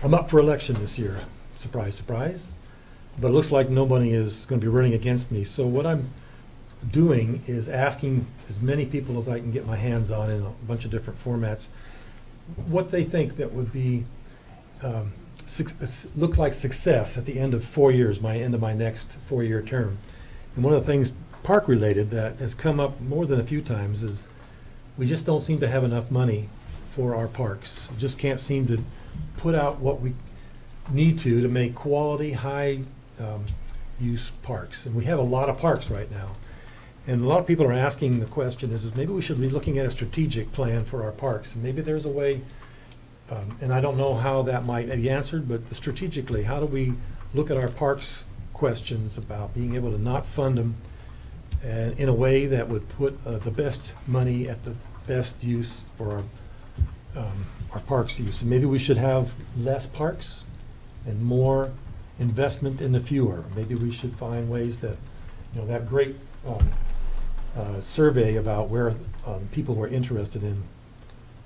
I'm up for election this year. Surprise, surprise. But it looks like nobody is going to be running against me. So what I'm doing is asking as many people as I can get my hands on in a bunch of different formats what they think that would be look like success at the end of 4 years, end of my next 4-year term. And one of the things park related that has come up more than a few times is we just don't seem to have enough money for our parks. We just can't seem to put out what we need to make quality, high use parks. And we have a lot of parks right now. And a lot of people are asking the question is maybe we should be looking at a strategic plan for our parks. And maybe there's a way, and I don't know how that might be answered, but strategically, how do we look at our parks questions about being able to not fund them and in a way that would put the best money at the best use for our parks use. And maybe we should have less parks and more investment in the fewer. Maybe we should find ways that, that great survey about where people were interested in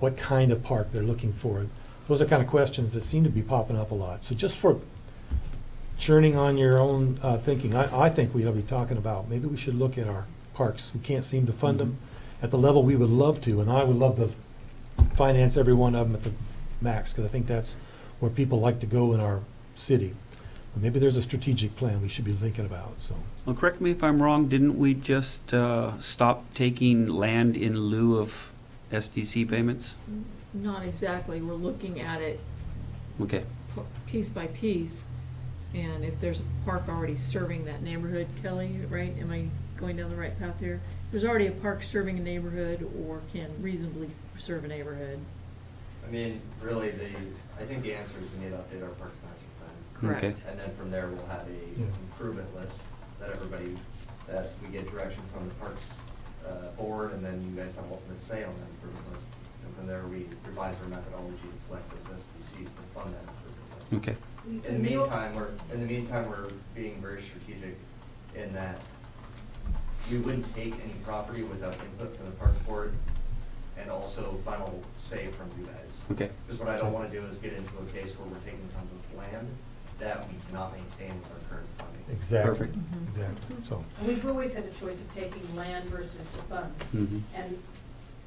what kind of park they're looking for. Those are kind of questions that seem to be popping up a lot. So just for churning on your own thinking, I think we ought to be talking about maybe we should look at our parks. We can't seem to fund them at the level we would love to, and I would love to finance every one of them at the max, because I think that's where people like to go in our city. But maybe there's a strategic plan we should be thinking about. So, well, correct me if I'm wrong, didn't we just stop taking land in lieu of SDC payments? Not exactly. We're looking at it Okay. piece by piece. And if there's a park already serving that neighborhood, Kelly, right? Am I going down the right path here? There's already a park serving a neighborhood or can reasonably serve a neighborhood. I mean, really, I think the answer is we need to update our Parks Master Plan. Correct. Okay. And then from there, we'll have a improvement list that we get direction from the Parks Board, and then you guys have ultimate say on that improvement list. And from there, we revise our methodology to collect those SDCs to fund that improvement list. Okay. In the meantime, we're being very strategic in that we wouldn't take any property without input from the Parks Board and also final say from you guys. Okay. Because what I don't want to do is get into a case where we're taking tons of land that we cannot maintain with our current funding. exactly. Perfect. Exactly. So. And we've always had a choice of taking land versus the funds. Mhm. And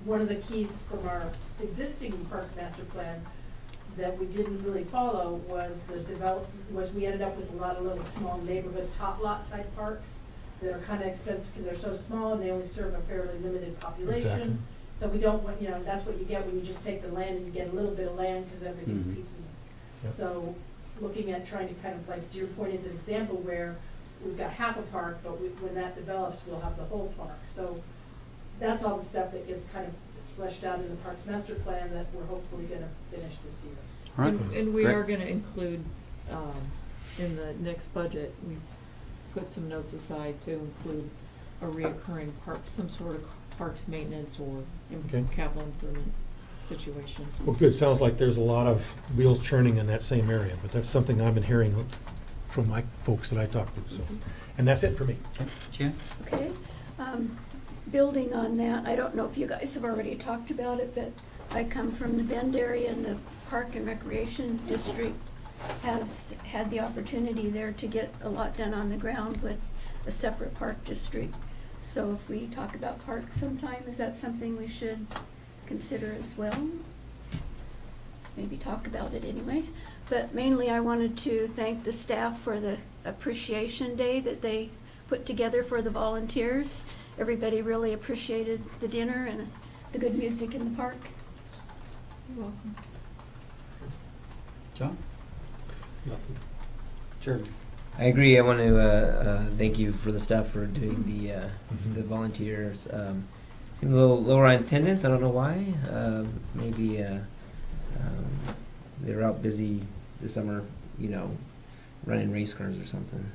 one of the keys from our existing Parks Master Plan that we didn't really follow was we ended up with a lot of little small neighborhood top lot type parks that are kind of expensive because they're so small and they only serve a fairly limited population. Exactly. So we don't want, that's what you get when you just take the land and you get a little bit of land because everything's Mhm. piecemeal. Yep. So looking at trying to kind of like, to your point, is an example where we've got half a park, but when that develops, we'll have the whole park. So that's all the stuff that gets kind of fleshed out in the Parks Master Plan that we're hopefully gonna finish this year. All right. And we Great. are gonna include, in the next budget, we put some notes aside to include a reoccurring park, some sort of parks maintenance or Okay. capital improvement situation. Well, good. Sounds like there's a lot of wheels churning in that same area, but that's something I've been hearing from my folks that I talk to. So, and that's it for me. Jan? Okay. Building on that, I don't know if you guys have already talked about it, but I come from the Bend area, and the Park and Recreation District has had the opportunity there to get a lot done on the ground with a separate park district. So if we talk about parks sometime, is that something we should consider as well? Maybe talk about it anyway. But mainly I wanted to thank the staff for the Appreciation Day that they put together for the volunteers. Everybody really appreciated the dinner and the good music in the park. You're welcome. John? Nothing. Jeremy? I agree. I want to thank you for the staff for doing the volunteers. Seemed a little lower on attendance. I don't know why. Maybe they were out busy this summer, running race cars or something.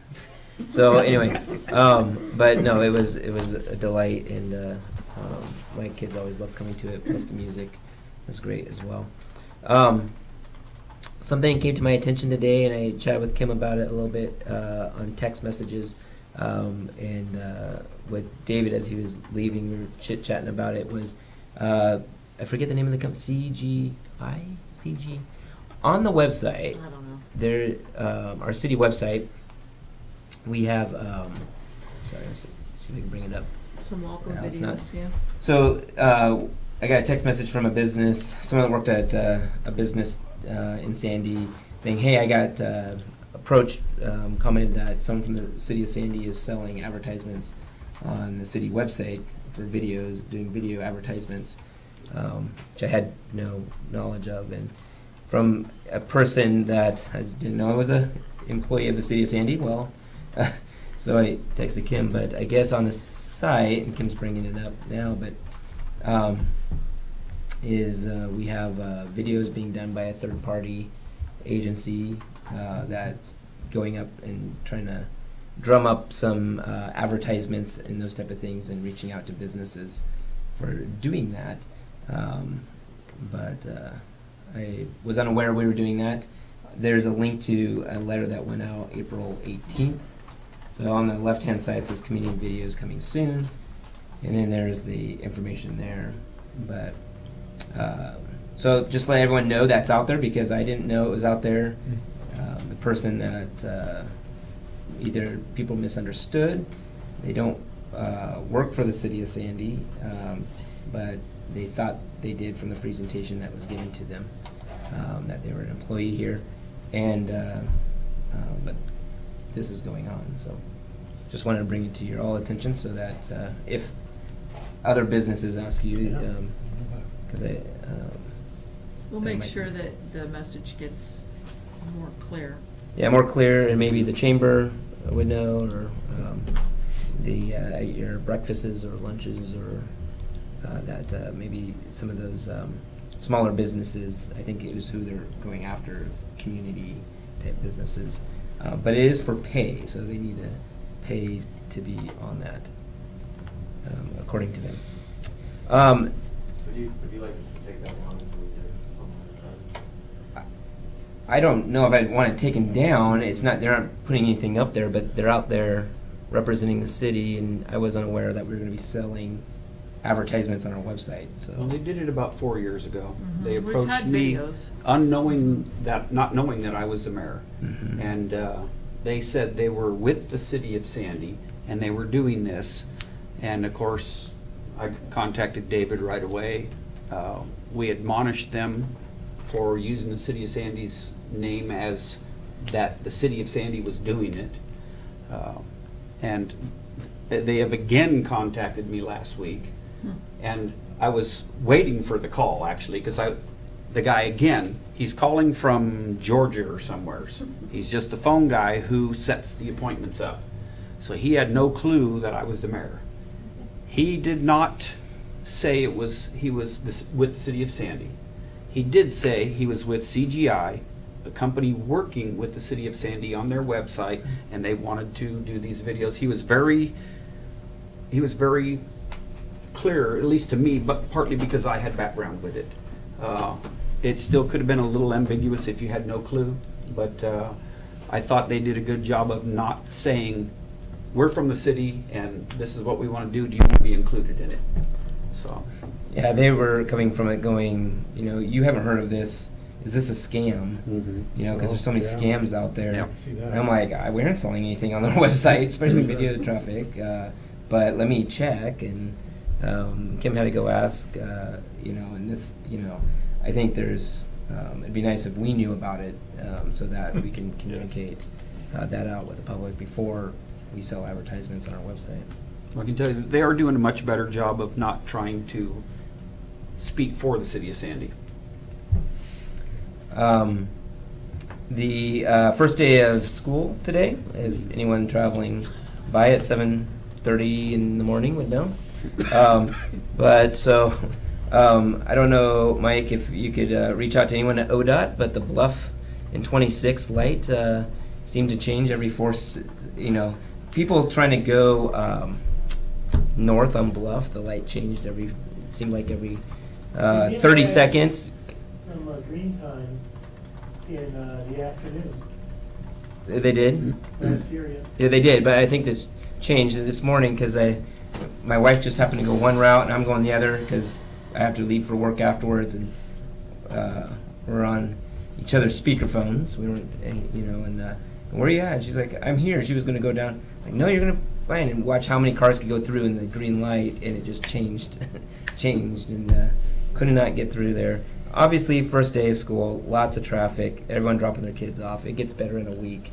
So anyway, but no, it was a delight, and my kids always love coming to it. Plus the music, was great as well. Something came to my attention today, and I chatted with Kim about it a little bit on text messages, and with David as he was leaving, we were chit-chatting about it, was, I forget the name of the company, CG? On the website, I don't know. there, our city website, we have, sorry, let's see if we can bring it up. Some welcome No, it's not. videos, yeah. So, I got a text message from a business, someone that worked at a business in Sandy, saying, hey, I got approached, commented that someone from the city of Sandy is selling advertisements on the city website for videos, doing video advertisements, which I had no knowledge of. And from a person that I didn't know I was an employee of the city of Sandy, well, so I texted Kim, but I guess on the site, and Kim's bringing it up now, but we have videos being done by a third-party agency that's going up and trying to drum up some advertisements and those type of things and reaching out to businesses for doing that. But I was unaware we were doing that. There's a link to a letter that went out April 18th. So on the left-hand side it says community videos coming soon, and then there's the information there. But so just let everyone know that's out there, because I didn't know it was out there. The person that either people misunderstood, they don't work for the city of Sandy, but they thought they did from the presentation that was given to them, that they were an employee here, and but this is going on. So just wanted to bring it to your all attention, so that if other businesses ask you, because We'll make sure that the message gets more clear. Yeah, more clear, and maybe the chamber would know, or your breakfasts or lunches, or that maybe some of those smaller businesses, I think it was who they're going after, community type businesses. But it is for pay, so they need to pay to be on that, according to them. Would you like us to take that long until we get someone that does? I don't know if I'd want it taken down. It's not, they aren't putting anything up there, but they're out there representing the city, and I was unaware that we were going to be selling advertisements on our website. So Well, they did it about 4 years ago. Mhm. They We've approached had me, videos. not knowing that I was the mayor, Mhm. and they said they were with the city of Sandy and they were doing this. And of course, I contacted David right away. We admonished them for using the city of Sandy's name as that the city of Sandy was doing it. And they have again contacted me last week. And I was waiting for the call, actually, because the guy, again, he's calling from Georgia or somewhere. He's just a phone guy who sets the appointments up. So he had no clue that I was the mayor. He did not say he was with the city of Sandy. He did say he was with CGI, a company working with the city of Sandy on their website, and they wanted to do these videos. He was very clear, at least to me, but partly because I had background with it. It still could have been a little ambiguous if you had no clue, but I thought they did a good job of not saying, we're from the city and this is what we want to do, do you want to be included in it? So. Yeah, they were coming from it going, you haven't heard of this. Is this a scam? Mm-hmm. Because there's so many scams out there. Yeah. And I'm like, we aren't selling anything on their website, especially video traffic. But let me check. And Kim had to go ask, and this, I think there's, it'd be nice if we knew about it so that we can communicate that out with the public before we sell advertisements on our website. I can tell you that they are doing a much better job of not trying to speak for the city of Sandy. The first day of school today, is anyone traveling by at 7:30 in the morning would know. But so, I don't know, Mike, if you could reach out to anyone at ODOT, but the Bluff and 26 light seem to change every people trying to go north on Bluff, the light changed seemed like every 30 seconds. Some green time in the afternoon. They did? Last year, yeah. Yeah, they did, but I think this changed this morning because my wife just happened to go one route and I'm going the other because I have to leave for work afterwards, and we're on each other's speakerphones. We weren't, and where are you at? And she's like, I'm here. She was going to go down. Like, no, you're going to find and watch how many cars could go through in the green light, and it just changed, and could not get through there. Obviously, first day of school, lots of traffic, everyone dropping their kids off. It gets better in a week,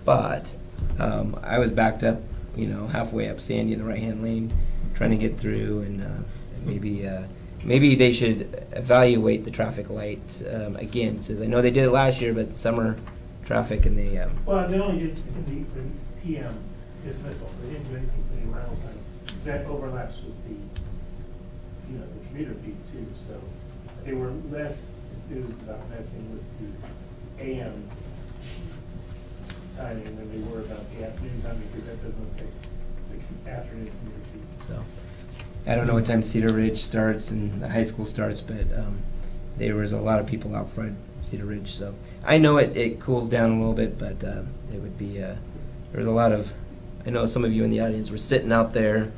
but I was backed up, halfway up Sandy in the right-hand lane, trying to get through, and maybe they should evaluate the traffic light again. Says I know they did it last year, but summer traffic and they. Well, they only did the PM dismissal. They didn't do anything for the arrival time. That overlaps with the commuter peak too. So they were less enthused about messing with the AM timing than they were about the afternoon timing, because that doesn't affect the afternoon commuter peak. So I don't know what time Cedar Ridge starts and the high school starts, but there was a lot of people out front Cedar Ridge. So I know it cools down a little bit, but it would be there was a lot of. I know some of you in the audience were sitting out there.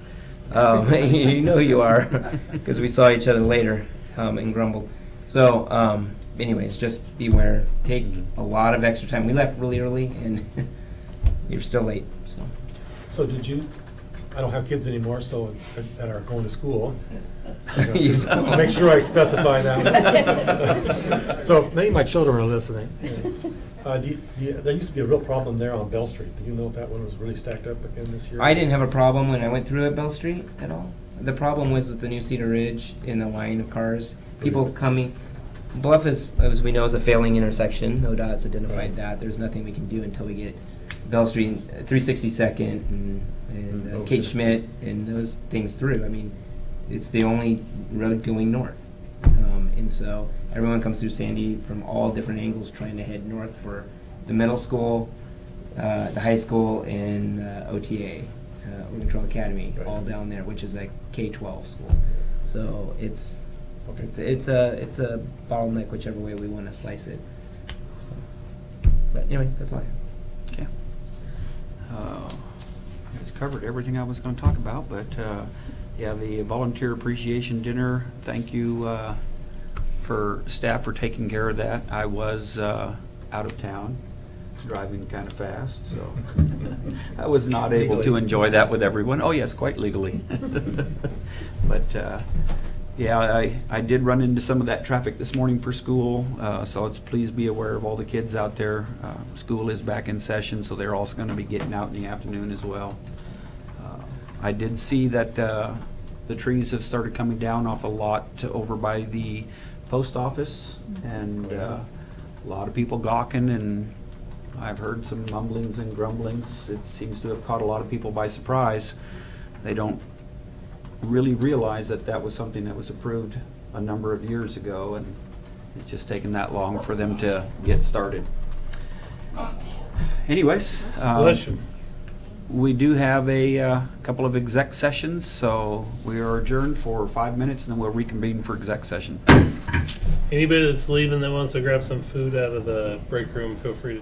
You know who you are, because we saw each other later and grumbled. So anyways, just beware. Take a lot of extra time. We left really early, and you're still late. So did you? I don't have kids anymore, so that are going to school. Make sure I specify that. So maybe my children are listening. There used to be a real problem there on Bell Street. Do you know if that one was really stacked up again this year? I didn't have a problem when I went through at Bell Street at all. The problem was with the new Cedar Ridge in the line of cars. People coming. Bluff is, as we know, is a failing intersection. NODOT's identified that. There's nothing we can do until we get Bell Street, 362nd, and Kate Schmidt, and those things through. I mean, it's the only road going north. And so everyone comes through Sandy from all different angles trying to head north for the middle school, the high school, and OTA, Oregon Trail Academy, all down there, which is like K-12 school. So it's a bottleneck whichever way we want to slice it. But anyway, that's all I have. Okay. I just covered everything I was going to talk about, but yeah, the volunteer appreciation dinner. Thank you for staff for taking care of that. I was out of town, driving kind of fast, so I was not able to enjoy that with everyone. Oh yes, quite legally. But yeah, I did run into some of that traffic this morning for school, so please be aware of all the kids out there. School is back in session, so they're also going to be getting out in the afternoon as well. I did see that the trees have started coming down off a lot over by the post office, and a lot of people gawking, and I've heard some mumblings and grumblings. It seems to have caught a lot of people by surprise. They don't really realize that that was something that was approved a number of years ago, and it's just taken that long for them to get started. Anyways, we do have a couple of exec sessions, so we are adjourned for 5 minutes, and then we'll reconvene for exec session. Anybody that's leaving that wants to grab some food out of the break room, feel free to.